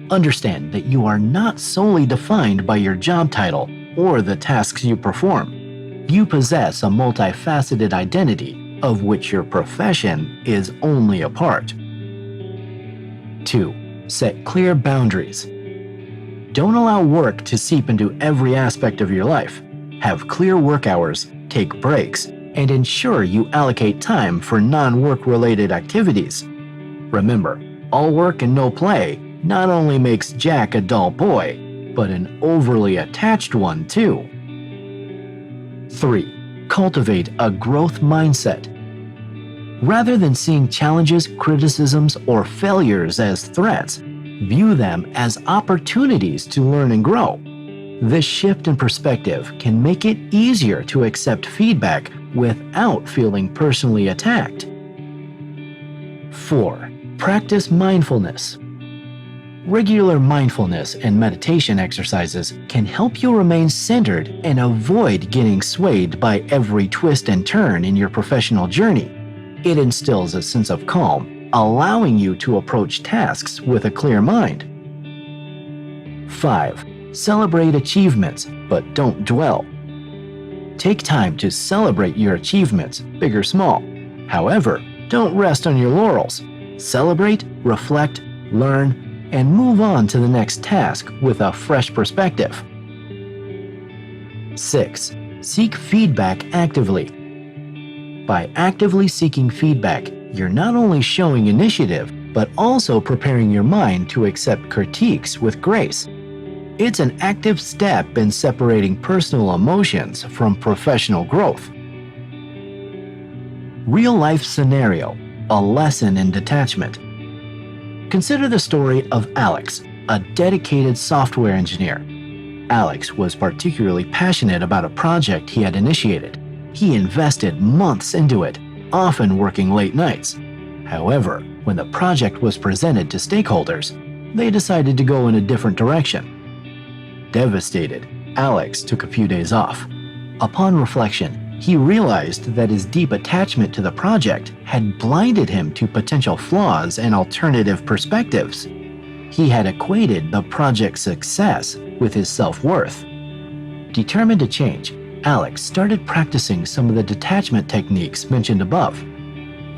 Understand that you are not solely defined by your job title or the tasks you perform. You possess a multifaceted identity, of which your profession is only a part. 2. Set clear boundaries. Don't allow work to seep into every aspect of your life. Have clear work hours, take breaks, and ensure you allocate time for non-work related activities. Remember, all work and no play not only makes Jack a dull boy, but an overly attached one too. 3. Cultivate a growth mindset. Rather than seeing challenges, criticisms, or failures as threats, view them as opportunities to learn and grow. This shift in perspective can make it easier to accept feedback without feeling personally attacked. 4. Practice mindfulness. Regular mindfulness and meditation exercises can help you remain centered and avoid getting swayed by every twist and turn in your professional journey. It instills a sense of calm, allowing you to approach tasks with a clear mind. 5. Celebrate achievements, but don't dwell. Take time to celebrate your achievements, big or small. However, don't rest on your laurels. Celebrate, reflect, learn, and move on to the next task with a fresh perspective. 6. Seek feedback actively. By actively seeking feedback, you're not only showing initiative, but also preparing your mind to accept critiques with grace. It's an active step in separating personal emotions from professional growth. Real-life scenario, a lesson in detachment. Consider the story of Alex, a dedicated software engineer. Alex was particularly passionate about a project he had initiated. He invested months into it, often working late nights. However, when the project was presented to stakeholders, they decided to go in a different direction. Devastated, Alex took a few days off. Upon reflection, he realized that his deep attachment to the project had blinded him to potential flaws and alternative perspectives. He had equated the project's success with his self-worth. Determined to change, Alex started practicing some of the detachment techniques mentioned above.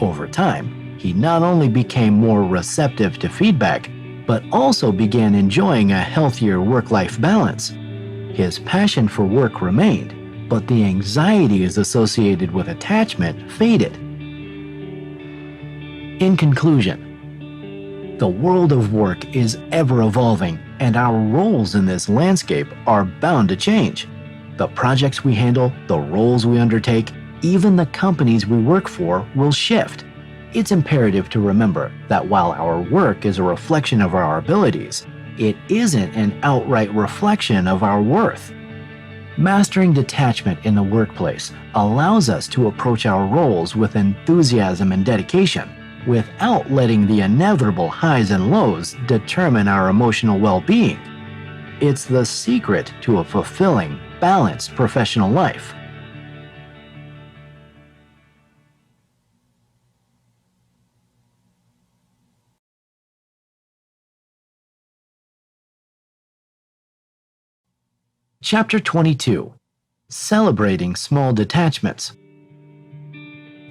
Over time, he not only became more receptive to feedback, but also began enjoying a healthier work-life balance. His passion for work remained, but the anxieties associated with attachment faded. In conclusion, the world of work is ever-evolving, and our roles in this landscape are bound to change. The projects we handle, the roles we undertake, even the companies we work for will shift. It's imperative to remember that while our work is a reflection of our abilities, it isn't an outright reflection of our worth. Mastering detachment in the workplace allows us to approach our roles with enthusiasm and dedication, without letting the inevitable highs and lows determine our emotional well-being. It's the secret to a fulfilling, balanced professional life. Chapter 22. Celebrating Small Detachments.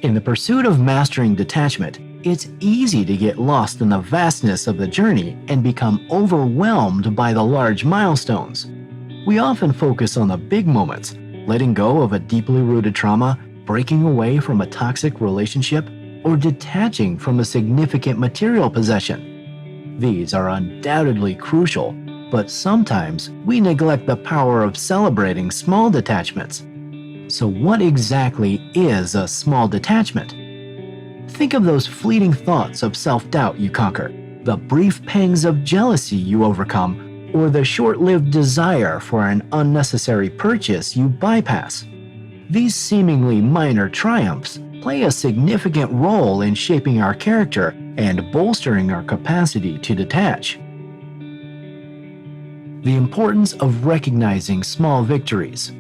In the pursuit of mastering detachment, it's easy to get lost in the vastness of the journey and become overwhelmed by the large milestones. We often focus on the big moments, letting go of a deeply rooted trauma, breaking away from a toxic relationship, or detaching from a significant material possession. These are undoubtedly crucial, but sometimes we neglect the power of celebrating small detachments. So what exactly is a small detachment? Think of those fleeting thoughts of self-doubt you conquer, the brief pangs of jealousy you overcome, or the short-lived desire for an unnecessary purchase you bypass. These seemingly minor triumphs play a significant role in shaping our character and bolstering our capacity to detach. The importance of recognizing small victories.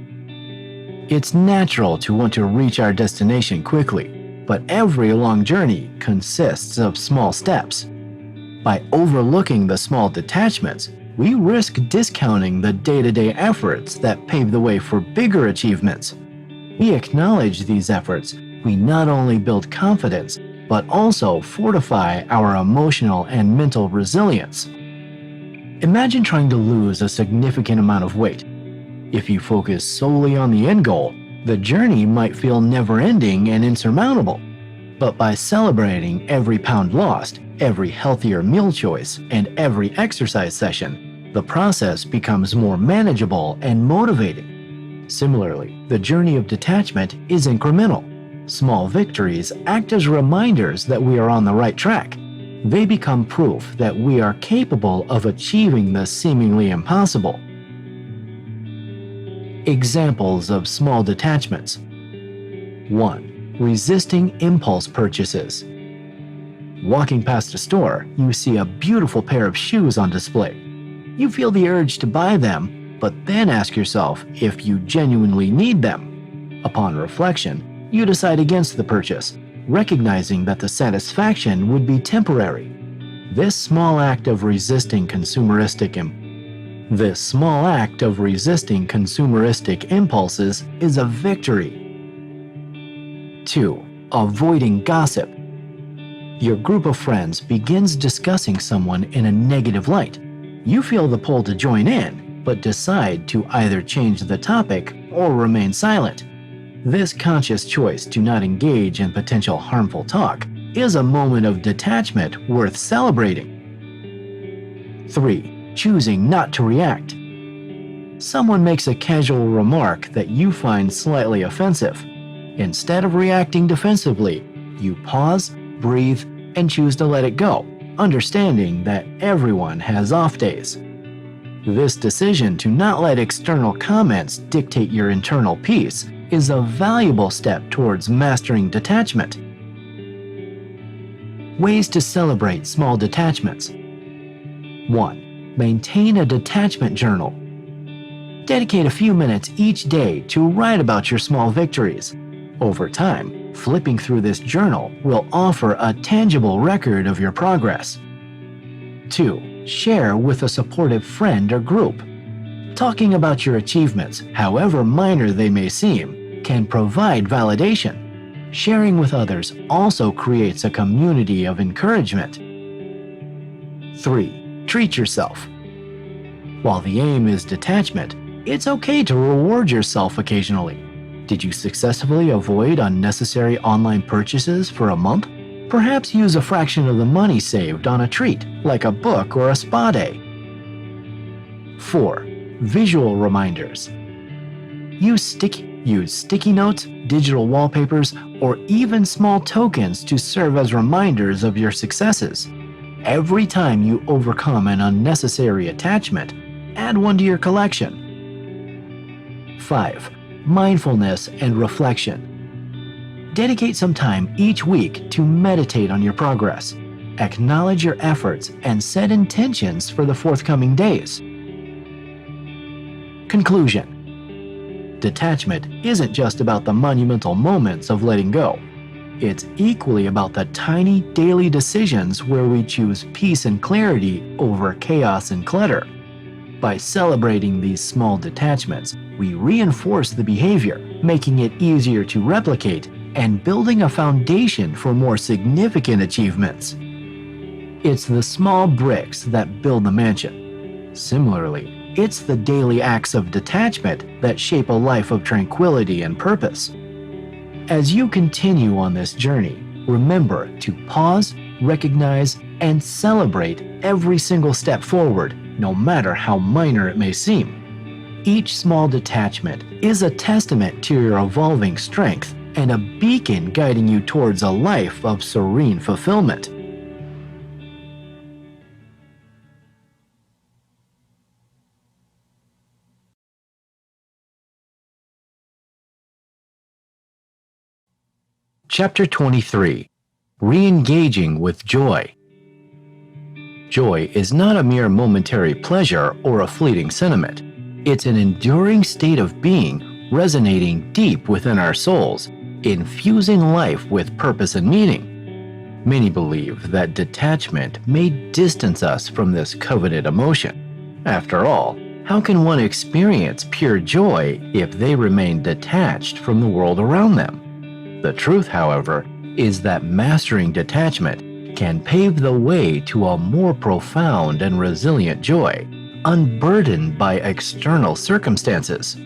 It's natural to want to reach our destination quickly, but every long journey consists of small steps. By overlooking the small detachments, we risk discounting the day-to-day efforts that pave the way for bigger achievements. We acknowledge these efforts, we not only build confidence, but also fortify our emotional and mental resilience. Imagine trying to lose a significant amount of weight. If you focus solely on the end goal, the journey might feel never-ending and insurmountable. But by celebrating every pound lost, every healthier meal choice, and every exercise session, the process becomes more manageable and motivating. Similarly, the journey of detachment is incremental. Small victories act as reminders that we are on the right track. They become proof that we are capable of achieving the seemingly impossible. Examples of small detachments. 1. Resisting impulse purchases. Walking past a store, you see a beautiful pair of shoes on display. You feel the urge to buy them, but then ask yourself if you genuinely need them. Upon reflection, you decide against the purchase, recognizing that the satisfaction would be temporary. This small act of resisting consumeristic impulses is a victory. 2. Avoiding gossip. Your group of friends begins discussing someone in a negative light. You feel the pull to join in, but decide to either change the topic or remain silent. This conscious choice to not engage in potential harmful talk is a moment of detachment worth celebrating. 3. Choosing not to react. Someone makes a casual remark that you find slightly offensive. Instead of reacting defensively, you pause, breathe, and choose to let it go, understanding that everyone has off days. This decision to not let external comments dictate your internal peace is a valuable step towards mastering detachment. Ways to celebrate small detachments. 1. Maintain a detachment journal. Dedicate a few minutes each day to write about your small victories. Over time, flipping through this journal will offer a tangible record of your progress. 2. Share with a supportive friend or group. Talking about your achievements, however minor they may seem, can provide validation. Sharing with others also creates a community of encouragement. 3. Treat yourself. While the aim is detachment, it's okay to reward yourself occasionally. Did you successfully avoid unnecessary online purchases for a month? Perhaps use a fraction of the money saved on a treat, like a book or a spa day. 4. Visual reminders. Use sticky notes, digital wallpapers, or even small tokens to serve as reminders of your successes. Every time you overcome an unnecessary attachment, add one to your collection. 5. Mindfulness and reflection. Dedicate some time each week to meditate on your progress. Acknowledge your efforts and set intentions for the forthcoming days. Conclusion. Detachment isn't just about the monumental moments of letting go. It's equally about the tiny daily decisions where we choose peace and clarity over chaos and clutter. By celebrating these small detachments, we reinforce the behavior, making it easier to replicate and building a foundation for more significant achievements. It's the small bricks that build the mansion. Similarly, it's the daily acts of detachment that shape a life of tranquility and purpose. As you continue on this journey, remember to pause, recognize, and celebrate every single step forward, no matter how minor it may seem. Each small detachment is a testament to your evolving strength and a beacon guiding you towards a life of serene fulfillment. Chapter 23. Re-engaging with joy. Joy is not a mere momentary pleasure or a fleeting sentiment. It's an enduring state of being resonating deep within our souls, infusing life with purpose and meaning. Many believe that detachment may distance us from this coveted emotion. After all, how can one experience pure joy if they remain detached from the world around them? The truth, however, is that mastering detachment can pave the way to a more profound and resilient joy, unburdened by external circumstances.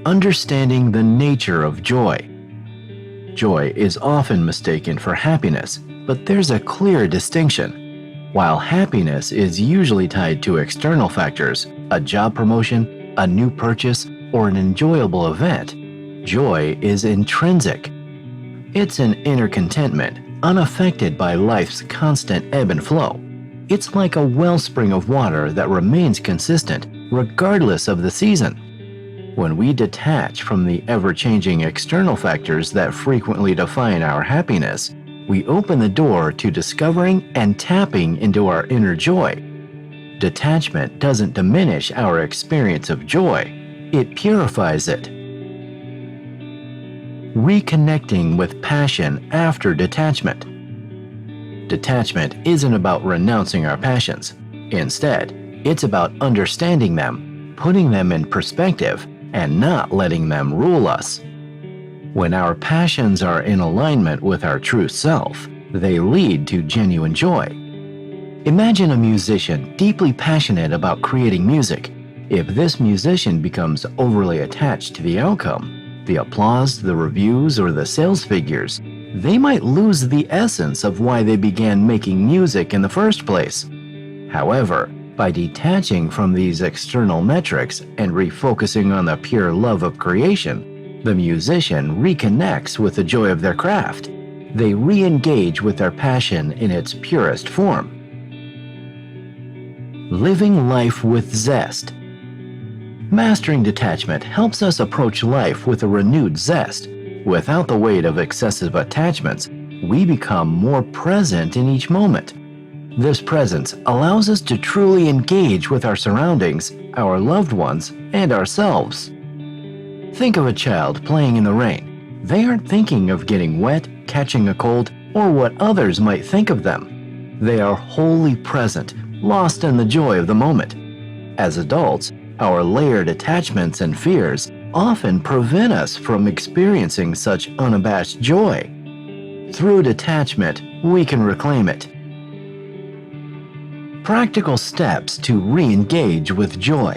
Understanding the nature of joy. Joy is often mistaken for happiness, but there's a clear distinction. While happiness is usually tied to external factors, a job promotion, a new purchase, or an enjoyable event, joy is intrinsic. It's an inner contentment, unaffected by life's constant ebb and flow. It's like a wellspring of water that remains consistent, regardless of the season. When we detach from the ever-changing external factors that frequently define our happiness, we open the door to discovering and tapping into our inner joy. Detachment doesn't diminish our experience of joy, it purifies it. Reconnecting with passion after detachment. Detachment isn't about renouncing our passions. Instead, it's about understanding them, putting them in perspective, and not letting them rule us. When our passions are in alignment with our true self, they lead to genuine joy. Imagine a musician deeply passionate about creating music. If this musician becomes overly attached to the outcome, the applause, the reviews, or the sales figures, they might lose the essence of why they began making music in the first place. However, by detaching from these external metrics and refocusing on the pure love of creation, the musician reconnects with the joy of their craft. They re-engage with their passion in its purest form. Living life with zest. Mastering detachment helps us approach life with a renewed zest. Without the weight of excessive attachments, we become more present in each moment. This presence allows us to truly engage with our surroundings, our loved ones, and ourselves. Think of a child playing in the rain. They aren't thinking of getting wet, catching a cold, or what others might think of them. They are wholly present, lost in the joy of the moment. As adults, our layered attachments and fears often prevent us from experiencing such unabashed joy. Through detachment, we can reclaim it. Practical steps to re-engage with joy.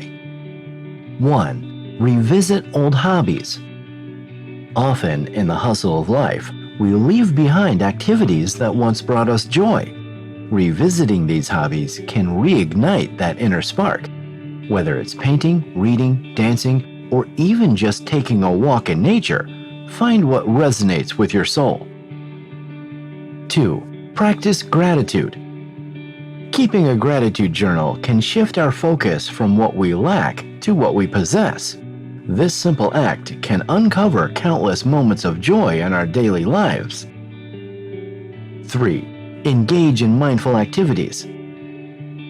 1. Revisit old hobbies. Often, in the hustle of life, we leave behind activities that once brought us joy. Revisiting these hobbies can reignite that inner spark. Whether it's painting, reading, dancing, or even just taking a walk in nature, find what resonates with your soul. 2. Practice gratitude. Keeping a gratitude journal can shift our focus from what we lack to what we possess. This simple act can uncover countless moments of joy in our daily lives. 3. Engage in mindful activities.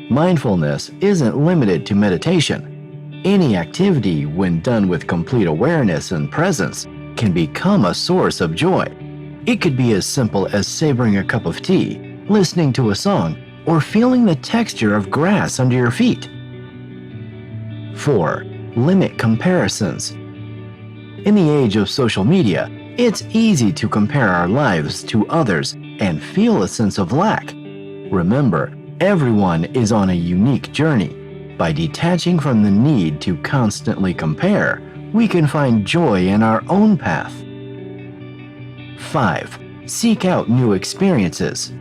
Mindfulness isn't limited to meditation. Any activity, when done with complete awareness and presence, can become a source of joy. It could be as simple as savoring a cup of tea, listening to a song, or feeling the texture of grass under your feet. 4. Limit comparisons. In the age of social media, it's easy to compare our lives to others and feel a sense of lack. Remember, everyone is on a unique journey. By detaching from the need to constantly compare, we can find joy in our own path. 5. Seek out new experiences.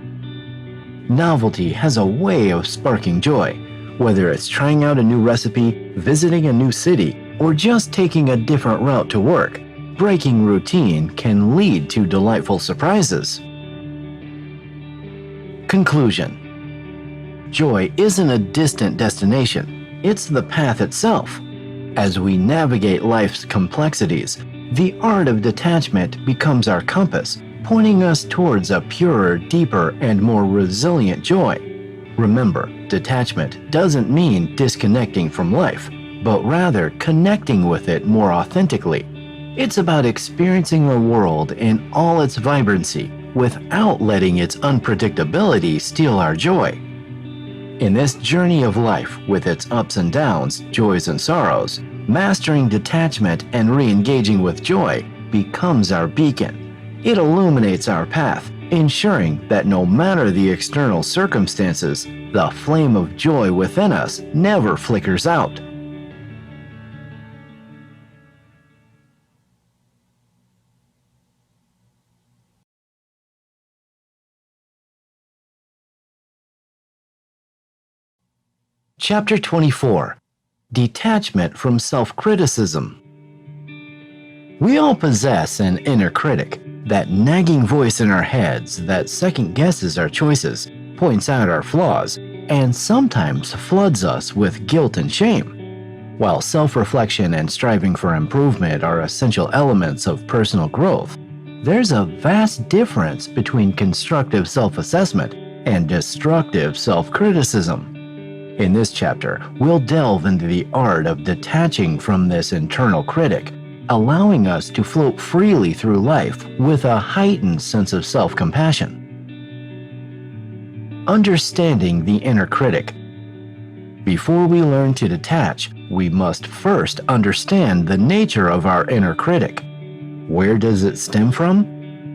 Novelty has a way of sparking joy. Whether it's trying out a new recipe, visiting a new city, or just taking a different route to work, breaking routine can lead to delightful surprises. Conclusion. Joy isn't a distant destination, it's the path itself. As we navigate life's complexities, the art of detachment becomes our compass, pointing us towards a purer, deeper, and more resilient joy. Remember, detachment doesn't mean disconnecting from life, but rather connecting with it more authentically. It's about experiencing the world in all its vibrancy without letting its unpredictability steal our joy. In this journey of life, with its ups and downs, joys and sorrows, mastering detachment and re-engaging with joy becomes our beacon. It illuminates our path, ensuring that no matter the external circumstances, the flame of joy within us never flickers out. Chapter 24. Detachment from Self-Criticism. We all possess an inner critic, that nagging voice in our heads that second-guesses our choices, points out our flaws, and sometimes floods us with guilt and shame. While self-reflection and striving for improvement are essential elements of personal growth, there's a vast difference between constructive self-assessment and destructive self-criticism. In this chapter, we'll delve into the art of detaching from this internal critic, allowing us to float freely through life with a heightened sense of self-compassion. Understanding the inner critic. Before we learn to detach, we must first understand the nature of our inner critic. Where does it stem from?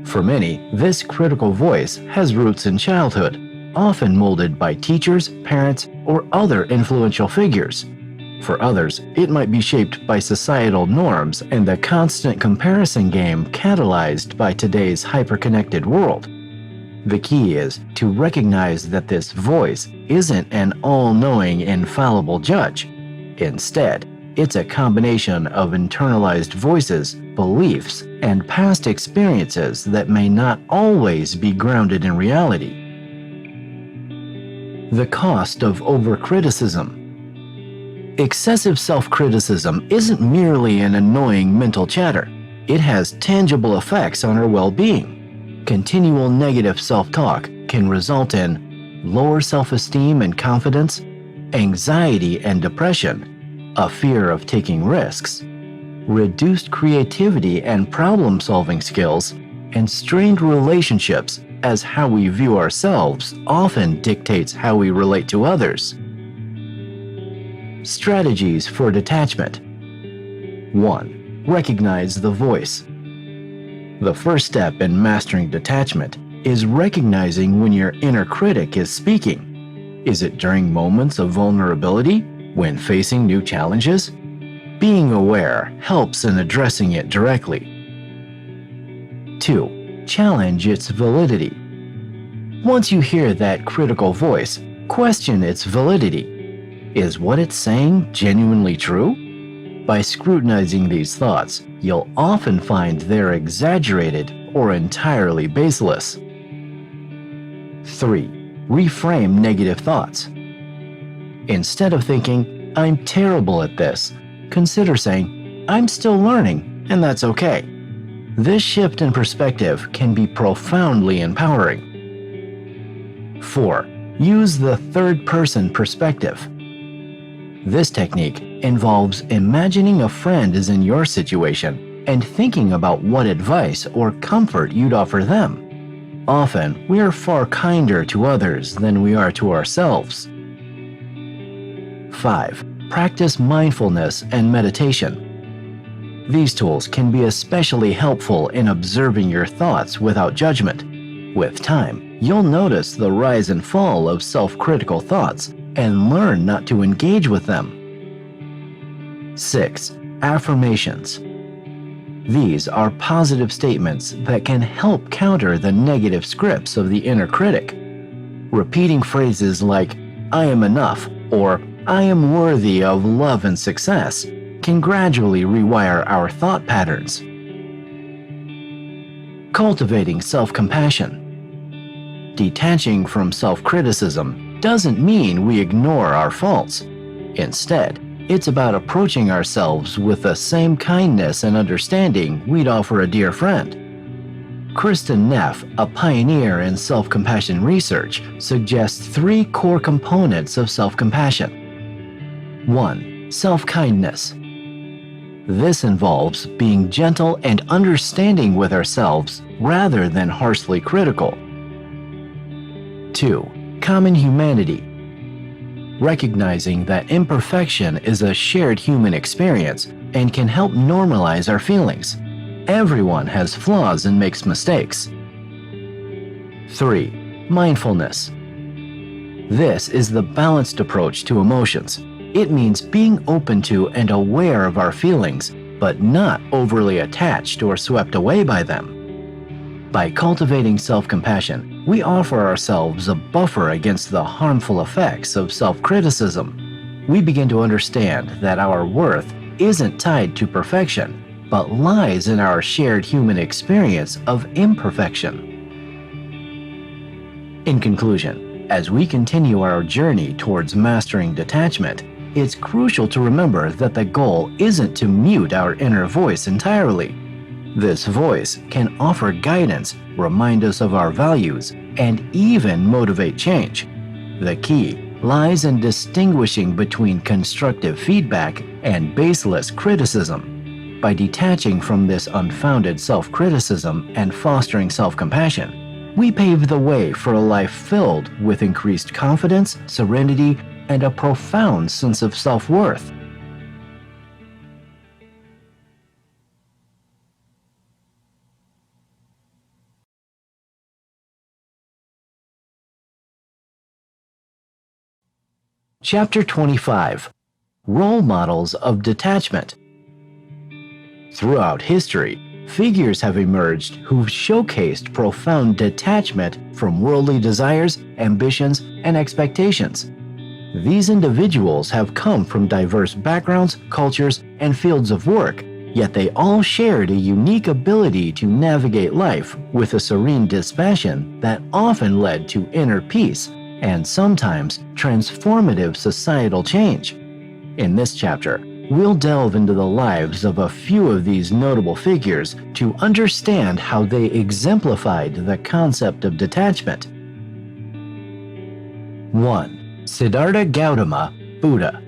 For many, this critical voice has roots in childhood, often molded by teachers, parents, or other influential figures. For others, it might be shaped by societal norms and the constant comparison game catalyzed by today's hyper-connected world. The key is to recognize that this voice isn't an all-knowing, infallible judge. Instead, it's a combination of internalized voices, beliefs, and past experiences that may not always be grounded in reality. The cost of overcriticism. Excessive self-criticism isn't merely an annoying mental chatter. It has tangible effects on our well-being. Continual negative self-talk can result in lower self-esteem and confidence, anxiety and depression, a fear of taking risks, reduced creativity and problem-solving skills, and strained relationships, as how we view ourselves often dictates how we relate to others. Strategies for detachment. 1. Recognize the voice. The first step in mastering detachment is recognizing when your inner critic is speaking. Is it during moments of vulnerability, when facing new challenges? Being aware helps in addressing it directly. 2. Challenge its validity. Once you hear that critical voice, question its validity. Is what it's saying genuinely true? By scrutinizing these thoughts, you'll often find they're exaggerated or entirely baseless. 3. Reframe negative thoughts. Instead of thinking, "I'm terrible at this," consider saying, "I'm still learning, and that's okay." This shift in perspective can be profoundly empowering. 4. Use the third-person perspective. This technique involves imagining a friend is in your situation and thinking about what advice or comfort you'd offer them. Often, we are far kinder to others than we are to ourselves. 5. Practice mindfulness and meditation. These tools can be especially helpful in observing your thoughts without judgment. With time, you'll notice the rise and fall of self-critical thoughts and learn not to engage with them. 6. Affirmations. These are positive statements that can help counter the negative scripts of the inner critic. Repeating phrases like, "I am enough," or "I am worthy of love and success," can gradually rewire our thought patterns. Cultivating self-compassion. Detaching from self-criticism doesn't mean we ignore our faults. Instead, it's about approaching ourselves with the same kindness and understanding we'd offer a dear friend. Kristen Neff, a pioneer in self-compassion research, suggests 3 core components of self-compassion. 1. Self-kindness. This involves being gentle and understanding with ourselves rather than harshly critical. 2. Common humanity. Recognizing that imperfection is a shared human experience and can help normalize our feelings. Everyone has flaws and makes mistakes. 3. Mindfulness. This is the balanced approach to emotions. It means being open to and aware of our feelings, but not overly attached or swept away by them. By cultivating self-compassion, we offer ourselves a buffer against the harmful effects of self-criticism. We begin to understand that our worth isn't tied to perfection, but lies in our shared human experience of imperfection. In conclusion, as we continue our journey towards mastering detachment, it's crucial to remember that the goal isn't to mute our inner voice entirely. This voice can offer guidance, remind us of our values, and even motivate change. The key lies in distinguishing between constructive feedback and baseless criticism. By detaching from this unfounded self-criticism and fostering self-compassion, we pave the way for a life filled with increased confidence, serenity, and a profound sense of self-worth. Chapter 25. Role Models of Detachment. Throughout history, figures have emerged who've showcased profound detachment from worldly desires, ambitions, and expectations. These individuals have come from diverse backgrounds, cultures, and fields of work, yet they all shared a unique ability to navigate life with a serene dispassion that often led to inner peace and sometimes transformative societal change. In this chapter, we'll delve into the lives of a few of these notable figures to understand how they exemplified the concept of detachment. 1. Siddhartha Gautama, Buddha.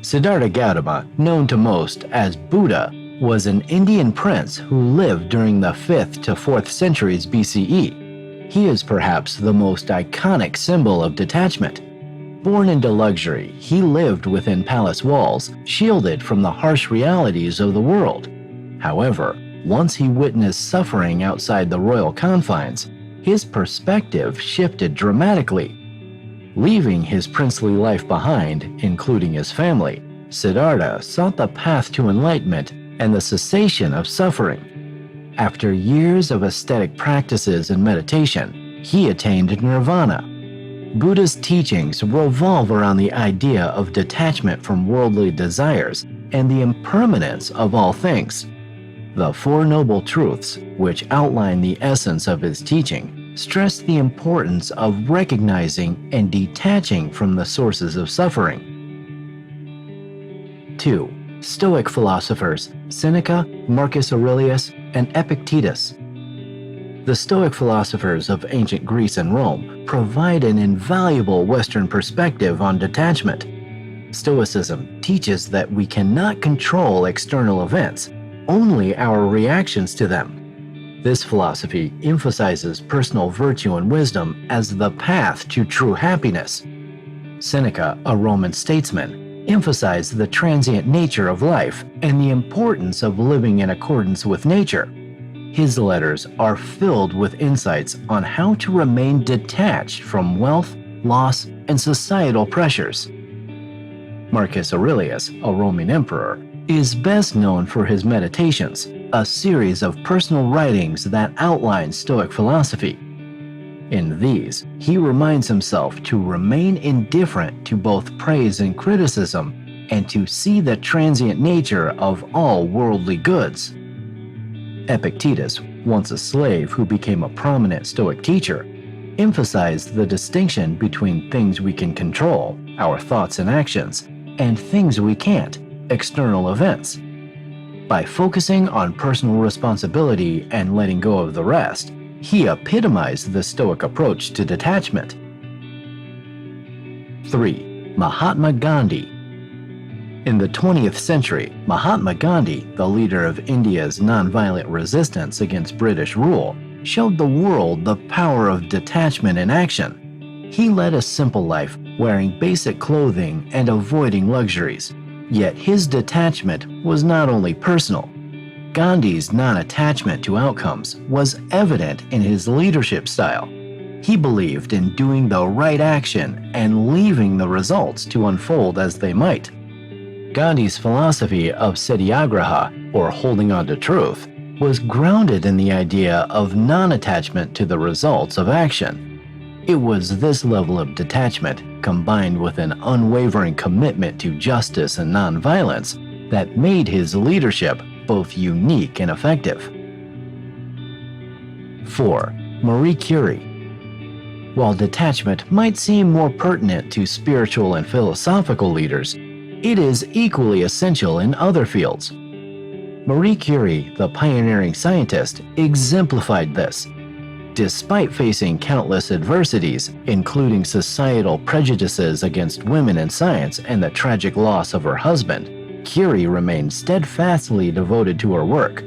Siddhartha Gautama, known to most as Buddha, was an Indian prince who lived during the 5th to 4th centuries BCE. He is perhaps the most iconic symbol of detachment. Born into luxury, he lived within palace walls, shielded from the harsh realities of the world. However, once he witnessed suffering outside the royal confines, his perspective shifted dramatically. Leaving his princely life behind, including his family, Siddhartha sought the path to enlightenment and the cessation of suffering. After years of ascetic practices and meditation, he attained nirvana. Buddha's teachings revolve around the idea of detachment from worldly desires and the impermanence of all things. The Four Noble Truths, which outline the essence of his teaching, stress the importance of recognizing and detaching from the sources of suffering. 2. Stoic philosophers Seneca, Marcus Aurelius, and Epictetus. The Stoic philosophers of ancient Greece and Rome provide an invaluable Western perspective on detachment. Stoicism teaches that we cannot control external events, only our reactions to them. This philosophy emphasizes personal virtue and wisdom as the path to true happiness. Seneca, a Roman statesman, emphasize the transient nature of life and the importance of living in accordance with nature. His letters are filled with insights on how to remain detached from wealth, loss, and societal pressures. Marcus Aurelius, a Roman emperor, is best known for his Meditations, a series of personal writings that outline Stoic philosophy. In these, he reminds himself to remain indifferent to both praise and criticism and to see the transient nature of all worldly goods. Epictetus, once a slave who became a prominent Stoic teacher, emphasized the distinction between things we can control, our thoughts and actions, and things we can't, external events. By focusing on personal responsibility and letting go of the rest, he epitomized the Stoic approach to detachment. 3. Mahatma Gandhi. In the 20th century, Mahatma Gandhi, the leader of India's nonviolent resistance against British rule, showed the world the power of detachment in action. He led a simple life, wearing basic clothing and avoiding luxuries. Yet his detachment was not only personal. Gandhi's non-attachment to outcomes was evident in his leadership style. He believed in doing the right action and leaving the results to unfold as they might. Gandhi's philosophy of satyagraha, or holding on to truth, was grounded in the idea of non-attachment to the results of action. It was this level of detachment, combined with an unwavering commitment to justice and nonviolence, that made his leadership both unique and effective. 4. Marie Curie. While detachment might seem more pertinent to spiritual and philosophical leaders, it is equally essential in other fields. Marie Curie, the pioneering scientist, exemplified this. Despite facing countless adversities, including societal prejudices against women in science and the tragic loss of her husband, Curie remained steadfastly devoted to her work.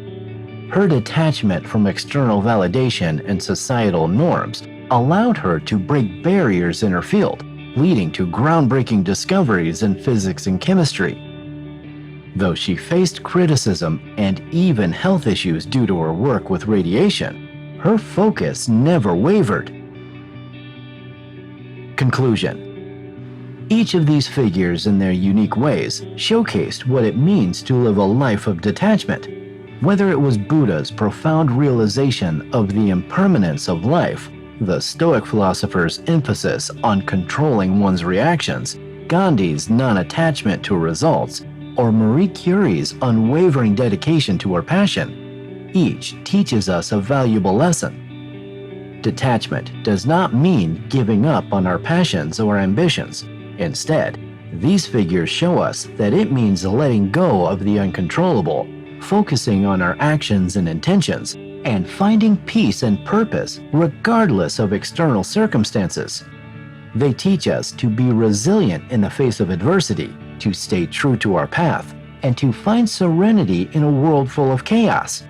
Her detachment from external validation and societal norms allowed her to break barriers in her field, leading to groundbreaking discoveries in physics and chemistry. Though she faced criticism and even health issues due to her work with radiation, her focus never wavered. Conclusion. Each of these figures in their unique ways showcased what it means to live a life of detachment. Whether it was Buddha's profound realization of the impermanence of life, the Stoic philosopher's emphasis on controlling one's reactions, Gandhi's non-attachment to results, or Marie Curie's unwavering dedication to her passion, each teaches us a valuable lesson. Detachment does not mean giving up on our passions or ambitions. Instead, these figures show us that it means letting go of the uncontrollable, focusing on our actions and intentions, and finding peace and purpose regardless of external circumstances. They teach us to be resilient in the face of adversity, to stay true to our path, and to find serenity in a world full of chaos.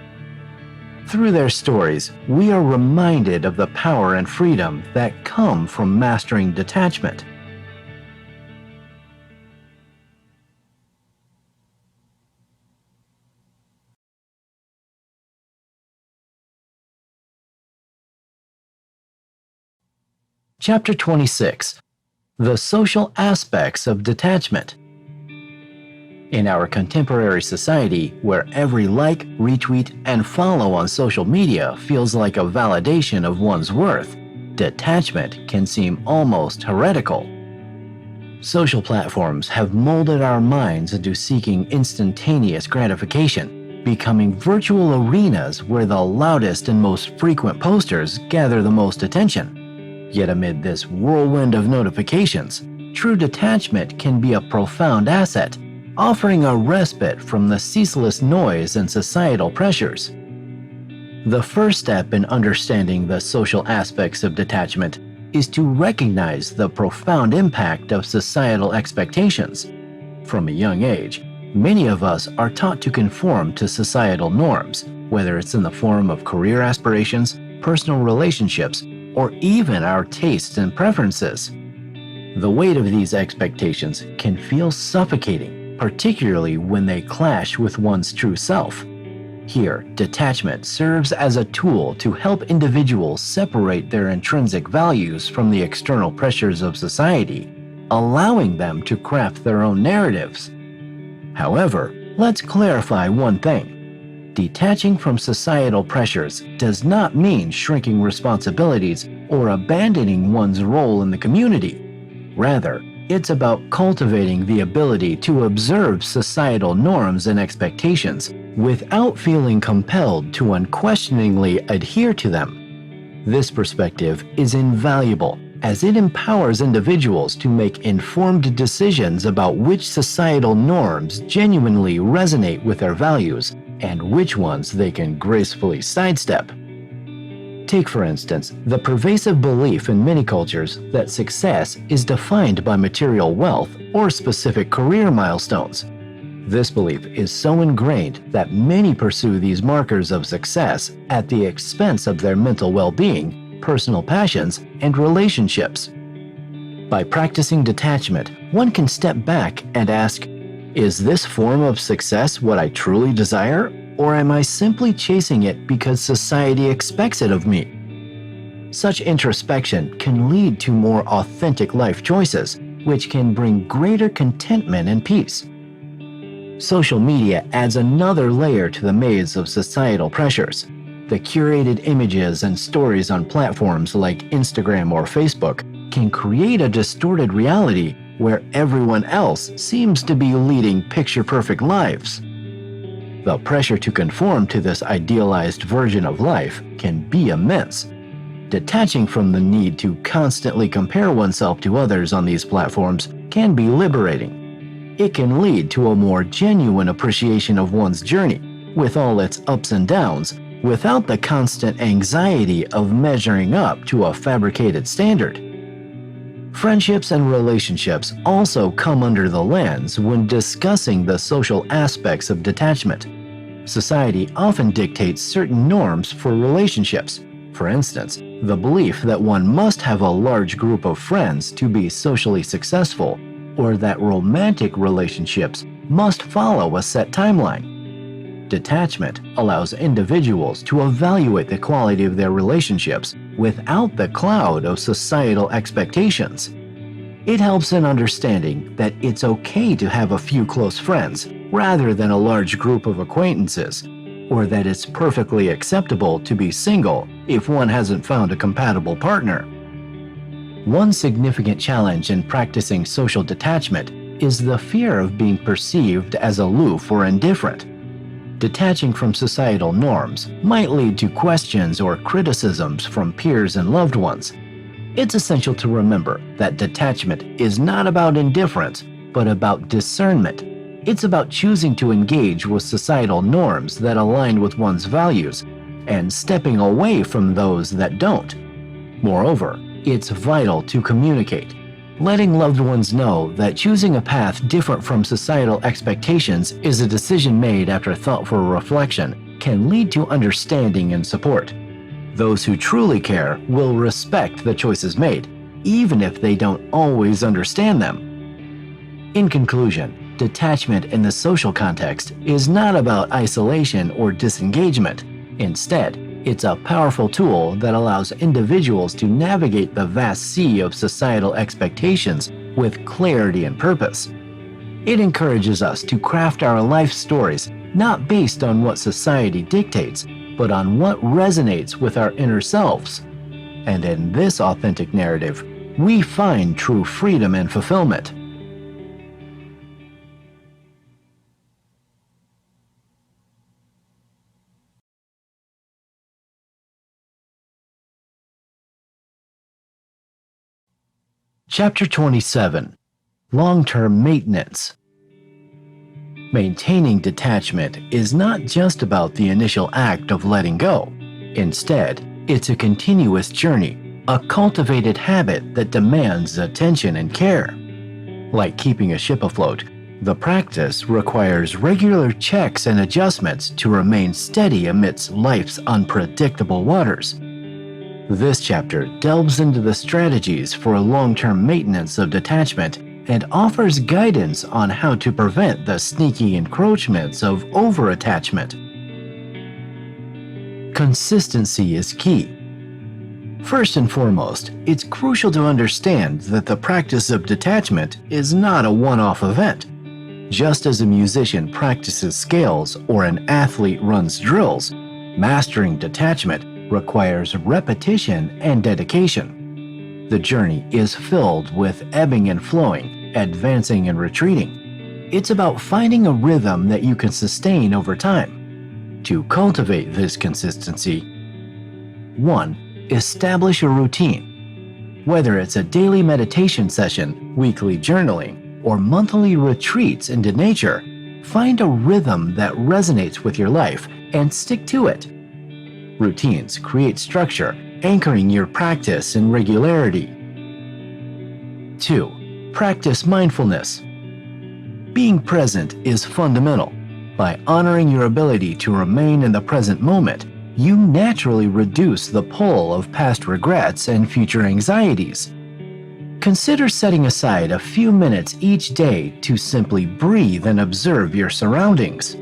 Through their stories, we are reminded of the power and freedom that come from mastering detachment. Chapter 26. The Social Aspects of Detachment. In our contemporary society, where every like, retweet, and follow on social media feels like a validation of one's worth, detachment can seem almost heretical. Social platforms have molded our minds into seeking instantaneous gratification, becoming virtual arenas where the loudest and most frequent posters gather the most attention. Yet amid this whirlwind of notifications, true detachment can be a profound asset, offering a respite from the ceaseless noise and societal pressures. The first step in understanding the social aspects of detachment is to recognize the profound impact of societal expectations. From a young age, many of us are taught to conform to societal norms, whether it's in the form of career aspirations, personal relationships, or even our tastes and preferences. The weight of these expectations can feel suffocating, particularly when they clash with one's true self. Here, detachment serves as a tool to help individuals separate their intrinsic values from the external pressures of society, allowing them to craft their own narratives. However, let's clarify one thing. Detaching from societal pressures does not mean shrinking responsibilities or abandoning one's role in the community. Rather, it's about cultivating the ability to observe societal norms and expectations without feeling compelled to unquestioningly adhere to them. This perspective is invaluable as it empowers individuals to make informed decisions about which societal norms genuinely resonate with their values and which ones they can gracefully sidestep. Take, for instance, the pervasive belief in many cultures that success is defined by material wealth or specific career milestones. This belief is so ingrained that many pursue these markers of success at the expense of their mental well-being, personal passions, and relationships. By practicing detachment, one can step back and ask, is this form of success what I truly desire? Or am I simply chasing it because society expects it of me? Such introspection can lead to more authentic life choices, which can bring greater contentment and peace. Social media adds another layer to the maze of societal pressures. The curated images and stories on platforms like Instagram or Facebook can create a distorted reality where everyone else seems to be leading picture-perfect lives. The pressure to conform to this idealized version of life can be immense. Detaching from the need to constantly compare oneself to others on these platforms can be liberating. It can lead to a more genuine appreciation of one's journey, with all its ups and downs, without the constant anxiety of measuring up to a fabricated standard. Friendships and relationships also come under the lens when discussing the social aspects of detachment. Society often dictates certain norms for relationships. For instance, the belief that one must have a large group of friends to be socially successful, or that romantic relationships must follow a set timeline. Detachment allows individuals to evaluate the quality of their relationships without the cloud of societal expectations. It helps in understanding that it's okay to have a few close friends rather than a large group of acquaintances, or that it's perfectly acceptable to be single if one hasn't found a compatible partner. One significant challenge in practicing social detachment is the fear of being perceived as aloof or indifferent. Detaching from societal norms might lead to questions or criticisms from peers and loved ones. It's essential to remember that detachment is not about indifference, but about discernment. It's about choosing to engage with societal norms that align with one's values and stepping away from those that don't. Moreover, it's vital to communicate. Letting loved ones know that choosing a path different from societal expectations is a decision made after thoughtful reflection can lead to understanding and support. Those who truly care will respect the choices made, even if they don't always understand them. In conclusion, detachment in the social context is not about isolation or disengagement. Instead, it's a powerful tool that allows individuals to navigate the vast sea of societal expectations with clarity and purpose. It encourages us to craft our life stories not based on what society dictates, but on what resonates with our inner selves. And in this authentic narrative, we find true freedom and fulfillment. Chapter 27. Long-Term Maintenance. Maintaining detachment is not just about the initial act of letting go. Instead, it's a continuous journey, a cultivated habit that demands attention and care. Like keeping a ship afloat, the practice requires regular checks and adjustments to remain steady amidst life's unpredictable waters. This chapter delves into the strategies for long-term maintenance of detachment and offers guidance on how to prevent the sneaky encroachments of overattachment. Consistency is key. First and foremost, it's crucial to understand that the practice of detachment is not a one-off event. Just as a musician practices scales or an athlete runs drills, mastering detachment requires repetition and dedication. The journey is filled with ebbing and flowing, advancing and retreating. It's about finding a rhythm that you can sustain over time. To cultivate this consistency, 1. Establish a routine. Whether it's a daily meditation session, weekly journaling, or monthly retreats into nature, find a rhythm that resonates with your life and stick to it. Routines create structure, anchoring your practice in regularity. 2. Practice mindfulness. Being present is fundamental. By honoring your ability to remain in the present moment, you naturally reduce the pull of past regrets and future anxieties. Consider setting aside a few minutes each day to simply breathe and observe your surroundings.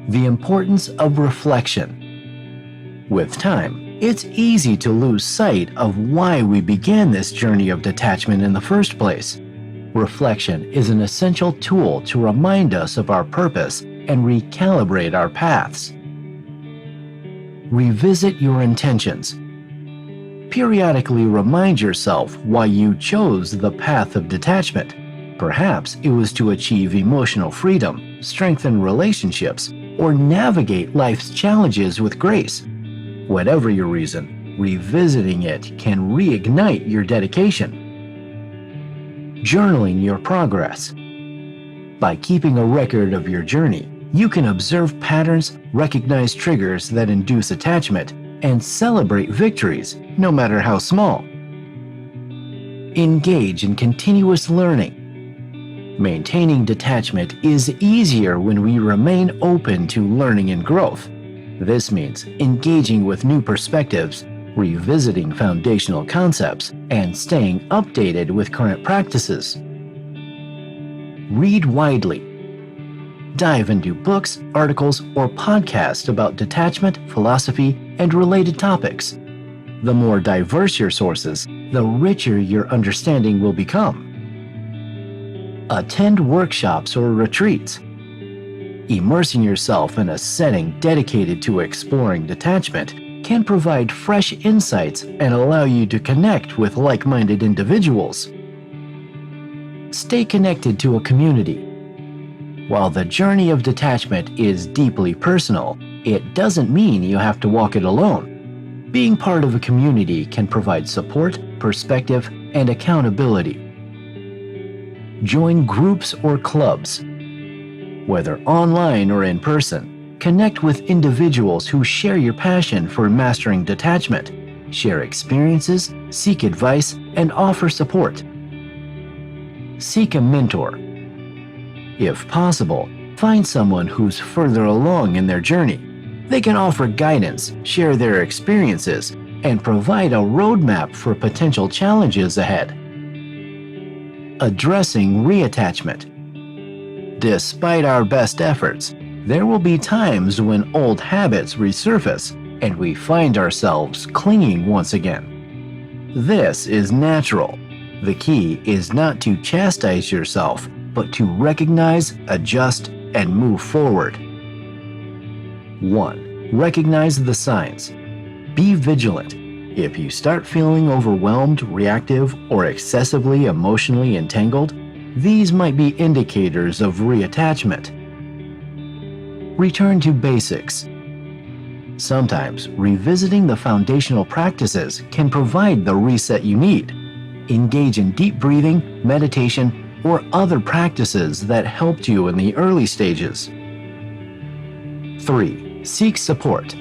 The importance of reflection. With time, it's easy to lose sight of why we began this journey of detachment in the first place. Reflection is an essential tool to remind us of our purpose and recalibrate our paths. Revisit your intentions. Periodically remind yourself why you chose the path of detachment. Perhaps it was to achieve emotional freedom, strengthen relationships, or navigate life's challenges with grace. Whatever your reason, revisiting it can reignite your dedication. Journaling your progress. By keeping a record of your journey, you can observe patterns, recognize triggers that induce attachment, and celebrate victories, no matter how small. Engage in continuous learning. Maintaining detachment is easier when we remain open to learning and growth. This means engaging with new perspectives, revisiting foundational concepts, and staying updated with current practices. Read widely. Dive into books, articles, or podcasts about detachment, philosophy, and related topics. The more diverse your sources, the richer your understanding will become. Attend workshops or retreats. Immersing yourself in a setting dedicated to exploring detachment can provide fresh insights and allow you to connect with like-minded individuals. Stay connected to a community. While the journey of detachment is deeply personal, it doesn't mean you have to walk it alone. Being part of a community can provide support, perspective, and accountability. Join groups or clubs. Whether online or in person, connect with individuals who share your passion for mastering detachment, share experiences, seek advice, and offer support. Seek a mentor. If possible, find someone who's further along in their journey. They can offer guidance, share their experiences, and provide a roadmap for potential challenges ahead. Addressing reattachment. Despite our best efforts, there will be times when old habits resurface and we find ourselves clinging once again. This is natural. The key is not to chastise yourself, but to recognize, adjust, and move forward. 1. Recognize the signs. Be vigilant. If you start feeling overwhelmed, reactive, or excessively emotionally entangled, these might be indicators of reattachment. Return to basics. Sometimes revisiting the foundational practices can provide the reset you need. Engage in deep breathing, meditation, or other practices that helped you in the early stages. 3. Seek support.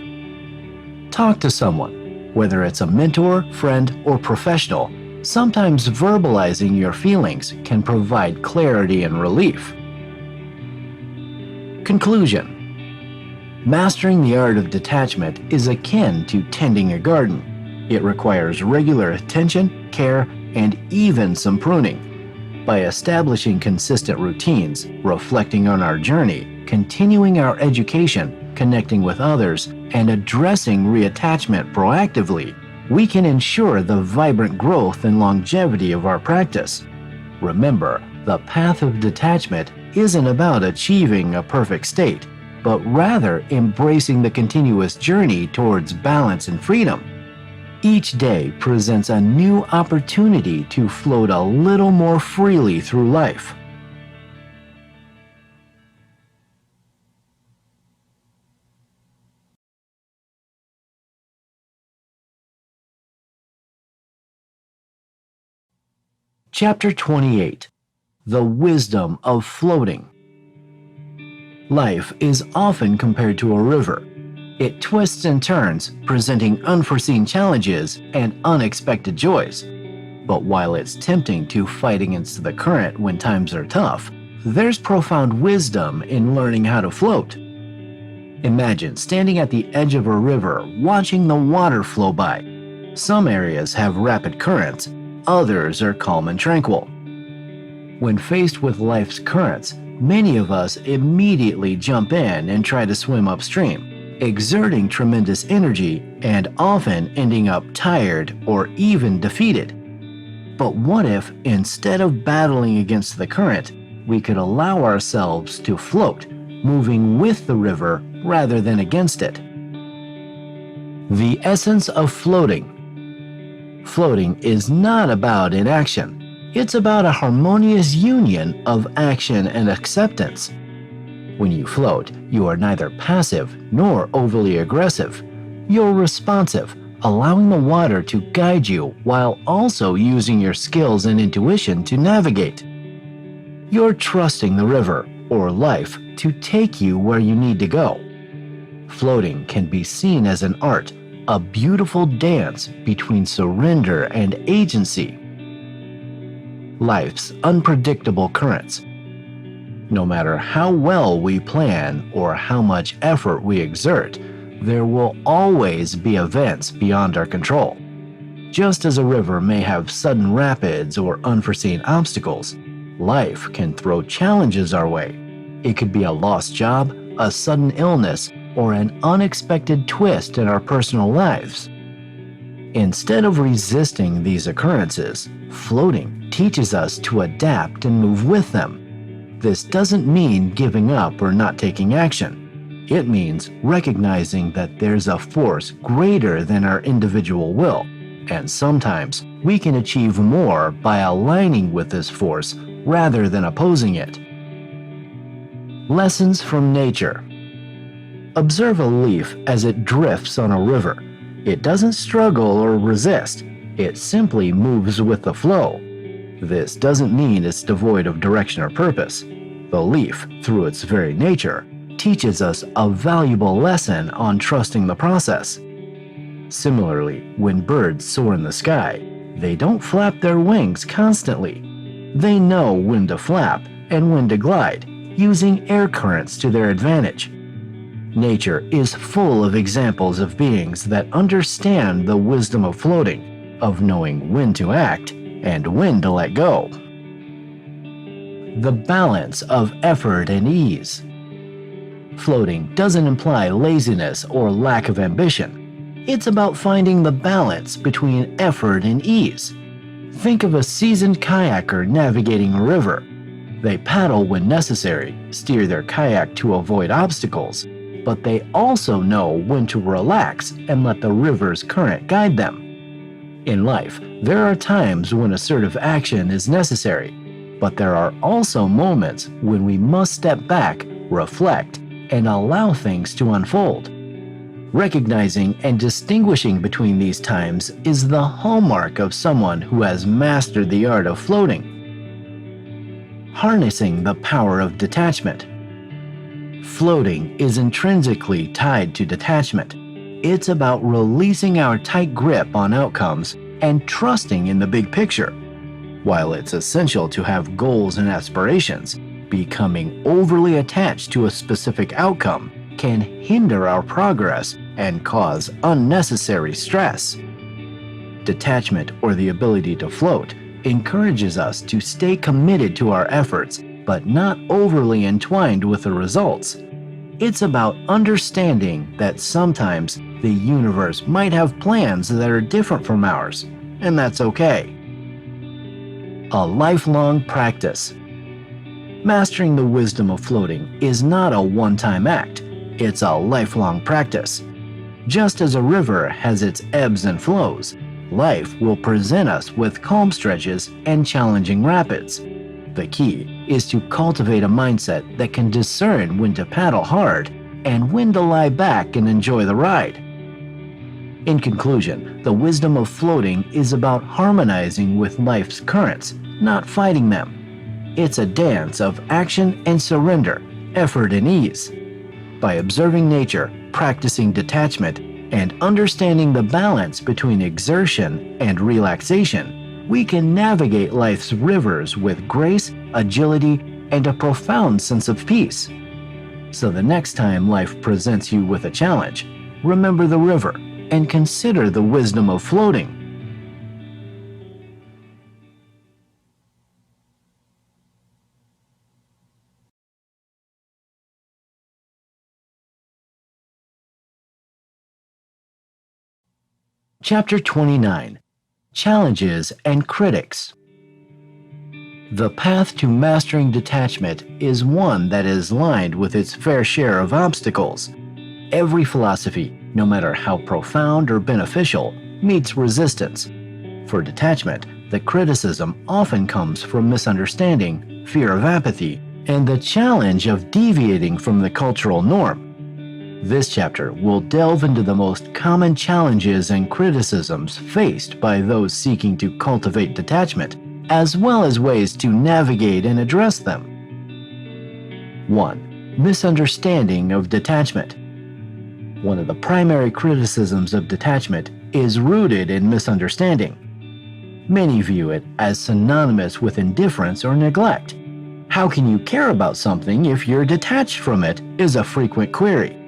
Talk to someone, whether it's a mentor, friend, or professional. Sometimes verbalizing your feelings can provide clarity and relief. Conclusion. Mastering the art of detachment is akin to tending a garden. It requires regular attention, care, and even some pruning. By establishing consistent routines, reflecting on our journey, continuing our education, connecting with others, and addressing reattachment proactively, we can ensure the vibrant growth and longevity of our practice. Remember, the path of detachment isn't about achieving a perfect state, but rather embracing the continuous journey towards balance and freedom. Each day presents a new opportunity to float a little more freely through life. Chapter 28: The Wisdom of Floating. Life is often compared to a river. It twists and turns, presenting unforeseen challenges and unexpected joys. But while it's tempting to fight against the current when times are tough, there's profound wisdom in learning how to float. Imagine standing at the edge of a river, watching the water flow by. Some areas have rapid currents, others are calm and tranquil. When faced with life's currents, many of us immediately jump in and try to swim upstream, exerting tremendous energy and often ending up tired or even defeated. But what if, instead of battling against the current, we could allow ourselves to float, moving with the river rather than against it? The essence of floating. Floating is not about inaction. It's about a harmonious union of action and acceptance. When you float, you are neither passive nor overly aggressive. You're responsive, allowing the water to guide you while also using your skills and intuition to navigate. You're trusting the river or life to take you where you need to go. Floating can be seen as an art, a beautiful dance between surrender and agency. Life's unpredictable currents. No matter how well we plan or how much effort we exert, there will always be events beyond our control. Just as a river may have sudden rapids or unforeseen obstacles, life can throw challenges our way. It could be a lost job, a sudden illness, or an unexpected twist in our personal lives. Instead of resisting these occurrences, floating teaches us to adapt and move with them. This doesn't mean giving up or not taking action. It means recognizing that there's a force greater than our individual will, and sometimes we can achieve more by aligning with this force rather than opposing it. Lessons from nature. Observe a leaf as it drifts on a river. It doesn't struggle or resist. It simply moves with the flow. This doesn't mean it's devoid of direction or purpose. The leaf, through its very nature, teaches us a valuable lesson on trusting the process. Similarly, when birds soar in the sky, they don't flap their wings constantly. They know when to flap and when to glide, using air currents to their advantage. Nature is full of examples of beings that understand the wisdom of floating, of knowing when to act and when to let go. The balance of effort and ease. Floating doesn't imply laziness or lack of ambition. It's about finding the balance between effort and ease. Think of a seasoned kayaker navigating a river. They paddle when necessary, steer their kayak to avoid obstacles, but they also know when to relax and let the river's current guide them. In life, there are times when assertive action is necessary, but there are also moments when we must step back, reflect, and allow things to unfold. Recognizing and distinguishing between these times is the hallmark of someone who has mastered the art of floating. Harnessing the power of detachment. Floating is intrinsically tied to detachment. It's about releasing our tight grip on outcomes and trusting in the big picture. While it's essential to have goals and aspirations, becoming overly attached to a specific outcome can hinder our progress and cause unnecessary stress. Detachment, or the ability to float, encourages us to stay committed to our efforts, but not overly entwined with the results. It's about understanding that sometimes the universe might have plans that are different from ours, and that's okay. A lifelong practice. Mastering the wisdom of floating is not a one-time act, it's a lifelong practice. Just as a river has its ebbs and flows, life will present us with calm stretches and challenging rapids. The key is to cultivate a mindset that can discern when to paddle hard and when to lie back and enjoy the ride. In conclusion, the wisdom of floating is about harmonizing with life's currents, not fighting them. It's a dance of action and surrender, effort and ease. By observing nature, practicing detachment, and understanding the balance between exertion and relaxation, we can navigate life's rivers with grace, agility, and a profound sense of peace. So the next time life presents you with a challenge, remember the river and consider the wisdom of floating. Chapter 29: Challenges and Critics. The path to mastering detachment is one that is lined with its fair share of obstacles. Every philosophy, no matter how profound or beneficial, meets resistance. For detachment, the criticism often comes from misunderstanding, fear of apathy, and the challenge of deviating from the cultural norm. This chapter will delve into the most common challenges and criticisms faced by those seeking to cultivate detachment, as well as ways to navigate and address them. 1. Misunderstanding of detachment. One of the primary criticisms of detachment is rooted in misunderstanding. Many view it as synonymous with indifference or neglect. How can you care about something if you're detached from it is a frequent query.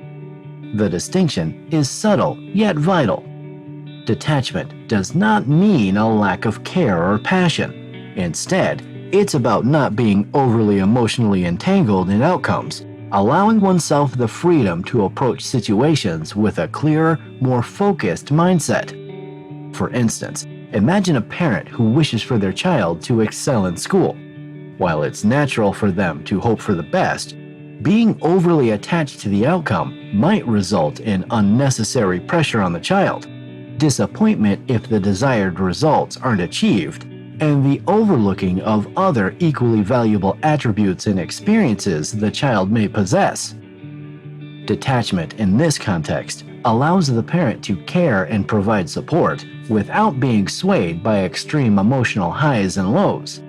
The distinction is subtle yet vital. Detachment does not mean a lack of care or passion. Instead, it's about not being overly emotionally entangled in outcomes, allowing oneself the freedom to approach situations with a clearer, more focused mindset. For instance, imagine a parent who wishes for their child to excel in school. While it's natural for them to hope for the best, being overly attached to the outcome might result in unnecessary pressure on the child, disappointment if the desired results aren't achieved, and the overlooking of other equally valuable attributes and experiences the child may possess. Detachment in this context allows the parent to care and provide support without being swayed by extreme emotional highs and lows.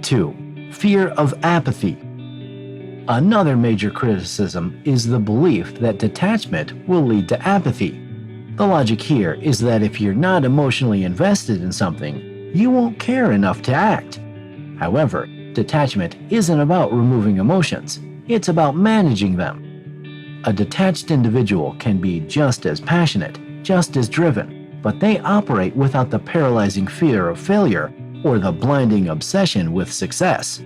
2. Fear of apathy. Another major criticism is the belief that detachment will lead to apathy. The logic here is that if you're not emotionally invested in something, you won't care enough to act. However, detachment isn't about removing emotions, it's about managing them. A detached individual can be just as passionate, just as driven, but they operate without the paralyzing fear of failure or the blinding obsession with success.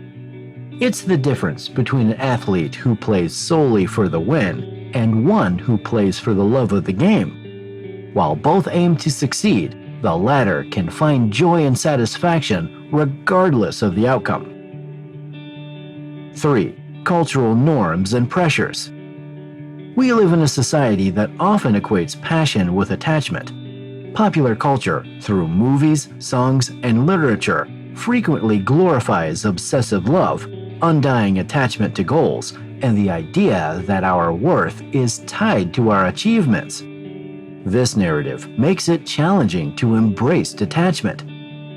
It's the difference between an athlete who plays solely for the win and one who plays for the love of the game. While both aim to succeed, the latter can find joy and satisfaction regardless of the outcome. 3. Cultural norms and pressures. We live in a society that often equates passion with attachment. Popular culture, through movies, songs, and literature, frequently glorifies obsessive love, undying attachment to goals, and the idea that our worth is tied to our achievements. This narrative makes it challenging to embrace detachment.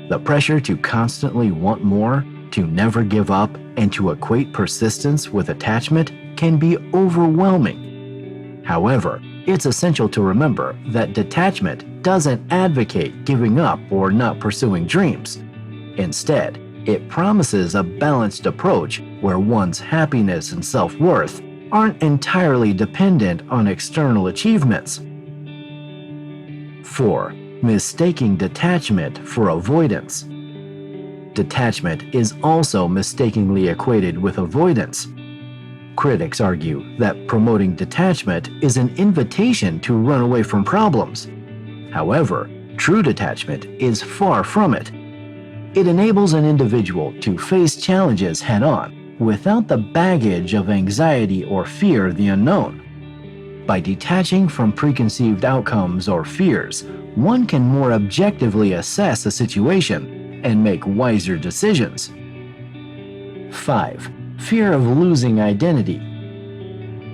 The pressure to constantly want more, to never give up, and to equate persistence with attachment can be overwhelming. However, it's essential to remember that detachment doesn't advocate giving up or not pursuing dreams. Instead, it promises a balanced approach where one's happiness and self-worth aren't entirely dependent on external achievements. 4. Mistaking detachment for avoidance. Detachment is also mistakenly equated with avoidance. Critics argue that promoting detachment is an invitation to run away from problems. However, true detachment is far from it. It enables an individual to face challenges head-on without the baggage of anxiety or fear of the unknown. By detaching from preconceived outcomes or fears, one can more objectively assess a situation and make wiser decisions. 5. Fear of losing identity.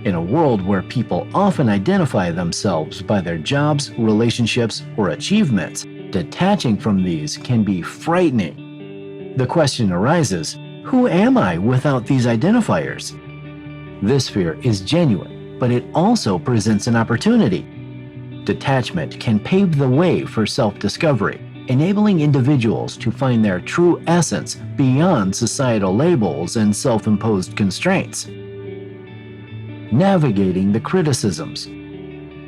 In a world where people often identify themselves by their jobs, relationships, or achievements, detaching from these can be frightening. The question arises, who am I without these identifiers? This fear is genuine, but it also presents an opportunity. Detachment can pave the way for self-discovery, enabling individuals to find their true essence beyond societal labels and self-imposed constraints. Navigating the criticisms.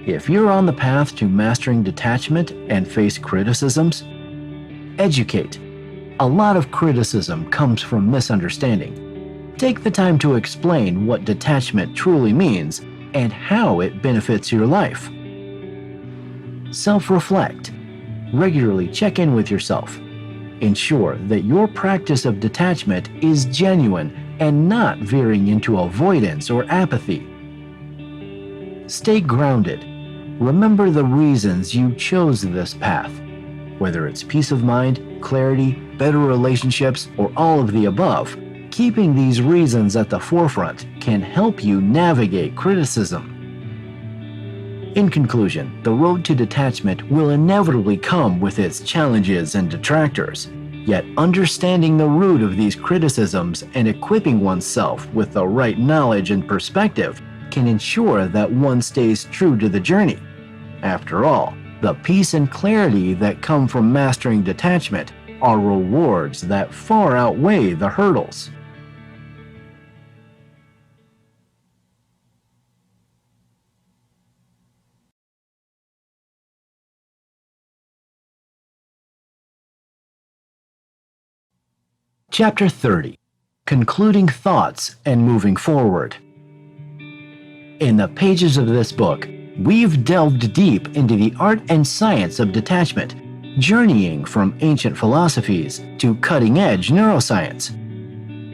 If you're on the path to mastering detachment and face criticisms, educate. A lot of criticism comes from misunderstanding. Take the time to explain what detachment truly means and how it benefits your life. Self-reflect. Regularly check in with yourself. Ensure that your practice of detachment is genuine and not veering into avoidance or apathy. Stay grounded. Remember the reasons you chose this path. Whether it's peace of mind, clarity, better relationships, or all of the above, keeping these reasons at the forefront can help you navigate criticism. In conclusion, the road to detachment will inevitably come with its challenges and detractors. Yet understanding the root of these criticisms and equipping oneself with the right knowledge and perspective can ensure that one stays true to the journey. After all, the peace and clarity that come from mastering detachment are rewards that far outweigh the hurdles. Chapter 30. Concluding Thoughts and Moving Forward. In the pages of this book, we've delved deep into the art and science of detachment, journeying from ancient philosophies to cutting-edge neuroscience.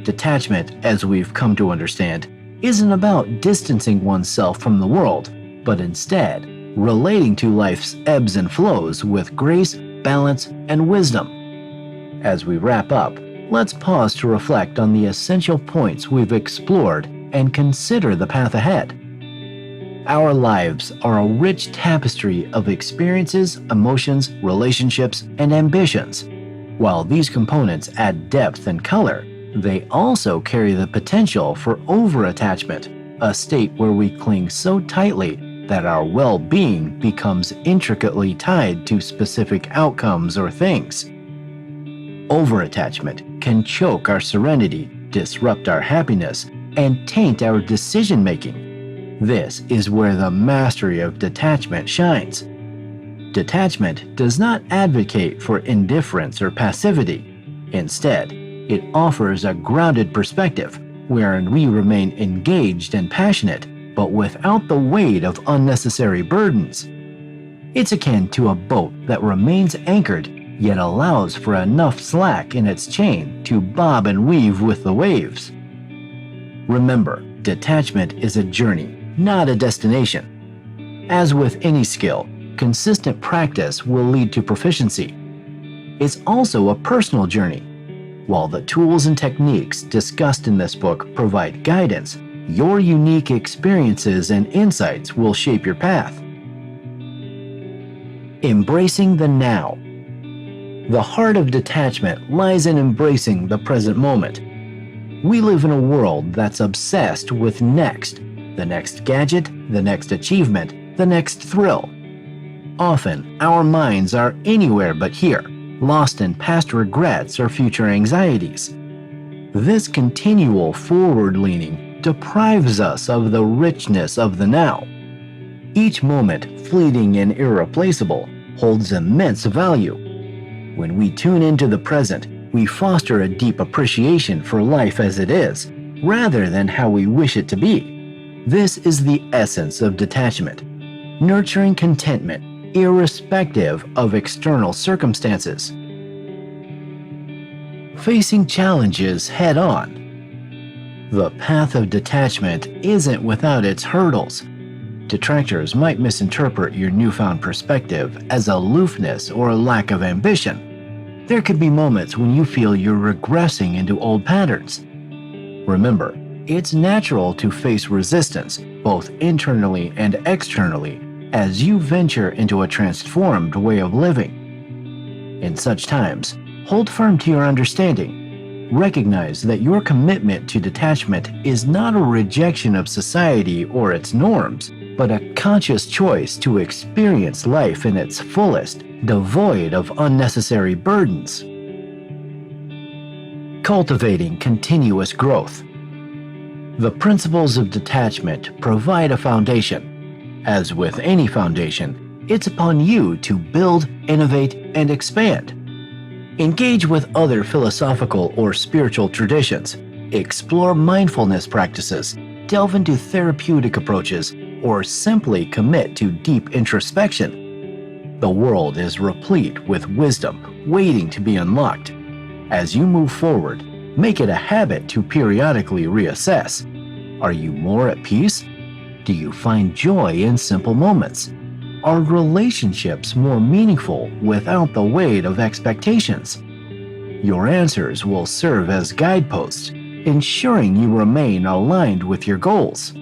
Detachment, as we've come to understand, isn't about distancing oneself from the world, but instead, relating to life's ebbs and flows with grace, balance, and wisdom. As we wrap up, let's pause to reflect on the essential points we've explored and consider the path ahead. Our lives are a rich tapestry of experiences, emotions, relationships, and ambitions. While these components add depth and color, they also carry the potential for overattachment, a state where we cling so tightly that our well-being becomes intricately tied to specific outcomes or things. Overattachment can choke our serenity, disrupt our happiness, and taint our decision-making. This is where the mastery of detachment shines. Detachment does not advocate for indifference or passivity. Instead, it offers a grounded perspective wherein we remain engaged and passionate, but without the weight of unnecessary burdens. It's akin to a boat that remains anchored yet allows for enough slack in its chain to bob and weave with the waves. Remember, detachment is a journey, not a destination. As with any skill, consistent practice will lead to proficiency. It's also a personal journey. While the tools and techniques discussed in this book provide guidance, your unique experiences and insights will shape your path. Embracing the now. The heart of detachment lies in embracing the present moment. We live in a world that's obsessed with next, the next gadget, the next achievement, the next thrill. Often, our minds are anywhere but here, lost in past regrets or future anxieties. This continual forward-leaning deprives us of the richness of the now. Each moment, fleeting and irreplaceable, holds immense value. When we tune into the present, we foster a deep appreciation for life as it is, rather than how we wish it to be. This is the essence of detachment, nurturing contentment irrespective of external circumstances. Facing challenges head-on. The path of detachment isn't without its hurdles. Detractors might misinterpret your newfound perspective as aloofness or a lack of ambition. There could be moments when you feel you're regressing into old patterns. Remember, it's natural to face resistance, both internally and externally, as you venture into a transformed way of living. In such times, hold firm to your understanding. Recognize that your commitment to detachment is not a rejection of society or its norms, but a conscious choice to experience life in its fullest, devoid of unnecessary burdens. Cultivating continuous growth. The principles of detachment provide a foundation. As with any foundation, it's upon you to build, innovate, and expand. Engage with other philosophical or spiritual traditions, explore mindfulness practices, delve into therapeutic approaches, or simply commit to deep introspection. The world is replete with wisdom waiting to be unlocked. As you move forward, make it a habit to periodically reassess. Are you more at peace? Do you find joy in simple moments? Are relationships more meaningful without the weight of expectations? Your answers will serve as guideposts, ensuring you remain aligned with your goals.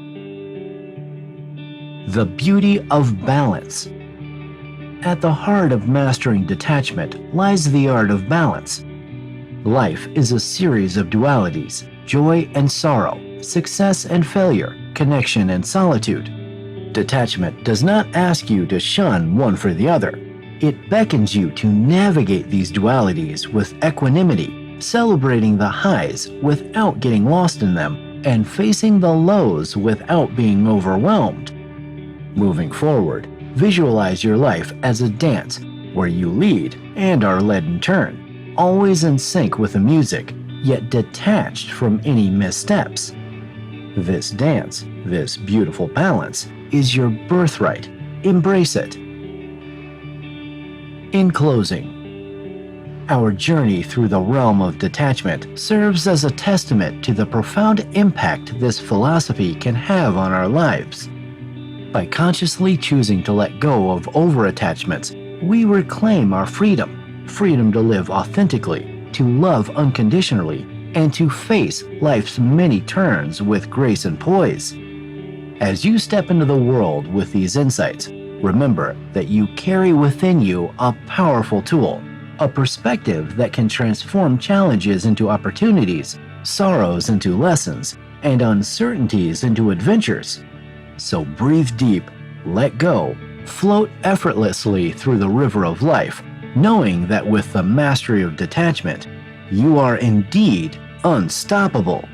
The beauty of balance. At the heart of mastering detachment lies the art of balance. Life is a series of dualities, joy and sorrow, success and failure, connection and solitude. Detachment does not ask you to shun one for the other. It beckons you to navigate these dualities with equanimity, celebrating the highs without getting lost in them, and facing the lows without being overwhelmed. Moving forward, visualize your life as a dance where you lead and are led in turn, always in sync with the music, yet detached from any missteps. This dance, this beautiful balance, is your birthright. Embrace it. In closing, our journey through the realm of detachment serves as a testament to the profound impact this philosophy can have on our lives. By consciously choosing to let go of overattachments, we reclaim our freedom to live authentically, to love unconditionally, and to face life's many turns with grace and poise. As you step into the world with these insights, remember that you carry within you a powerful tool, a perspective that can transform challenges into opportunities, sorrows into lessons, and uncertainties into adventures. So breathe deep, let go, float effortlessly through the river of life, knowing that with the mastery of detachment, you are indeed unstoppable.